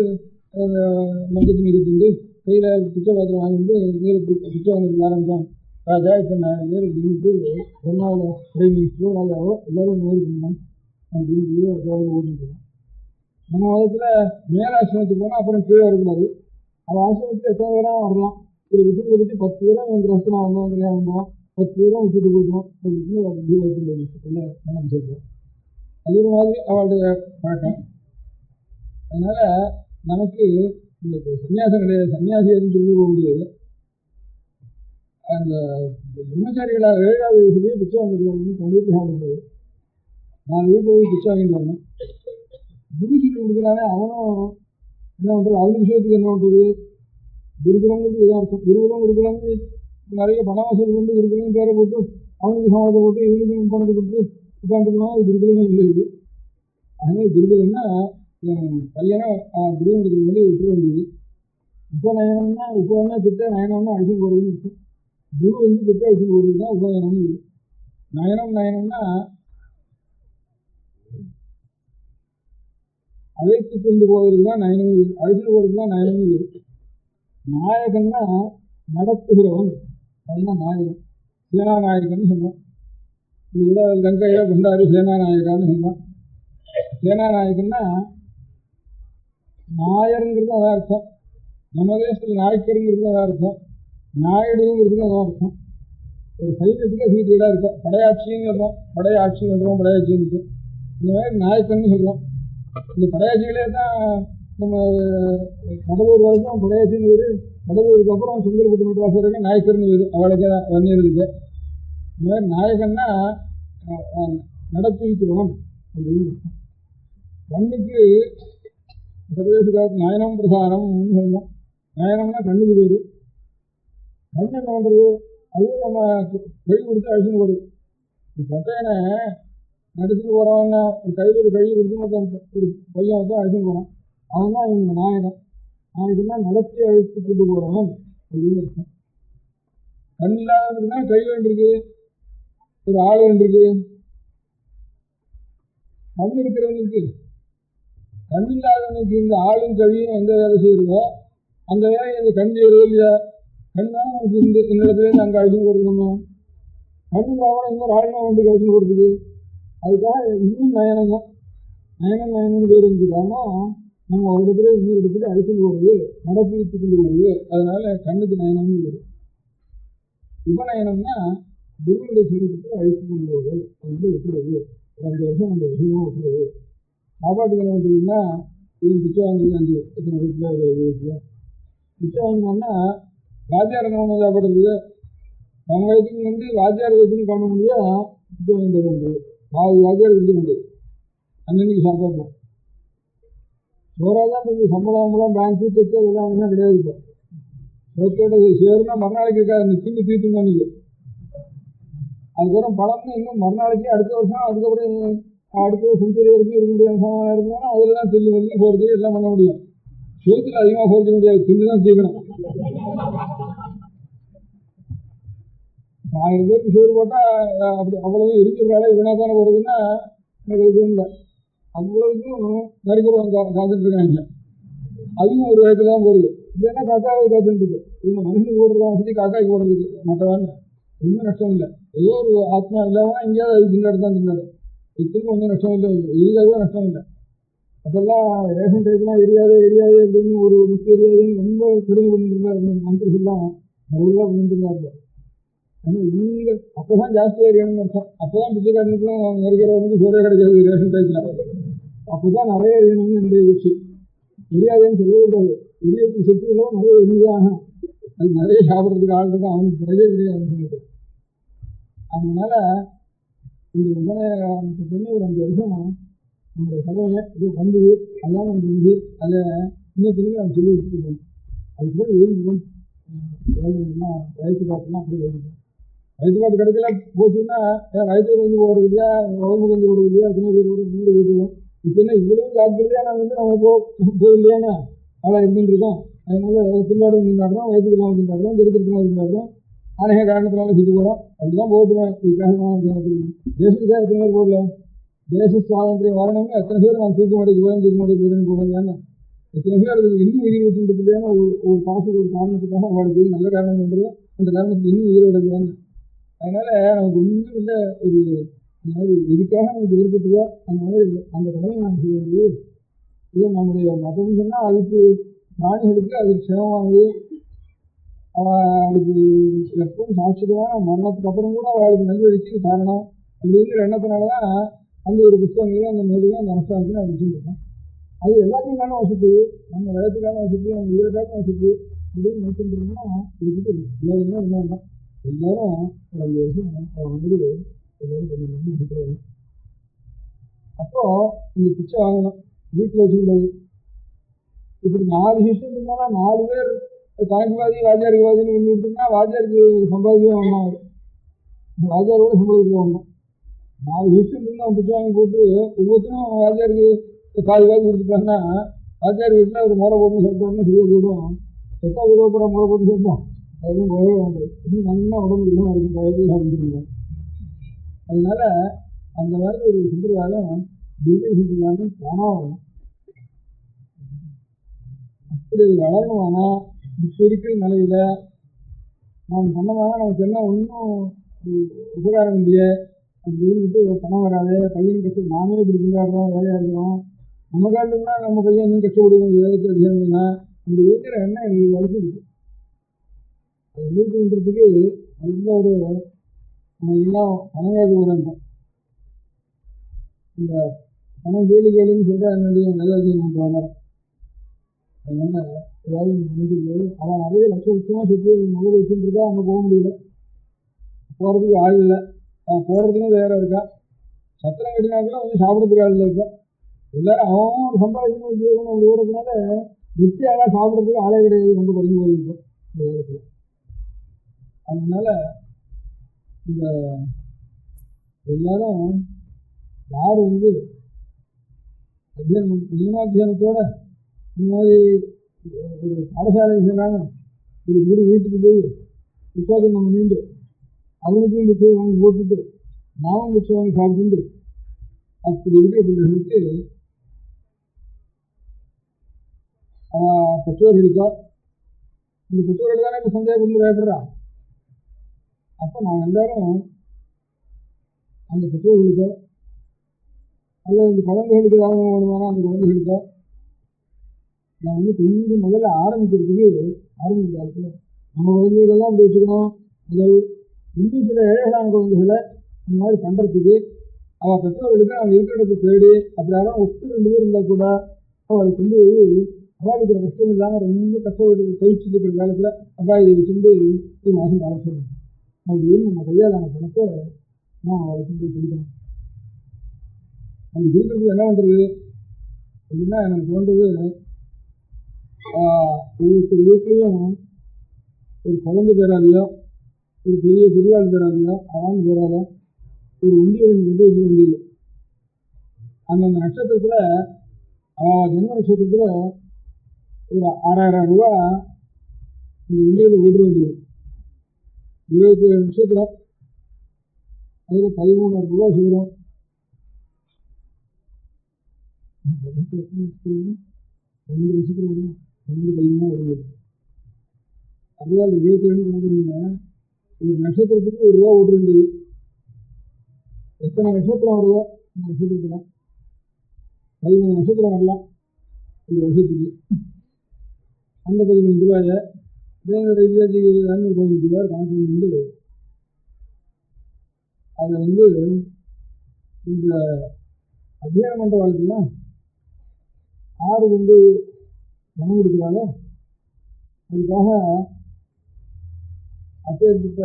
மஞ்சள் துணி கட்டிட்டு கையில் பிச்சை பாத்திரம் வாங்கிட்டு பிச்சை வாங்கிட்டு ஆரம்பித்தான். ராஜா இத்தனை நேரம் அப்படின்ட்டு பிரம்மாவில் பிரைம் மினிஸ்டரோ ராஜாவோ எல்லாரும் இந்த மாதிரி பண்ணலாம் அப்படின்னு ஓட்டிருக்கான். நம்ம மதத்தில் மேலாசிரமத்துக்கு போனால் அப்புறம் கீழே வரக்கூடாது. அவன் ஆசிரமத்துக்கு எத்தனை பேராக வரலாம். ஒரு விஷயத்தை பற்றி 10 பேரும் என் ரசனா வந்தோம், கல்யாணம் வந்தோம், 10 பேரும் விட்டுட்டு போயிட்டோம் அப்படின்னு கணக்கு சொல்கிறோம். அது ஒரு மாதிரி அவளுடைய பழக்கம். அதனால நமக்கு இந்த சன்னியாசம் கிடையாது, சன்னியாசி எதுவும் சொல்லி போக முடியாது. அந்த பிரம்மச்சாரிகளாக 7வது வயசுலேயே பிச்சை வாங்கிட்டு அவங்க வீட்டில் சாப்பிட முடியாது. 4 வீட்டில் போய் பிச்சை வாங்கிட்டு வரணும். குரு சொல்லி கொடுக்குறானே அவனும் என்ன பண்ணுறது, அவங்க விஷயத்துக்கு என்ன பண்ணுறது. குருகுலங்களுக்கு இதாக இருக்கும். குருகுலங்கு நிறைய பணம் வசூல் கொண்டு குருகுலம் பேரை போட்டு அவங்களுக்கு சம்பளத்தை போட்டு இவங்களுக்கும் பணத்தை கொடுத்து உட்காந்துக்கணும். அது குருகுலமே இல்லை. இது அதனால குருகுலம்னா பையனை குருகுலத்துக்கு வேண்டி விட்டுற வேண்டியது. உபநயனம்னா கிட்ட நயனம்னா அழிச்சு போகிறதுன்னு இருக்கும். குரு கிட்ட அழிச்சு போகிறது தான் உபநயனம்னு இது. நயனம்னா அழைத்து கொண்டு போவதற்கு தான் நயனம், அழிச்சு போகிறதுக்கு தான் நயனம்னு இருக்கு. நாயகன்னா நடத்துகிறவன், அதுதான் நாயகன். சேனாநாயகன்னு சொல்கிறான். இது கூட கங்கையில் கொண்டாடி சேனாநாயகான்னு சொல்கிறான். சேனாநாயகன்னா நாயருங்கிறது அதான் அர்த்தம். நம்ம தேசத்தில் நாயக்கருங்கிறது அதான் அர்த்தம். நாயுடுங்கிறதுக்கு அதான் அர்த்தம். ஒரு சைன்யத்துக்கு சீட்டு வீடாக இருக்கும். படையாட்சின்னு சொல்கிறோம், படையாட்சி சொல்கிறோம், படையாட்சின்னு இருக்கும். இந்த மாதிரி நாயக்கன்னு சொல்கிறோம். இந்த படையாட்சிகளே தான் நம்ம கடலூர் வரைக்கும் படையாட்சின்னு வேறு, கடலூருக்கு அப்புறம் செங்கல்பட்டு மெட்ராஸ் வரைக்கும் நாயக்கர்னு வேறு, அவளுக்கு வன்னியருக்கு. இந்த மாதிரி நாயகன்னா நடத்திக்கிறவன் அப்படின்னு. கண்ணுக்கு சர்வேச காலத்து நயனம் பிரசாரம்னு சொல்லலாம். நயனம்னா கண்ணுக்கு பேர். கண் என்ன பண்ணுறது, அதுவும் நம்ம கை கொடுத்து அழிச்சுன்னு போடுது. பட்டையனை நடத்திட்டு போகிறவங்க ஒரு கையில் ஒரு கை கொடுத்து ஒரு பையன் வந்து அழிச்சுன்னு போகிறான். அவன் தான் இவங்க நாயகன். நாயகன்னா நடத்தி அழைத்து கொண்டு போகிறவன் அப்படின்னு இருக்கும். கண் இல்லாததுன்னா கை வேண்டியிருக்கு, ஒரு ஆள் வேண்டியிருக்கு. கண் இருக்கிறவங்களுக்கு, கண் இல்லாதவனுக்கு இந்த ஆளும் கழியும் எந்த வேலை செய்யுறதோ அந்த வேலையை இந்த கண் செய்யறதோ இல்லையா. கண் தான் நமக்கு இந்த இடத்துலேருந்து அங்கே அழிச்சுன்னு கொடுக்கணும். கண் இல்லாமல் இன்னொரு ஆளுநர் வந்து அழிச்சுன்னு கொடுக்குது. அதுக்காக இன்னும் நயனம் தான். நயனம்னு பேர் இருந்தது. காரணம் நம்ம ஒரு இடத்துல இன்னொரு இடத்துல அழிச்சுன்னு போகிறது, நடப்பிடித்து கொண்டு போகிறது. அதனால கண்ணுக்கு நயனம்னு பேர். உபநயனம்னா குருவுடைய சீரத்துக்கு அழித்து கொண்டு போவது, வந்து விட்டுறது. ஒரு 5 வருஷம் அந்த விஷயமும் விட்டுறது. சாப்பாட்டுக்கு என்ன பண்ணுறதுன்னா, இது பிச்சை வாங்குறது 5 இத்தனை வீட்டில் பிச்சை வாங்கினோம்னா வாத்தியார் என்ன பண்ண சாப்பிட்றதுக்கு நம்ம வயதுக்கு வந்து வாத்தியார் வயதுன்னு பண்ண முடியாது. பிச்சை வாங்கிட்டு வர வேண்டியது. வாத்தியார் விட்டு வேண்டியது அன்னன்னைக்கு சாப்பாடுலாம் சோறாக தான் இருக்குது. சம்பளம் பேங்க்கு செக்கு அதெல்லாம் ஒன்றும் கிடையாது. இப்போ சோத்தோட சேருனா மறுநாளைக்கு இருக்காது, நிற்கின்னு தீர்த்து தான் நீங்கள். அதுக்கப்புறம் பழம்னு இன்னும் மறுநாளைக்கு அடுத்த வருஷம், அதுக்கப்புறம் அடுத்த செஞ்சுரி வரைக்கும் இருக்க முடியாது. சமமாக இருந்தாலும் அதில் தான் தில்லு வந்து போகிறது எல்லாம் பண்ண முடியும். சோத்தில் அதிகமாக போகிறது முடியாது, தில்லு தான் தீர்க்கணும். 1000 பேருக்கு சோறு போட்டால் அப்படி அவ்வளவு இருக்கிற வேலை வீணாக தானே வருதுன்னா எனக்கு இது இல்லை. அவ்வளவுக்கும் நரிக்குறவங்க காத்துட்டு இருக்காங்க. அதுவும் ஒரு வயசுல தான் போடுது. இல்லைன்னா காக்காவை காத்துட்டு இருக்கு. இவங்க மனுஷனுக்கு போடுறதா வசதி காக்காய்க்கு போடுறதுக்கு மற்றவான்னு ஒன்றும் நஷ்டம் இல்லை. ஏதோ ஒரு ஆத்மா இல்லாமல் எங்கேயாவது அது திண்டாடு தான் திண்டாடும். இதுக்கு ஒன்றும் நஷ்டம் இல்லை, எரியாதோ நஷ்டம் இல்லை. அப்பெல்லாம் ரேஷன் டைப்லாம் எரியாது அப்படின்னு ஒரு முக்கிய எரியாதுன்னு ரொம்ப கடுமை பண்ணிட்டு இருந்தார் மந்திரிகள்லாம் நிறையா பண்ணிட்டு இருந்தாங்க. ஆனால் இங்கே அப்போ தான் ஜாஸ்தியாக எரியணும்னு அர்த்தம். அப்போ தான் பிச்சைக்காரனுக்கும் நெருக்கிறவனுக்கு சோறே கிடைக்காது ரேஷன் டைப்பில். அப்போ தான் நிறைய எரியணும்னு என்னுடைய விஷயம். எரியாதுன்னு சொல்லவே கூடாது. எரியத்துக்கு சக்திகளும் நிறைய எரிதான். அது நிறைய சாப்பிட்றதுக்கு ஆள் இருக்கும், அவனுக்கு கிடையவே கிடையாதுன்னு சொல்லிட்டு. அதனால இந்த உபநயனத்தை பண்ணி ஒரு 5 வருஷம் நம்முடைய கடவுளை இது வந்தது அதெல்லாம் நம்ம இது அதை இன்னொருத்தருக்கு நம்ம சொல்லி வச்சுக்கணும். அதுக்கு போய் எழுதிக்கணும். எல்லாம் வயிற்று பாட்டுலாம் அப்படி எழுதிக்கணும். வயிற்று பாட்டு கிடைக்கல போச்சுன்னா வயிற்று வந்து போகிறது இல்லையா, உடம்பு வந்து போடுறது இல்லையா, எத்தனை பேர் கூட வீடு போயிடுவோம். இப்போ என்ன இவ்வளவு ஜாக்கிரதையாக நான் வந்து நம்ம போயிடலையானா அவ்வளோ இருந்துருக்கோம். அதனால திண்டாடும் திண்டாடுறோம், வயிற்றுக்கெல்லாம் திண்டாடுறோம், திருத்திரத்துலாம் திண்டாடுறோம், அநேக காரணத்தினால சுற்றி போகிறோம். அதுதான் போட்டுவேன். இதுக்காக தேசத்துக்காக எத்தனை பேர் போடல. தேச சுவாதந்திரம் வரணும்னு எத்தனை பேர் நான் தூக்க மாட்டேன் போயிடுன்னு போகலையான்னு எத்தனை பேர் அதுக்கு இன்னும் உயிர் விட்டு இல்லையான்னு ஒரு காசுக்கு ஒரு காரணத்துக்காக அவளுக்கு நல்ல காரணம் பண்ணுறதோ அந்த காரணத்துக்கு இன்னும் உயிரோட இல்லையான்னு. அதனால நமக்கு ஒன்றும் இல்லை. ஒரு அந்த மாதிரி எதுக்காக நமக்கு ஏற்பட்டுதோ அந்த மாதிரி அந்த கடமை நாம் செய்ய வேண்டியது. இல்லை நம்முடைய மதம் சொன்னால் அதுக்கு பிராணிகளுக்கு அதுக்கு சிரமமானது. அவளுக்கு எப்பவும் சாட்சியமான மரணத்துக்கு அப்புறம் கூட அவளுக்கு நல்வழிக்கு காரணம் அப்படிங்கிற எண்ணத்தினால தான் அந்த ஒரு புத்தகங்களையும் அந்த நூலையும் அந்த அரசாங்கத்தையும் நான் வச்சுருக்கோம். அது எல்லாத்தையும் வசதி, நம்ம வயத்துக்கான வசதி, நம்ம உயிரக்கான வசதி அப்படின்னு நினைச்சுருந்தோம்னா இது பற்றி எல்லாருமே என்ன வேண்டாம். எல்லாரும் ஒரு 5 வருஷம் வந்து எல்லாரும் பண்ணிக்கணும்னு நினைக்கிறாங்க. அப்போது இந்த பிச்சை வாங்கணும், வீட்டில் வச்சுக்கூடாது. இப்படி 4 சிஸ்டம் இருந்தாலும் 4 பேர் கணக்குவாதி வாத்தியாருக்கு வாதின்னு ஒன்று விட்டுருந்தா வாத்தியாருக்கு சம்பாதிக்கவே வேண்டாம். வாத்தியாரோட சம்பாதிக்க வேண்டாம். 4 சிஸ்டம் இருந்தால் பிச்சை வாங்கி போட்டு ஒவ்வொருத்தரும் வாத்தியாருக்கு பாதி கொடுத்துட்டாங்கன்னா வாத்தியார் வீட்டில் ஒரு முறை போட்டு சேர்த்தோம்னா சரியாக போயிடும். செத்தா விடுவோம் முறை போட்டு சேர்த்தோம் அதுவும் போகவே வேண்டாம். இன்னும் நல்லா உடம்பு இல்லாமல் இருக்கும், வயதில் சாப்பிட்டுருக்கோம். அதனால அந்த மாதிரி ஒரு சம்பிரதாயம் திவ்ய சம்பிரதாயம் தானாக அப்படி வளரணுமானா இப்போ இருக்கிற நிலையில் நாம் பண்ணோம்னா நமக்கு என்ன ஒன்றும் உபகாரம் இல்லையே அப்படின்ட்டு பணம் வராது. பையன் கஷ்டம் நாமே இப்படி கொண்டாடுறோம், வேலையாக இருக்கிறோம். நம்ம காலத்துக்குனா நம்ம பையன் இன்னும் கஷ்டப்படுவோம், ஏதாவது அதிகம்னா அந்த இருக்கிற எண்ணம் எல்லாருக்கும் இருக்குது. அது வீட்டு பண்ணுறதுக்கு நல்ல ஒரு எல்லாம் பணங்காது ஒரு எண்ணம். இந்த பணம் கேளுன்னு சொல்கிறால் என்னுடைய நல்ல அதிகம் பண்ணுறாங்க. அதனால் ஏதாவது நினைக்கிறது அவன் நிறைய லட்சமாக சுற்றி முதல் வச்சுட்டு இருக்கா. அங்கே போக முடியல, போகிறதுக்கு ஆள் இல்லை. அவன் போகிறதுக்கும் வேற இருக்கா. சத்திரம் கட்டினாக்கூட வந்து சாப்பிட்றதுக்கு ஆள் இல்லை. இப்போ எல்லாரும் அவன் ஒரு சம்பாதிக்கணும் உத்தியோகம் அப்படி ஓடுறதுனால வெற்றியாளாக சாப்பிட்றதுக்கு ஆளே கிடையாது, ரொம்ப குறைஞ்சி போகுது இப்போ இந்த வேலையில். அதனால இந்த எல்லாரும் யார் வந்து அத்தியானம் நியமாத்தியானத்தோட இந்த மாதிரி ஒரு பாடசாலை செய்கிறாங்க, ஒரு வீட்டுக்கு போய் விசாரணை பண்ணிட்டு அவனுக்கும் பிச்சை வாங்கி போட்டுட்டு நாமும் பிச்சை வாங்கி சாப்பிட்டு அப்படி இருக்கிற பிள்ளைகளுக்கு பெற்றோர்களுக்கோ இந்த பெற்றோர்கள் தானே இப்போ சந்தேகம் பயப்படுறான். அப்போ நாங்கள் எல்லாரும் அந்த பெற்றோர்களுக்கோ அல்லது இந்த குழந்தைகளுக்கு ஏதாவது வேணுமானா அந்த குழந்தைகளுக்கோ நான் வந்து கொஞ்சம் முதல்ல ஆரம்பிக்கிற காலத்தில் நம்ம குழந்தைகளெல்லாம் அப்படி வச்சுக்கணும். முதல் இன்னும் சில ஏழைகளான குழந்தைகளை இந்த மாதிரி பண்ணுறதுக்கு அவள் பெற்றோர்களுக்கு அவங்க இருக்கிற இடத்தை தேடி அப்படி யாரும் ஒத்து 2 பேர் இருந்தால் கூட அவளுக்கு வந்து அவளுக்கு கஷ்டம் இல்லாமல் ரொம்ப கஷ்டப்பட்டு கழிச்சுட்டு இருக்கிற காலத்தில் அப்பா இதை வச்சுட்டு 1 மாதம் காலம் சொல்லணும் அப்படின்னு நம்ம கையாளான பணத்தை நான் அவளுக்கு போய் கொடுக்கணும். அப்படி கொடுக்குறது என்ன பண்ணுறது அப்படின்னா எனக்கு தோன்றது ஒவ்வொரு வீட்லேயும் ஒரு குழந்தை பேராலையோ ஒரு பெரிய பெரியவாள் பேராலையோ ஆண் பேரால ஒரு உண்டியல் வந்து இது முடியுது. அந்தந்த நட்சத்திரத்தில் ஜென்ம நட்சத்திரத்தில் ஒரு 6000 ரூபா இந்த உண்டியல் விட வேண்டியது. 27 நட்சத்திரம் அதில் 13,000 ரூபா சேரும். 12 லட்சத்தில் வரும், 12-13 வருது. அதுதான் 22 கணக்குறீங்க. ஒரு நட்சத்திரத்துக்கு ₹1 ஓட்டுறது. எத்தனை நட்சத்திரம் வருதோ அந்த நட்சத்திரத்தில் 13 நட்சத்திரம் வரலாம் ஒரு வருஷத்துக்கு. அந்த ₹13 வேறு ரீதியாக ₹215 கணக்கு பண்ணிட்டு அதை இந்த அத்தியானம் பண்ணுற வாழ்க்கையில் யாரு பணம் கொடுக்குறாங்களோ அதுக்காக அப்பேற்பட்ட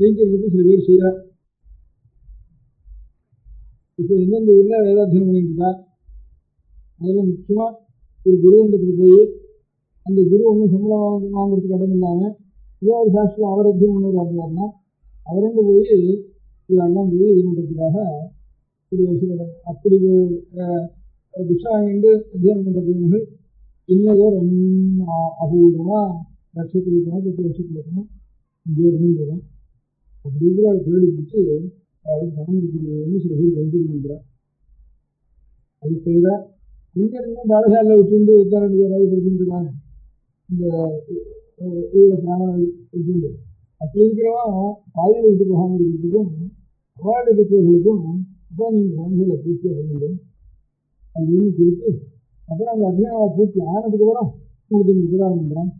வைக்கிறது சில பேர் செய்கிறார். இப்போ எந்தெந்த ஊரில் வேதாத்தியம் பண்ணிட்டு இருக்கா, அதில் முக்கியமாக ஒரு குருவண்டத்தில் போய் அந்த குரு சம்பளம் வாங்குறதுக்கு இடம் இல்லாமல் ஏதோ ஒரு சாஸ்திரம் அவர் அத்தியம் பண்ணுறாருன்னா அவரண்டு போய் இதெல்லாம் போய் இது பண்ணுறதுக்காக ஒரு சில அப்படி பிக்ஷா வாங்கிட்டு அத்தியானம் பண்ணுற பையன்கள் இன்னதோ ரொம்ப அபூர்வமாக லட்சத்தில் இருக்கணும், 10 லட்சத்தில் இருக்கணும், இங்கே இருந்துருக்கேன். அப்படி இருக்கிற அதை தேடி பிடிச்சி அவருக்கு பணம் கொடுக்குறது சில பேர் கைத்தறி பண்ணுறார். அது தவிர இங்கேருந்தும் பாடசாலையில் விட்டு உத்தரவு பேராவது படிச்சுட்டு இருக்காங்க. இந்த உயிரை பிராணம் வச்சுட்டு அப்படி இருக்கிறவன் பாதையில் விட்டு போகாமல் இருக்கிறதுக்கும் அவார்டு பெற்றவர்களுக்கும் அப்போ நீங்கள் குழந்தைகளை பூர்த்தியாக பண்ணிடும் அப்படின்னு கொடுத்து அப்புறம் அந்த அத்தியானம் பூர்த்தி ஆனதுக்கப்புறம் உங்களுக்கு நீங்கள் உபகாரம் பண்ணுறோம்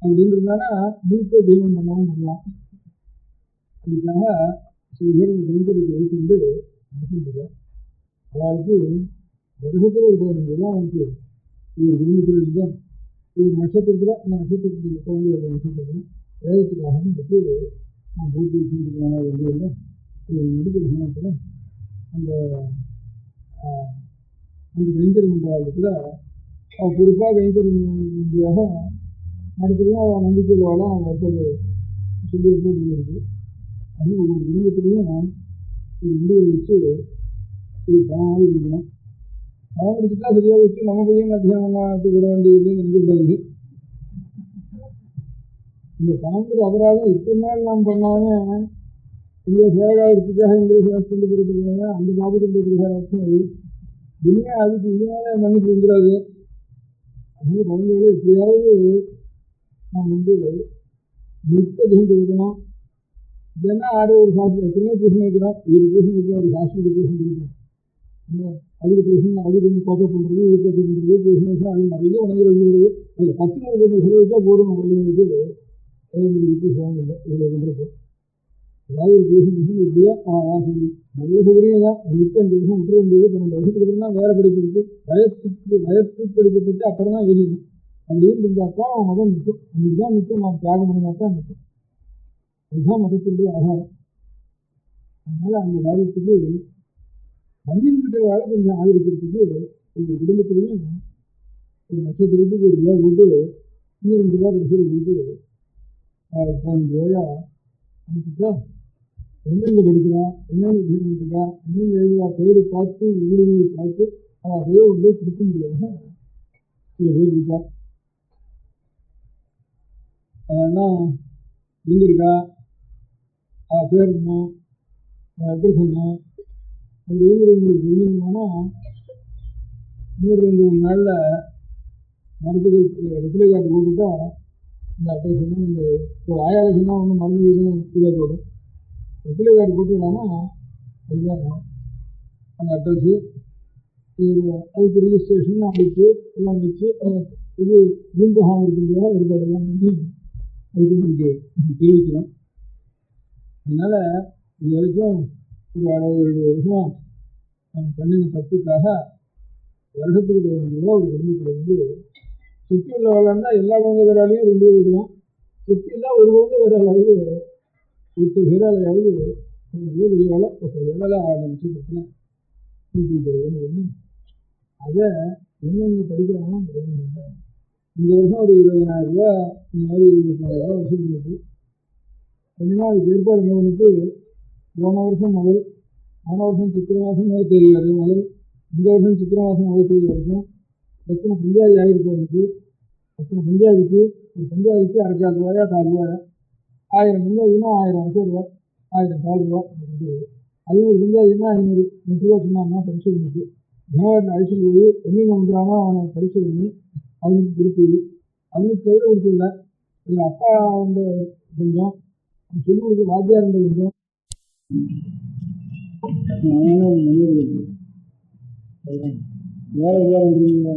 அப்படின்னு இருந்தானா முழுக்க தெய்வம் பண்ணவும் பண்ணலாம். அதுக்காக சில பேர் இந்த கைத்தறிக்கு எடுத்துட்டு நடத்திட்டுருக்கேன். அவளுக்கு வருஷத்தில் ஒரு 15 ரூபா அவனுக்கு ஒரு குடும்பத்தில் இருந்தால் ஒரு நட்சத்திரத்தில் அந்த நட்சத்திரத்துக்கு குழந்தை நட்சத்திரத்தில் வேதத்துக்காக எடுத்து நான் பூர்த்தி வச்சுருக்கேன். இல்லை முடிக்கிற சமயத்தில் அந்த கைங்கறி மன்றத்தில் அவள் பொறுப்பாக கைங்கறி மன்றியாக நடத்துலையும் அவள் நம்பிக்கை உள்ளவாலும் அவள் ஏற்பாடு சொல்லி ஏற்பாடு பண்ணியிருக்கு. அது ஒவ்வொரு குடும்பத்துலேயும் ஒரு உண்டியை வச்சு இது பணமாக இருக்கணும். பணம் கொடுத்துட்டா சரியாக வச்சு நம்ம பையன் அத்தியானத்துக்கு விட வேண்டியது நினைக்கக்கூடாது. இந்த பணம்ங்கிற அபராதம் இத்தனை நாள் நாம் பண்ணாமல் இந்த சேகாயத்துக்காக இந்த கொண்டு போட்டு போனாங்க. அந்த பாபத்துடைய பரிகாரம் அது இனிமே அதுக்கு இதனால மன்னிப்பு வந்துடாது. அதனால குழந்தைகளை எப்படியாவது நாம் நிற்க தூண்டு விடணும். இதென்னா ஆறு ஒரு சாஸ்திரம் எத்தனையோ டியூஷன் வைக்கிறோம், 1 டியூஷன் வைக்கிறோம், ஒரு சாஸ்திரத்துக்கு டியூஷன் வைக்கிறோம். அதுக்கு டியூஷன் அது கொஞ்சம் கோப்பை பண்ணுறது, இது கோப்பை பண்ணுறது, டியூஷன் வச்சா அது நிறைய உணர்வு வந்துடுது. அதில் 10 கொஞ்சம் செலவழிச்சா போதும். குழந்தைங்களுக்கு சிரமம் இல்லை இவ்வளோ பண்ணுறப்போ. ஏதாவது ஒரு டியூஷன் எப்படியோ வாசல் நல்ல சௌகரியம் தான். 25 வருஷம் விட்டுற வேண்டியது 12 வருஷத்துக்கு அப்புறம் தான் வேறு படிப்பு இருக்குது. வயத்து படிப்பை பற்றி அப்புறம் தான் எழுதிக்கணும். அப்படின்னு இருந்தால் தான் அவன் மதம் நிற்கும். அன்றைக்கி தான் நிற்கும். நாம் தியாகம் பண்ணினா தான் நிற்கும். அதுதான் மதத்தினுடைய ஆதாரம். அதனால் அந்த காரியத்துக்கு மந்திரம் இருக்கிறவாழ கொஞ்சம் ஆதரிக்கிறதுக்கு ஒரு குடும்பத்திலையும் ஒரு நட்சத்திரத்துக்கு ₹1 போட்டு ₹2 கடைசியில் போட்டு ₹15 அனுப்பிச்சா எங்கெங்கே படிக்கிறான், என்னென்ன பண்ணிருக்கா, என்னென்ன எழுதுவா தேடி பார்த்து ஊடுருவி பார்த்து அவன் செய்ய கொடுக்க முடியாத சில பேர் இருக்கா. அவன்னா எங்கே இருக்கா, அவள் பேர் என்ன, அவன் அட்ரஸ் என்ன அப்படின்னு உங்களுக்கு தெரிஞ்சுக்கணும்னா 2-3 நாளில் மருத்துவ ரிப்ளை கார்டு போட்டுட்டா இந்த அட்ரஸ் வந்து நீங்கள் இப்போ ஆயாரம் சொன்னால் ஒன்றும் மருந்து வீடும் இதாக போயிடும். ரிப்ளை கார்டு போட்டுக்கலாம்னா அதுதான் அந்த அட்ரஸ்ஸு அதுக்கு ரிஜிஸ்ட்ரேஷன் அமைச்சு எல்லாம் வச்சு இது பூம்பகம் இருக்கின்ற ஏற்பாடெல்லாம் பண்ணி அதுக்கு உங்களுக்கு தெரிவிக்கலாம். அதனால் இது வரைக்கும் ஒரு 67 வருஷமாக நம்ம பண்ணின தப்புக்காக வருஷத்துக்கு ₹15 ஒரு குடும்பத்தில் சுற்றி உள்ள வேலைன்னா எல்லா குழந்தை வேறாலையும் 2 வைக்கலாம். சுற்றி இல்லை ஒரு குழந்தை வேறாலாவது 10 பேராலையாவது பெரிய வேலை 10 வேலை 6 நட்சத்திரத்தில் கூட்டி தருதுன்னு ஒன்று. அதை என்னென்ன படிக்கிறாங்கன்னா இந்த வருஷம் ஒரு ₹20,000 இந்த மாதிரி ₹25,000 வசூல் பண்ணிட்டு கொஞ்சமாக அதுக்கு ஏற்பாடு என்ன பண்ணிட்டு போன வருஷம் சித்திரை மாதம் முதல் தேதி வரைக்கும் முதல் இந்த வருஷம் சித்திரை மாதம் முதல் தேதி வரைக்கும் எத்தனை பஞ்சாதி ஆகிருக்கு அவனுக்கு, எத்தனை பஞ்சாதிக்கு ஒரு பஞ்சாதிக்கு ₹250 ₹4 1000 பஞ்சாதினா ₹1000 ₹1000 ₹4 கொண்டு 500 செஞ்சால் என்ன 500 ரூபா சொன்னாங்கன்னா பரிசு பண்ணிட்டு தினவாரத்தை அழிச்சுட்டு போய் எங்கெங்க வந்துடாமோ அவனை பரிசு பண்ணி அவனுக்கு கொடுத்தது. அவனுக்கு கையில் கொடுத்ததில்ல. எங்கள் அப்பா வந்து கொஞ்சம் சொல்லிக் கொடுத்த வாத்தியார் இருந்த கொஞ்சம் வேலை வேலை வந்துருங்க.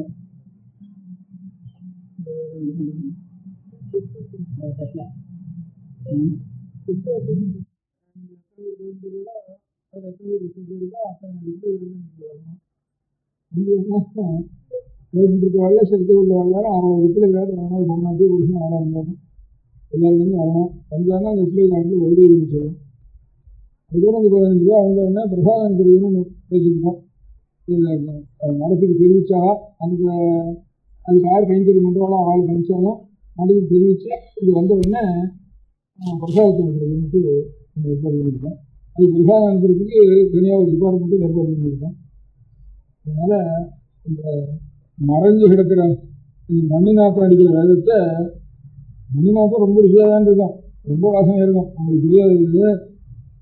செலுத்த உள்ள வரலாறு அவன் ரிப்ளை கார்டு வரணும். முன்னாடி ஒரு வருஷம் ஆளாக இருந்தாலும் எல்லாருமே வரணும். வந்தாலும் அந்த ரிப்ளை கார்டில் ஒரு சொல்லும். அதுக்கப்புறம் அந்த 15 ரூபா வந்தோடனே பிரசாதம் தெரியும்னு பேசிக்கிட்டோம். மடத்துக்கு தெரிவிச்சா அந்த அதுக்கு யார் கைங்கறி பண்ணுறாலும் அவள் கணிச்சாலும் மடத்துக்கு தெரிவித்து இது வந்த உடனே பிரசாதத்தை அனுப்புறதுன்ட்டு ஏற்பாடு பண்ணியிருக்கோம். அது பிரசாதம் அனுப்புறதுக்கு தனியாக ஒரு டிபார்ட்மெண்ட்டு ஏற்பாடு பண்ணியிருக்கோம். அதனால் இந்த மறைஞ்சு கிடக்கிற இந்த மண்ணு நாற்றம் அடிக்கிற வேதத்தை மண்ணு நாற்றம் ரொம்ப ருசியாக தான் இருக்கும், ரொம்ப வாசனையாக இருக்கும். உங்களுக்கு தெரியாது.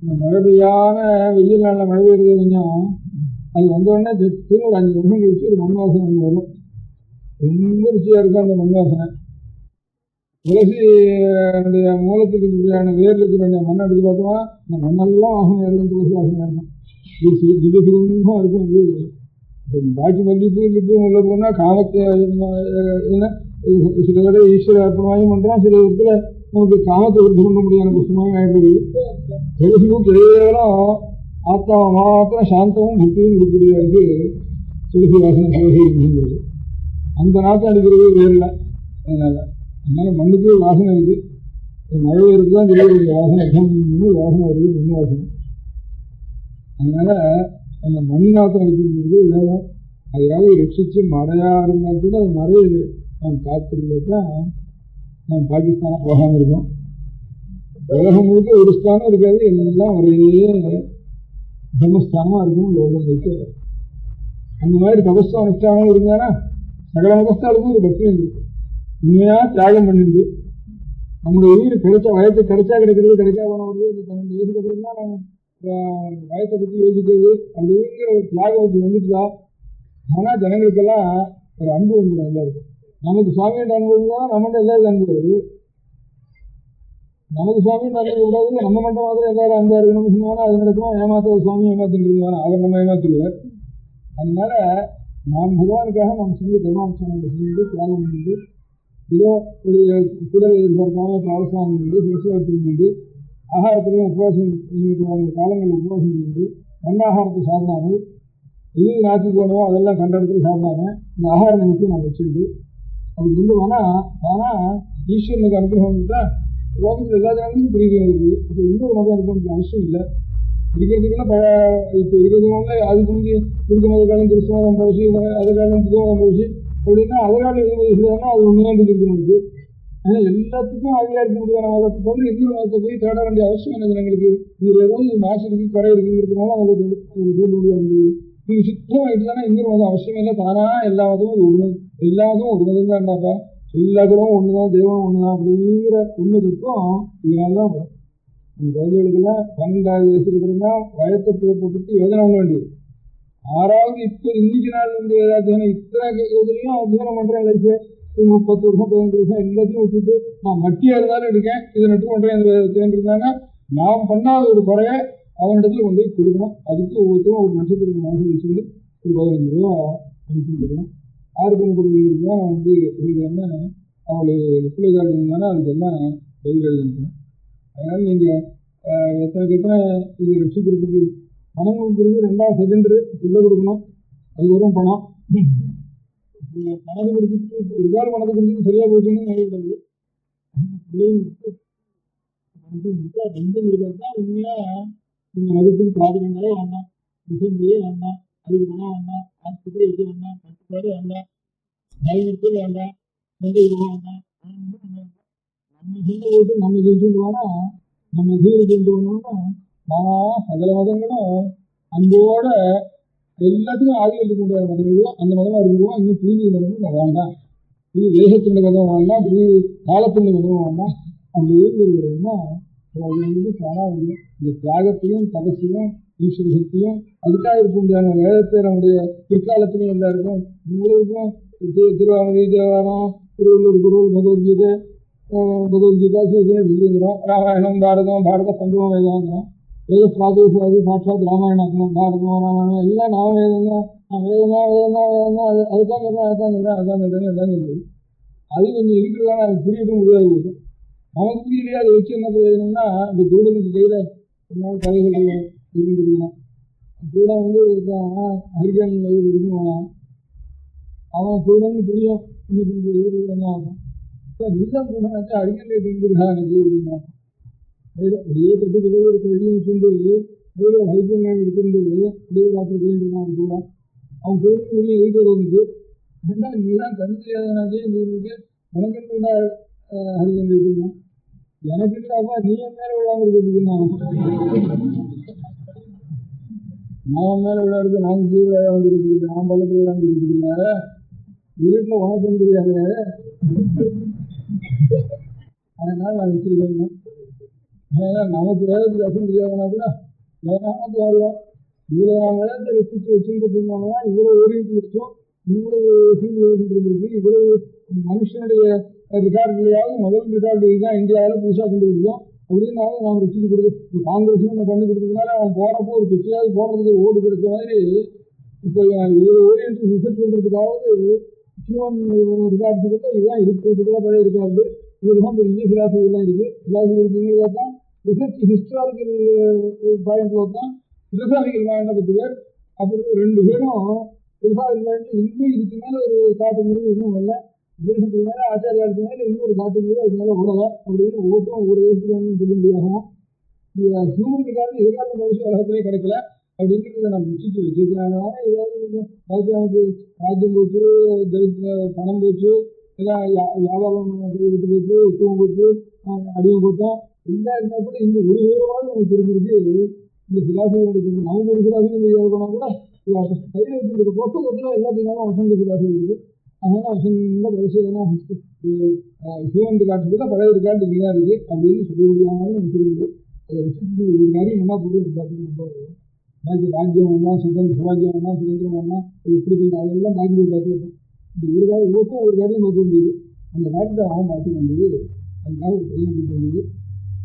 இந்த மழை பெய்யான வெயில் நாளில் மழை பெய்யுறது கொஞ்சம் அது வந்தோடனே திரும்ப ஒரு 5 வருஷம் கழிச்சு ஒரு மண் வாசனை ஒன்று வரும். ரொம்ப ருசியாக இருக்கும் அந்த மண் வாசனை. துளசியுடைய மூலத்துக்கு இருக்கிற வேரில் இருக்கிற மண்ணை எடுத்து பார்த்தோம்னா இந்த மண்ணெல்லாம் வாசனையாக இருக்கும், துளசி வாசனையாக இருக்கும், திகசுகமாக இருக்கும். அது பாக்கி மல்லிப்பூ இல்லிப்பூ உள்ள போனால் காமத்தை என்ன சில தடவை ஈஸ்வர அர்ப்பணமாயும் பண்ணுறோம், சில இடத்துல நமக்கு காமத்தை விருது பண்ண முடியாத புஷ்பமாக ஆகிடுது. துளசிப்பூ கேவலம் ஆத்மாவை மாத்திரம் சாந்தமும் பக்தியும் கொடுக்கக்கூடியது துளசி வாசனை துளசி இருந்தது. அந்த நாற்றம் அடிக்கிறது வேறில்லை. அதனால மண்ணுக்கு வாசனை இருக்கு. மழை இருக்கு தான் தெரியாது வாசனை வாசனை வருது மண் வாசனை. அதனால அந்த மண் நாற்றம் அடிக்கிறது வேணும். அதையாவது ரட்சிச்சு மழையா இருந்தால் கூட அது மழையை நாம் காத்திருந்தது தான் நாம் பாகிஸ்தானாக போகாமல் இருக்கோம். உலகம் முழுக்க ஒரு ஸ்தானம் இருக்காது, எல்லாம் ஒரே தர்மஸ்தானமாக இருக்கும் உலகம் முழுக்க. அந்த மாதிரி தபஸ்தா அனுஷ்டானம் இருந்தானா சகல மதஸ்தானுக்கும் ஒரு பக்தி இருந்திருக்கு. உண்மையாக தியாகம் பண்ணிருக்கு. நம்முடைய உயிர் கிடைச்ச வயத்தை கிடைச்சா கிடைக்கிறது, கிடைக்கா போனது. இந்த 12 வயசுக்கு அப்புறம் தான் நம்ம வயத்தை பற்றி யோசிக்கிறது அப்படிங்கிற ஒரு தியாகம் வந்துட்டுதா. ஆனால் ஜனங்களுக்கெல்லாம் ஒரு அன்பு வந்துடும். எல்லாருக்கும் நமக்கு சுவாமியோட அனுபவம் தான் நம்மகிட்ட எல்லாருக்கும் அன்பு வருது. நமக்கு சுவாமியோட அனுபவம் கூடாது, நம்ம மட்டும் மாத்திரம் எல்லாரும் அன்பா இருக்கணும்னு சொன்னாலும் அது நடக்குமா? ஏமாத்த சுவாமி ஏமாத்திட்டு இருக்குவாங்க, அவர் நம்ம ஏமாத்திடுவார். அதனால நாம் பகவானுக்காக நாம் செஞ்சு கர்மானுஷ்டானங்களை செஞ்சு தியாகம் பண்ணிட்டு ஏதோ ஒரு குடலை எதிர்பார்க்காம பிராவசானம் பண்ணிட்டு சிவசிவத்தில் பண்ணிட்டு ஆகாரத்திலையும் உபவாசம் நியமிக்கிறவங்க காலங்களில் உபவாசம் பண்ணிட்டு கண்ணாகாரத்தை சாப்பிடாமல் எது நாச்சு போனோம் அதெல்லாம் கண்ட இடத்துல சாப்பிடாம இந்த ஆகார நிமிஷம் நான் வச்சுட்டு அப்படி இருந்தோம்னா ஆனால் ஈஸ்வரனுக்கு அனுகிரகம் வந்துட்டா லோகத்தில் எல்லா ஜனங்களுக்கும் புரியுது இருக்குது. இப்போ இன்னொரு மதம் இருக்கணும்னு அவசியம் இல்லை. இருக்கிறதுக்குன்னா இப்போ இருக்கிறதுனால அதுக்கு வந்து இருக்க மத காலம் கிறிஸ்தவம் பழசி அதை காலம் புதுவம் பழசி அப்படின்னா அதனால எது வயசுலன்னா அது உண்மையாண்டு இருக்கணும்க்கு. ஆனால் எல்லாத்துக்கும் ஆகியா இருக்க முடியாத மதத்தை தவிர இன்னொரு மதத்தை போய் தேட வேண்டிய அவசியம் என்ன ஜனங்களுக்கு? இதில் ஏதாவது மாசு இருக்கு குறை இருக்குங்கிறதுனால அதை தோன்ற முடியாது. இது சுத்தமாகிட்டு தானே இன்னொரு மதம் அவசியம் இல்லை. தானா எல்லா மதமும் ஒரு மதம், எல்லா மதமும் ஒரு மதம் தான்டாப்பா, எல்லா குணமும் ஒன்று தான், தெய்வம் ஒன்று தான் அப்படிங்கிற உண்மைக்கும் இதனால தான் வரும். அந்த குழந்தைகளுக்கெல்லாம் 12வது வயசுக்கு அப்புறம் தான் வயத்தை போட்டு யோஜனை பண்ண வேண்டியது. 6வது இப்போ இன்னைக்கு நாள் வந்து அத்தியானம் இத்தனை யோஜனையும் அத்தியானம் பண்ணுறேன். லைஃபு 10 வருஷம் 15 வருஷம் எல்லாத்தையும் விட்டுட்டு நான் மட்டியாக இருந்தாலும் இருக்கேன், இதை நட்டு பண்ணுறேன் இருந்தாங்கன்னா நாம் பண்ணாத ஒரு குறைய அவனிடத்துல கொண்டு போய் கொடுக்கணும். அதுக்கு ஒவ்வொருத்தரும் ஒரு நட்சத்திரத்துக்கு மனசு வச்சுட்டு ஒரு 15 ரூபா அனுப்பிச்சு கொடுக்கணும். 6 பெண் கொடுக்குறதுக்கு தான் வந்து என்ன அவங்களுக்கு பிள்ளைகாரங்க இருந்தாங்கன்னா அதுக்கெல்லாம் பதில் எழுதிருக்கணும். அதனால் நீங்கள் எத்தனை இது ரசிக்கிறதுக்கு பணம் கொடுக்குறது 2வது செகண்டரி பிள்ளை கொடுக்கணும். அதுக்கு வரும் பணம் பணத்தை கொடுத்துட்டு ஒரு காலம் பணத்தை கொடுத்துட்டு சரியாக போச்சுன்னு நிறைய கிடையாது. பிள்ளையும் ரெண்டும் இருக்கிறது தான் உண்மையாக இந்த மதத்துக்கு பிராபகங்களே வேண்டாம், விஷயங்களே வேண்டாம், அதுக்கு பணம் வேண்டாம், ஆஸ்பத்திரி வைக்க வேண்டாம், 10 பேர் வேண்டாம், பயன்படுத்த வேண்டாம், சொந்த இது வேண்டாம். நம்ம சொந்த போட்டு நம்ம ஜெயிச்சுட்டுவானா நம்ம ஜீவ ஜெயிச்சுட்டோம்னா நான் சகல மதங்களும் அன்போட எல்லாத்துக்கும் ஆதியில் இருக்க முடியாத மதம் இதுவும் அந்த மதமாக இருக்கிறோம். இன்னும் புதிய மதமும் வேண்டாம், புது தேசத்தினுடைய மதம் வேண்டாம், புதிய காலத்தினுடைய மதமும் வேண்டாம். அப்படி இருக்கிறதுன்னா அது வந்து தானாக இந்த தியாகத்தையும் தபசையும் ஈஸ்வர சக்தியும் அதுக்காக இருக்க முடியாத வேதத்தை நம்முடைய பிற்காலத்திலையும் எல்லாருக்கும் உங்களுக்கும் திருவாமதி தேவாரம் திருவள்ளூர் குரு பகவத்கீதை சொல்லிங்கிறோம். ராமாயணம் பாரத பஞ்சம வேதாங்கிறோம். வேத பிராதேசாதி சாட்சாத் ராமாயணம் பாரதம் ராமாயணம் எல்லாம் நாம வேதம் அதுதான் சொல்றது. அது கொஞ்சம் இருக்கிறதான அது புரியவும் முடியாது. நமக்கு புரியலையா அதை வச்சு என்ன பிரயோஜனம்னா இந்த குருடனுக்கு கையில ஒரு நாள் கதைகள் இருந்துருக்கணும். குருடன் ஹரிஜன் இருக்குவானா அவன் குருடன் புரியும். இன்னைக்கு ஆகும் நீதான் குருடனாச்சு ஹரிஜன் இருந்துருக்கா எனக்கு அப்படின்னா அப்படியே கட்டு கதவு வெளியே வச்சுட்டு ஹரிஜன் எடுத்துட்டு அப்படியே ராத்திரி போயிருக்கான் கூட அவன் குருடன் வெளியே இருக்கிறது ஏன்னா நீதான் கண் தெரியாதனாச்சே இருக்கு உனக்கு என்ன ஹரிஜன் இருக்குன்னா எனக்கு இல்லப்பா நீ என் மேல விழாம இருக்குன்னா நான் மேல விளையாடுறது நான் கீழே விளையாண்டு இருக்குது நான் பள்ளத்துல விளையாண்டு இருக்குதுல்ல வீட்டுல உனக்கும் தெரியாது. அதனால நான் வச்சிருக்கேன். அதனால நமக்கு வேலைக்கு அசம் தெரியாதுன்னா கூட எவனாவது வருவோம். இவ்வளவு நான் வேலையை ரசிச்சு வச்சுட்டு இருந்தாங்கன்னா இவ்வளவு ஓடிட்டு வச்சோம் இவ்வளவு சீல் இருந்திருக்கு. இவ்வளவு மனுஷனுடைய ரெக்கார்டுலையாவது முதல் ரெக்கார்டு தான் இந்தியாவில் புதுசாக கண்டுபிடிக்கும் அப்படின்னாலும் நாம் ரசிச்சு கொடுத்து காங்கிரஸ் நம்ம பண்ணி கொடுத்ததுனால அவன் போறப்போ ஒரு பிச்சையாவது போடுறதுக்கு ஓடு கிடைச்ச மாதிரி இப்போ ஓரியன்ட் ரிசர்ச் பண்ணுறதுக்காவது ஹியூமன் ரெக்கார்டு இதுதான் இருக்கிறதுக்குலாம் பழைய ரெக்கார்டு இதுதான் பெரிய பிலாசபிலாம் இருக்கு. பிலாசபி இருக்குங்கிறதா தான் ரிசர்ச் ஹிஸ்டாரிக்கல் பாயிண்ட்ல தான் பிலசாபிக்கல் பாயிண்ட் 10 பேர் அப்புறம் 2 பேரும் பிலசாபிக்கல் பாயிண்ட் இன்னும் இதுக்கு மேல ஒரு காட்டுங்கிறது இன்னும் வரல. உபனிஷத்துக்கு மேல ஆச்சாரியாருக்கு மேல இன்னொரு காட்டுங்கிறது அது மேல விடல அப்படின்னு ஒவ்வொருத்தரும் ஒவ்வொரு வயசுல சொல்ல முடியாகும். ஹியூமன் ரெக்கார்டு எதிர்கால மனுஷன் உலகத்திலே கிடைக்கல அப்படிங்கிறத நம்ம வச்சுட்டு வச்சிருக்காங்க. ஏதாவது கொஞ்சம் நமக்கு ராஜ்யம் போச்சு பணம் போச்சு எல்லாம் வியாபாரம் விட்டு போச்சு உத்தவம் போச்சு அடியும் போட்டோம் எல்லாம் இருந்தால் கூட இந்த ஒரு வேறுவாவது நமக்கு தெரிஞ்சிருக்கு. இந்த பிலாசபி எடுக்கிறது நமக்கு ஒரு பிலாசபி தெரியாது போனால் கூட கையில் வச்சுருக்க புத்தகத்தில் எல்லாத்தையும் வசந்த பிலாசபி இருக்கு. அதனால வசந்த பழசு ஹியூமன் ரெக்கார்டு கூட பழைய ரெக்கார்டு இங்கே தான் இருக்கு அப்படின்னு சொல்ல முடியாமல் நமக்கு தெரியுது. அதை வச்சுட்டு ஒரு காரியம் என்ன போட்டு நம்ம பாக்கி ராஜ்யம் வேணாம் சுதந்திரம் வேணாம் சுதந்திரம் வேணாம் எப்படி போயிட்டு அதெல்லாம் பாக்கி போய் பார்த்துக்கிட்டோம். இந்த ஒரு காரியம் ஒவ்வொருத்தரும் ஒரு காரியம் பார்க்க வேண்டியது. அந்த காரியத்தை அவன் பார்த்துக்க வேண்டியது. அதுக்காக ஒரு பையனை கொடுக்க வேண்டியது.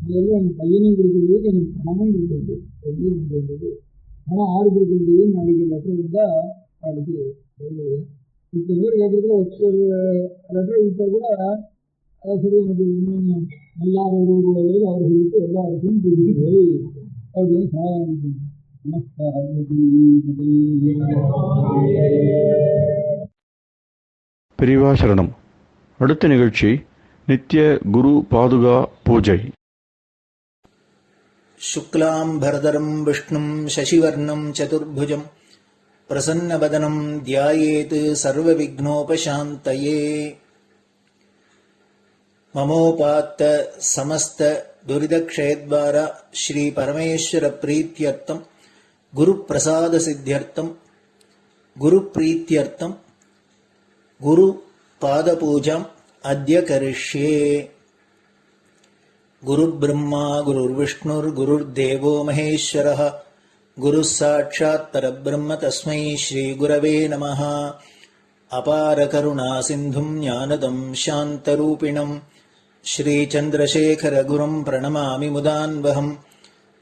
அதெல்லாம் அந்த பையனையும் கொடுக்க வேண்டியது கொஞ்சம் பணமும் கொடுக்க வேண்டியது ரெண்டையும் கொடுக்க வேண்டியது. பணம் 6 கொடுக்க வேண்டியது. நாளைக்கு லெட்டர் இருந்தால் அவளுக்கு இத்தனை பேர் கேட்கறதுல ஒரு லெட்டர் கொடுத்தா கூட சரி எனக்கு இன்னும் நல்லா ஒரு வரையில் அவர்களுக்கு எல்லாருக்கும் தெரியுது அப்படின்னு சமாதானம். பெரியவா சரணம். அடுத்த நிகழ்ச்சி நித்திய குரு பாதுகா பூஜை. शुक्लाम्भरधरं विष्णुं शशिवर्णं चतुर्भुजं प्रसन्नवदनं ध्यायेत् सर्वविघ्नोपशान्तये. ममोपात्त समस्त दुरितक्षयद्वारा श्री परमेश्वर प्रीत्यर्थं गुरुप्रसाद सिद्ध्यर्थं गुरुप्रीत्यर्थं गुरुपादपूजाम् अद्य करिष्ये. गुरुर्ब्रह्मा गुरुर्विष्णुर्गुरुर्देवो महेश्वरः गुरुः साक्षात् परब्रह्म तस्मै श्रीगुरवे नमः. अपारकरुणा सिन्धुं ज्ञानदं शान्तरूपिणं श्रीचन्द्रशेखरगुरुं प्रणमामि मुदान्वहम्.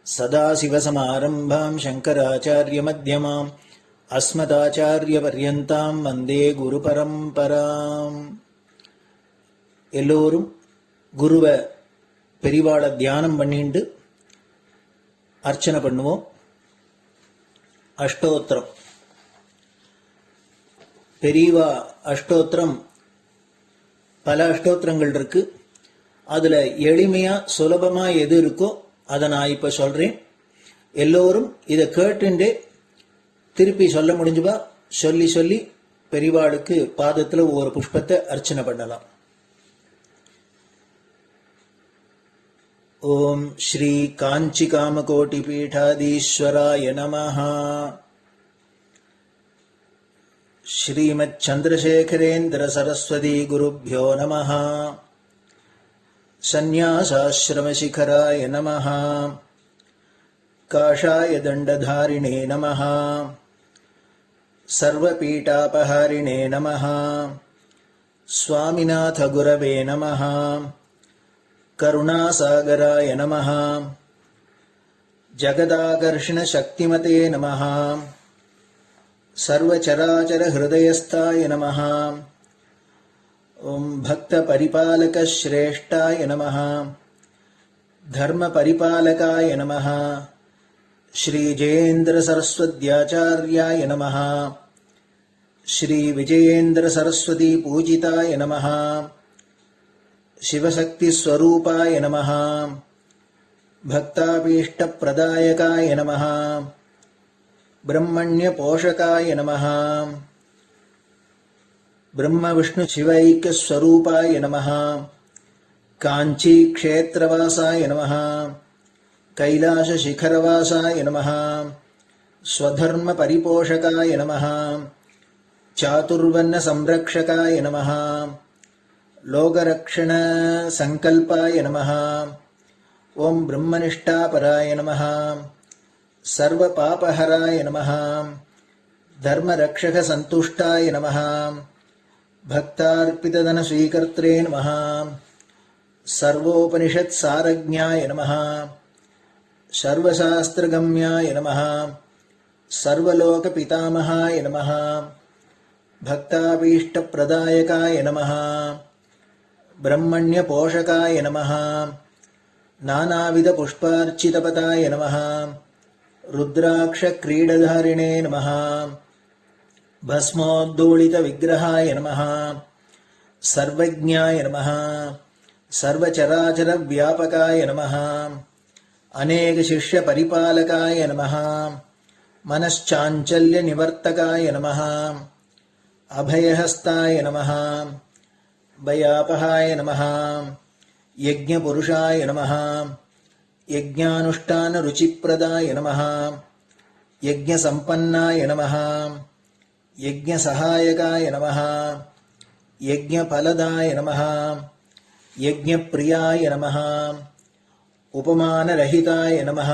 सदाशिवसमारम्भां शङ्कराचार्यमध्यमाम् अस्मदाचार्यपर्यन्तां वन्दे गुरुपरम्पराम्. எல்லோரும் குருவை பெரிவாளை தியானம் பண்ணிண்டு அர்ச்சனை பண்ணுவோம். அஷ்டோத்திரம் பெரியவா அஷ்டோத்திரம் பல அஷ்டோத்திரங்கள் இருக்கு. அதுல எளிமையா சுலபமா எது இருக்கோ அதை நான் இப்ப சொல்றேன். எல்லோரும் இதை கேட்டுண்டே திருப்பி சொல்ல முடிஞ்சுபா சொல்லி சொல்லி பெரிவாளுக்கு பாதத்துல ஒவ்வொரு புஷ்பத்தை அர்ச்சனை பண்ணலாம். ओम श्री कांची कामकोटि पीठाधीश्वराय नमः. श्रीमत् चंद्रशेखरेन्द्र सरस्वती गुरुभ्यो नमः. सन्यासाश्रम शिखराय नमः. काषाय दण्डधारिणे नमः। सर्वपीठापहारिणे नमः। स्वामिनाथ गुरवे नमः। करुणासागराय नमः। जगदाकर्षण शक्तिमते नमः। सर्वचराचर हृदयस्थाय नमः। ओम भक्तपरिपालक श्रेष्ठाय नमः। धर्मपरिपालकाय नमः। श्री जयेन्द्र सरस्वत्याचार्याय नमः। श्री विजयेन्द्र सरस्वती पूजिताय नमः। शिवशक्ति स्वरूपाय नमः। भक्ताभीष्टप्रदायकाय नमः। ब्रह्मण्य पोषकाय नमः। ब्रह्म विष्णु शिवैक्य स्वरूपाय नमः। कांची क्षेत्रवासाय नमः। कैलाश शिखरवासाय नमः। स्वधर्म परिपोषकाय नमः। चातुर्वर्ण संरक्षकाय नमः। लोकरक्षण संकल्पाय नमः। ओम ब्रह्मनिष्ठापराय नमः। सर्वपापहराय नमः। धर्मरक्षक संतुष्टाय नमः। भक्तार्पितधन स्वीकर्त्रे नमः। सर्वोपनिषत् सारज्ञाय नमः। सर्वशास्त्रगम्याय नमः। सर्वलोकपितामहाय नमः। भक्ताभीष्टप्रदायकाय नमः। ब्रह्मण्यपोषकाय नमः। नानाविधपुष्पार्चितपदाय नमः। रुद्राक्षक्रीडधारिणे नमः। भस्मोद्धूलितविग्रहाय नमः। सर्वज्ञाय नमः। सर्वचराचरव्यापकाय नमः। अनेकशिष्यपरिपालकाय नमः। मनश्चाञ्चल्यनिवर्तकाय नमः। अभयहस्ताय नमः। भयापहाय नमः। यज्ञपुरुषाय नमः। यज्ञानुष्ठानरुचिप्रदाय नमः। यज्ञसम्पन्नाय नमः। यज्ञसहायकाय नमः। यज्ञफलदाय नमः। यज्ञप्रियाय नमः। उपमानरहिताय नमः।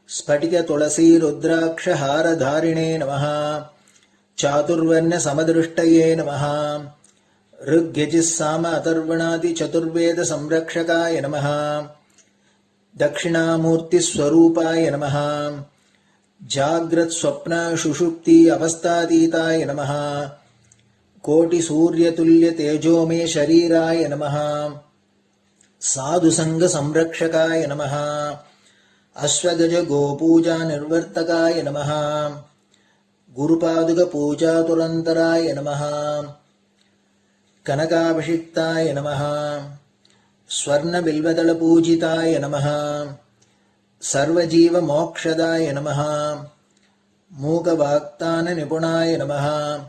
स्फटिकतुलसीरुद्राक्षहारधारिणे नमः। चातुर्वर्ण्यसमदृष्टये नमः। ऋग्यजुस्साम अथर्वणादिचतुर्वेदसंरक्षकाय नमः। दक्षिणामूर्तिस्वरूपाय नमः। जाग्रत्स्वप्न सुषुप्ति अवस्थातीताय नमः। कोटिसूर्यतुल्यतेजोमे शरीराय नमः। साधुसंगसंरक्षकाय नमः। अश्वगजगोपूजानिर्वर्तकाय नमः। गुरुपादुकपूजातुरन्तराय नमः। कनकाभिषिक्ताय नमः। स्वर्णबिल्वदलपूजिताय नमः। सर्वजीवमोक्षदाय नमः। मूकवाक्ताननिपुणाय नमः।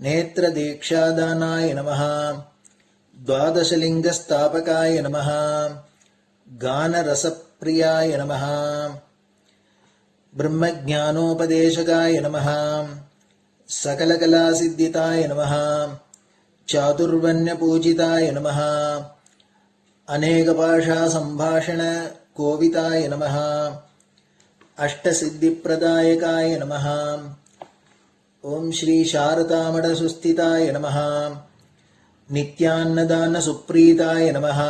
नेत्रदीक्षादानाय नमः। द्वादशलिङ्गस्थापकाय नमः। गानरसप्रियाय नमः। ब्रह्मज्ञानोपदेशकाय नमः। सकलकलासिद्धिताय नमः। चातुर्वण्यपूजिताय नमः। अनेकभाषासम्भाषण कोविताय नमः। अष्टसिद्धिप्रदायकाय नमः। ओम श्री शारदामठसुस्थिताय नमः। नित्यान्नदानसुप्रीताय नमः।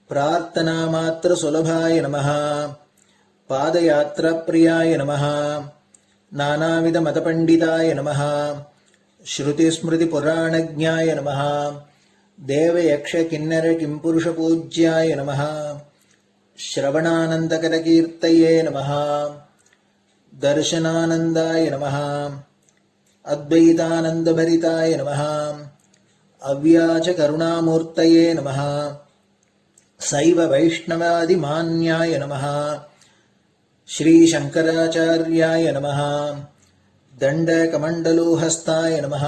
प्रार्थनामात्रसुलभाय नमः। पादयात्राप्रियाय नमः। नानाविधमतपण्डिताय नमः। श्रुतिस्मृतिपुराणज्ञाय नमः। देवयक्षकिन्नरकिंपुरुषपूज्याय नमः। श्रवणानन्दकरकीर्तये नमः। दर्शनानन्दाय नमः। अद्वैतानन्दभरिताय नमः। अव्याचकरुणामूर्तये नमः। शैव वैष्णवादिमान्याय नमः। श्रीशङ्कराचार्याय नमः। दण्डकमण्डलोहस्ताय नमः।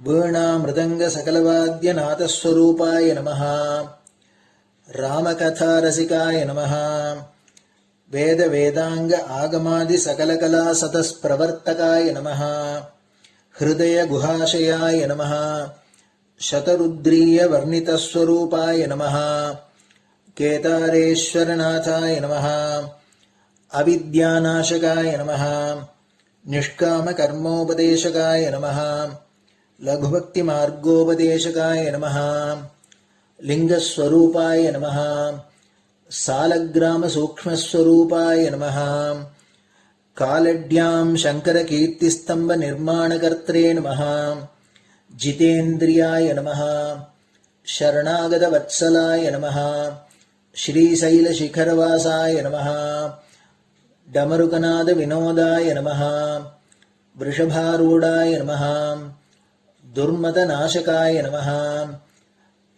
वीणामृदङ्गसकलवाद्यनाथस्वरूपाय नमः। रामकथारसिकाय नमः। वेदवेदांग आगमादि सकलकला सतस्प्रवर्तकाय नमः। हृदय गुहाशयाय नमः। शतरुद्रीय वर्णितस्वरूपाय नमः। केदारेश्वरनाथाय नमः। अविद्यानाशकाय नमः निष्कामकर्मोपदेशकाय नमः लघुभक्तिमार्गोपदेशकाय नमः लिंगस्वरूपाय नमः सालग्रामसूक्ष्मस्वरूपाय नमः कालड्यां शङ्करकीर्तिस्तम्भनिर्माणकर्त्रे नमः जितेन्द्रियाय नमः शरणागतवत्सलाय नमः श्रीशैलशिखरवासाय नमः डमरुकनादविनोदाय नमः वृषभारूढाय नमः दुर्मदनाशकाय नमः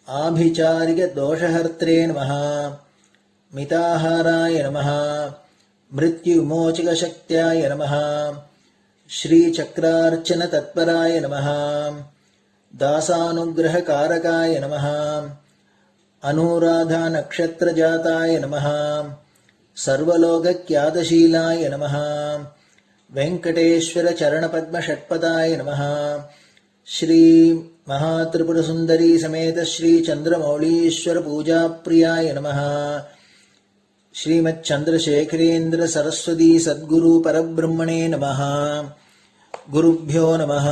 आभिचारिकदोषहर्त्रे नमः मिताहाराय नमः मृत्युविमोचकशक्त्याय नमः श्रीचक्रार्चनतत्पराय नमः दासानुग्रहकारकाय नमः अनुराधानक्षत्रजाताय नमः सर्वलोकख्यातशीलाय नमः वेङ्कटेश्वरचरणपद्मषट्पदाय नमः श्री महात्रिपुरसुन्दरी समेत श्री चन्द्रमौलीश्वर पूजाप्रियाय नमः श्रीमच्चन्द्रशेखरेन्द्र सरस्वती सद्गुरु परब्रह्मणे नमः गुरुभ्यो नमः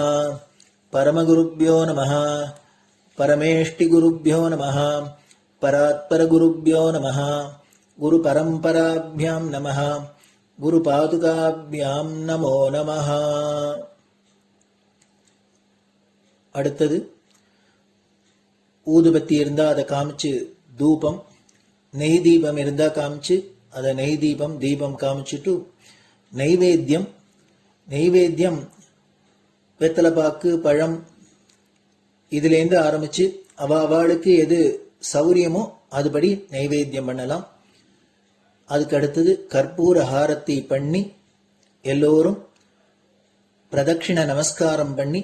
परमगुरुभ्यो नमः परमेष्टिगुरुभ्यो नमः परात्परगुरुभ्यो नमः गुरुपरम्पराभ्यां नमः गुरुपादुकाभ्यां नमो नमः. அடுத்தது ஊதுபத்தி இருந்தா அதை காமிச்சு தூபம், நெய் தீபம் இருந்தா காமிச்சு அதை நெய் தீபம் தீபம் காமிச்சுட்டு நெய்வேத்தியம் வெத்தலைப்பாக்கு பழம் இதுலேருந்து ஆரம்பிச்சு அவளுக்கு எது சௌரியமோ அதுபடி நைவேத்தியம் பண்ணலாம். அதுக்கு அடுத்தது கற்பூர ஹாரத்தி பண்ணி எல்லோரும் பிரதட்சிண நமஸ்காரம் பண்ணி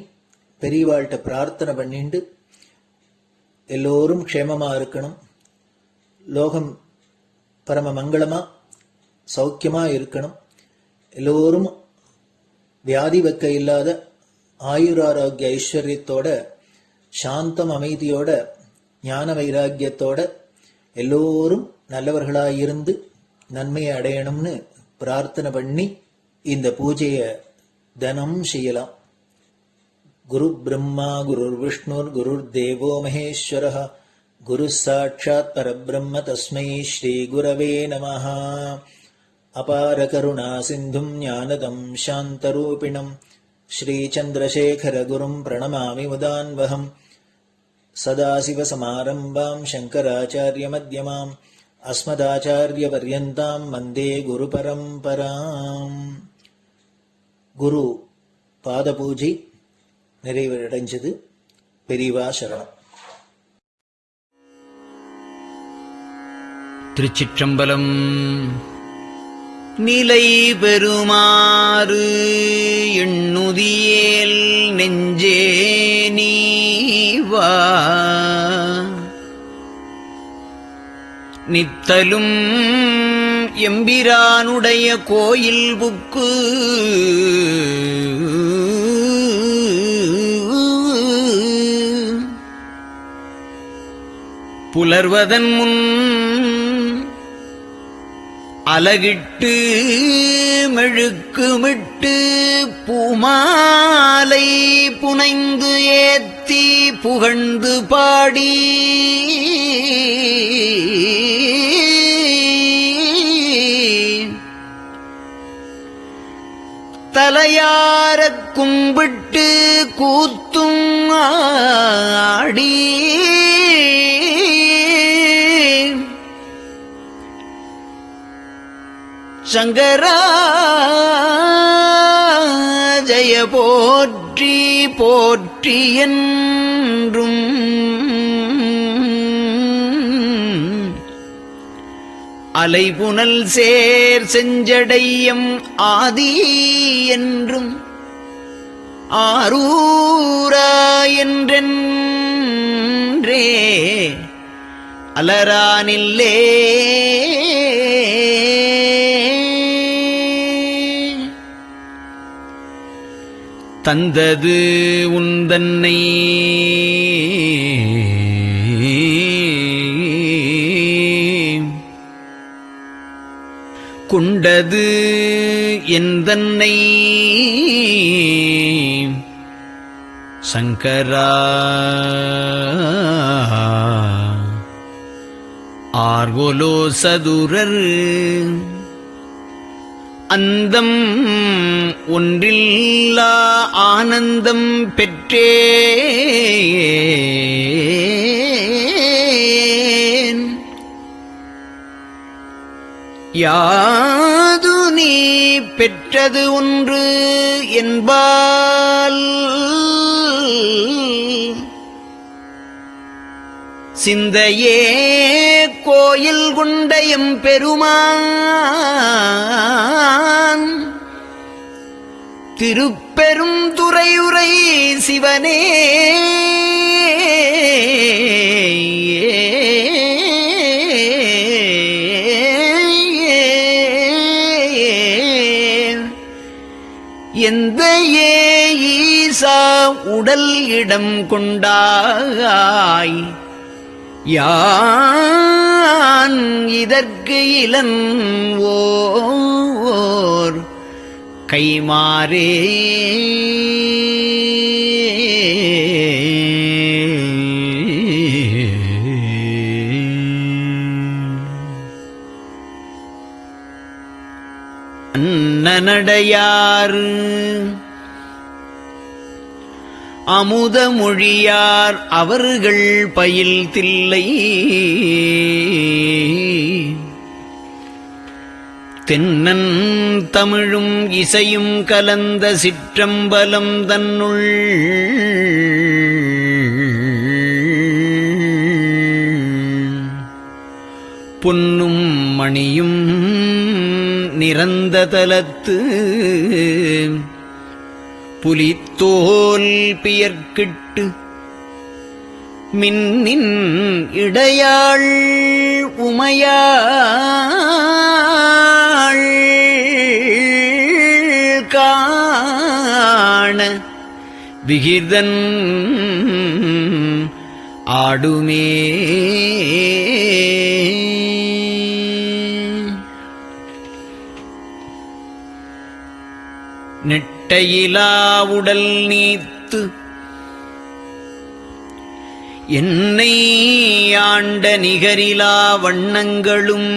பெரியவாள்கிட்ட பிரார்த்தனை பண்ணிண்டு எல்லோரும் க்ஷேமமா இருக்கணும், லோகம் பரம மங்களமா சௌக்கியமா இருக்கணும், எல்லோரும் வியாதி வெக்க இல்லாத ஆயுராரோக்கிய ஐஸ்வர்யத்தோட சாந்தம் அமைதியோட ஞான வைராக்கியத்தோட எல்லோரும் நல்லவர்களாயிருந்து நன்மையை அடையணும்னு பிரார்த்தனை பண்ணி இந்த பூஜையை தினம் செய்யலாம். குரு பிரம்மா குருர் விஷ்ணுர் குருர் தேவோ மகேஸ்வரः குரு சாட்சாத் பரபிரம்ம தஸ்மை ஸ்ரீ குரவே நமः. அபார கருணா சிந்தும் ஞானதம் சாந்தரூபிணம் ஸ்ரீ சந்திரசேகர குரும் பிரணமாமி முதான்வகம். சதாசிவசமாரம்பாம் சங்கராச்சாரிய மத்யமாம் அஸ்மதாச்சாரிய பர்யந்தாம் வந்தே குரு பரம்பராம். குரு பாத பூஜை நிறைவடைஞ்சது. பெரியவா சரணம். திருச்சிற்றம்பலம். நிலை பெறுமாறு எண்ணுதியேல் நெஞ்சே நீவா, நித்தலும் எம்பிரானுடைய கோயில் புக்கு புலர்வதன் முன் அலகிட்டு மெழுக்குமிட்டு பூமாலை புனைந்து ஏத்தி புகழ்ந்து பாடி தலையாரக் கும்பிட்டு கூத்தும் ஆடி சங்கரா ஜய போற்றி போற்றி என்றும் அலைபுனல் சேர் செஞ்சடையம் ஆதி என்றும் ஆரூரா என்றென்றே அலரானில்லே தந்தது உந்தன்னை குண்ட உள்ளது எந்தன்னை சங்கரா ஆர்கொலோ சதுரர் அந்தம் ஒன்றில்லா ஆனந்தம் பெற்றேன். யாது நீ பெற்றது ஒன்று என்பால் சிந்தையே கோயில் கொண்டயம் பெருமான் திருப்பெரும் துறையுரை சிவனே எந்த ஈசா உடல் இடம் கொண்டாய் யான் இதற்கு இலன் ஓர் கைமாறே அன்னநடையார் அமுதமொழியார் அவர்கள் பயில் தில்லை தென்னன் தமிழும் இசையும் கலந்த சிற்றம்பலம் தன்னுள் பொன்னும் மணியும் நிறந்த தலத்து புலித்தோல் பியர்க்கிட்டு மின்னின் இடையாள் உமையாள் காண விகிதன் ஆடுமே. நெட்டையிலா உடல் நீத்து என்னை ஆண்ட நிகரிலா வண்ணங்களும்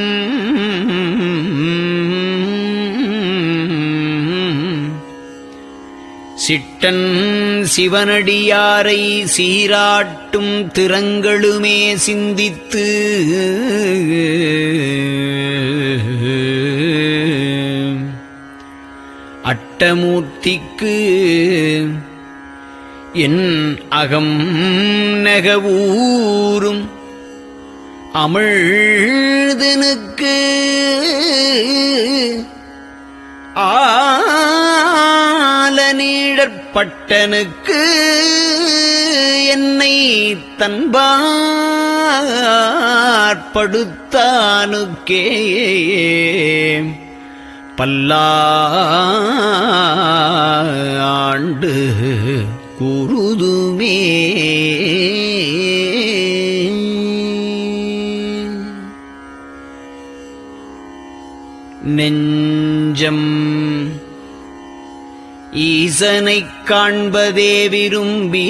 சிட்டன் சிவனடியாரை சீராட்டும் திறங்களுமே சிந்தித்து அட்டமூர்த்திக்கு என் அகம் நெகவூரும் அமிழ்தனுக்கு ஆலநீழற்பட்டனுக்கு என்னை தன்பாற்படுத்தானுக்கே பல்லாண்டு குருதுமே. நெஞ்சம் ஈசனைக் காண்பதே விரும்பி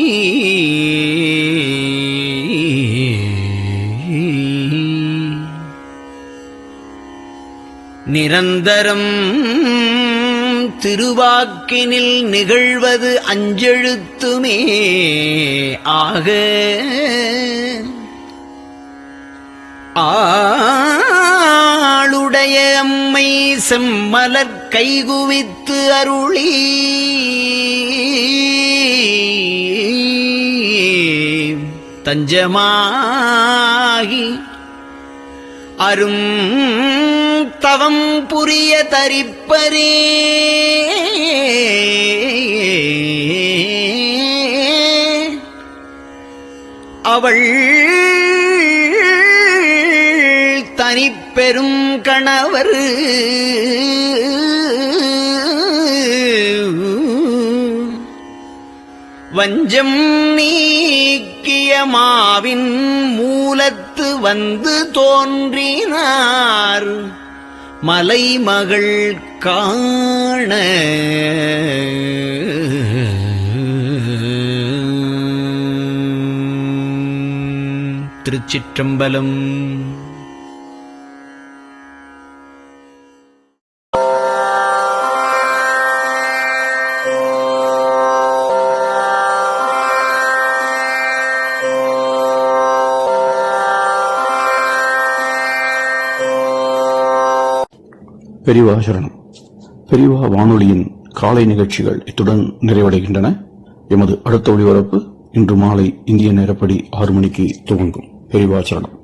நிரந்தரம் திருவாக்கினில் நிகழ்வது அஞ்செழுத்துமே ஆக ஆளுடைய அம்மை செம்மலர் கைகுவித்து அருளி தஞ்சமாகி அரும் தவம் புரிய தரிப்பரே. அவள் தனிப்பெரும் கணவர் வஞ்சம் நீக்கிய மாவின் மூலத்து வந்து தோன்றினார் மலைமகள் காண திருச்சிற்றம்பலம். பெரியவா சரணம். பெரியவா வானொலியின் காலை நிகழ்ச்சிகள் இத்துடன் நிறைவடைகின்றன. எமது அடுத்த ஒளிபரப்பு இன்று மாலை இந்திய நேரப்படி 6 மணிக்கு துவங்கும். பெரியவா சரணம்.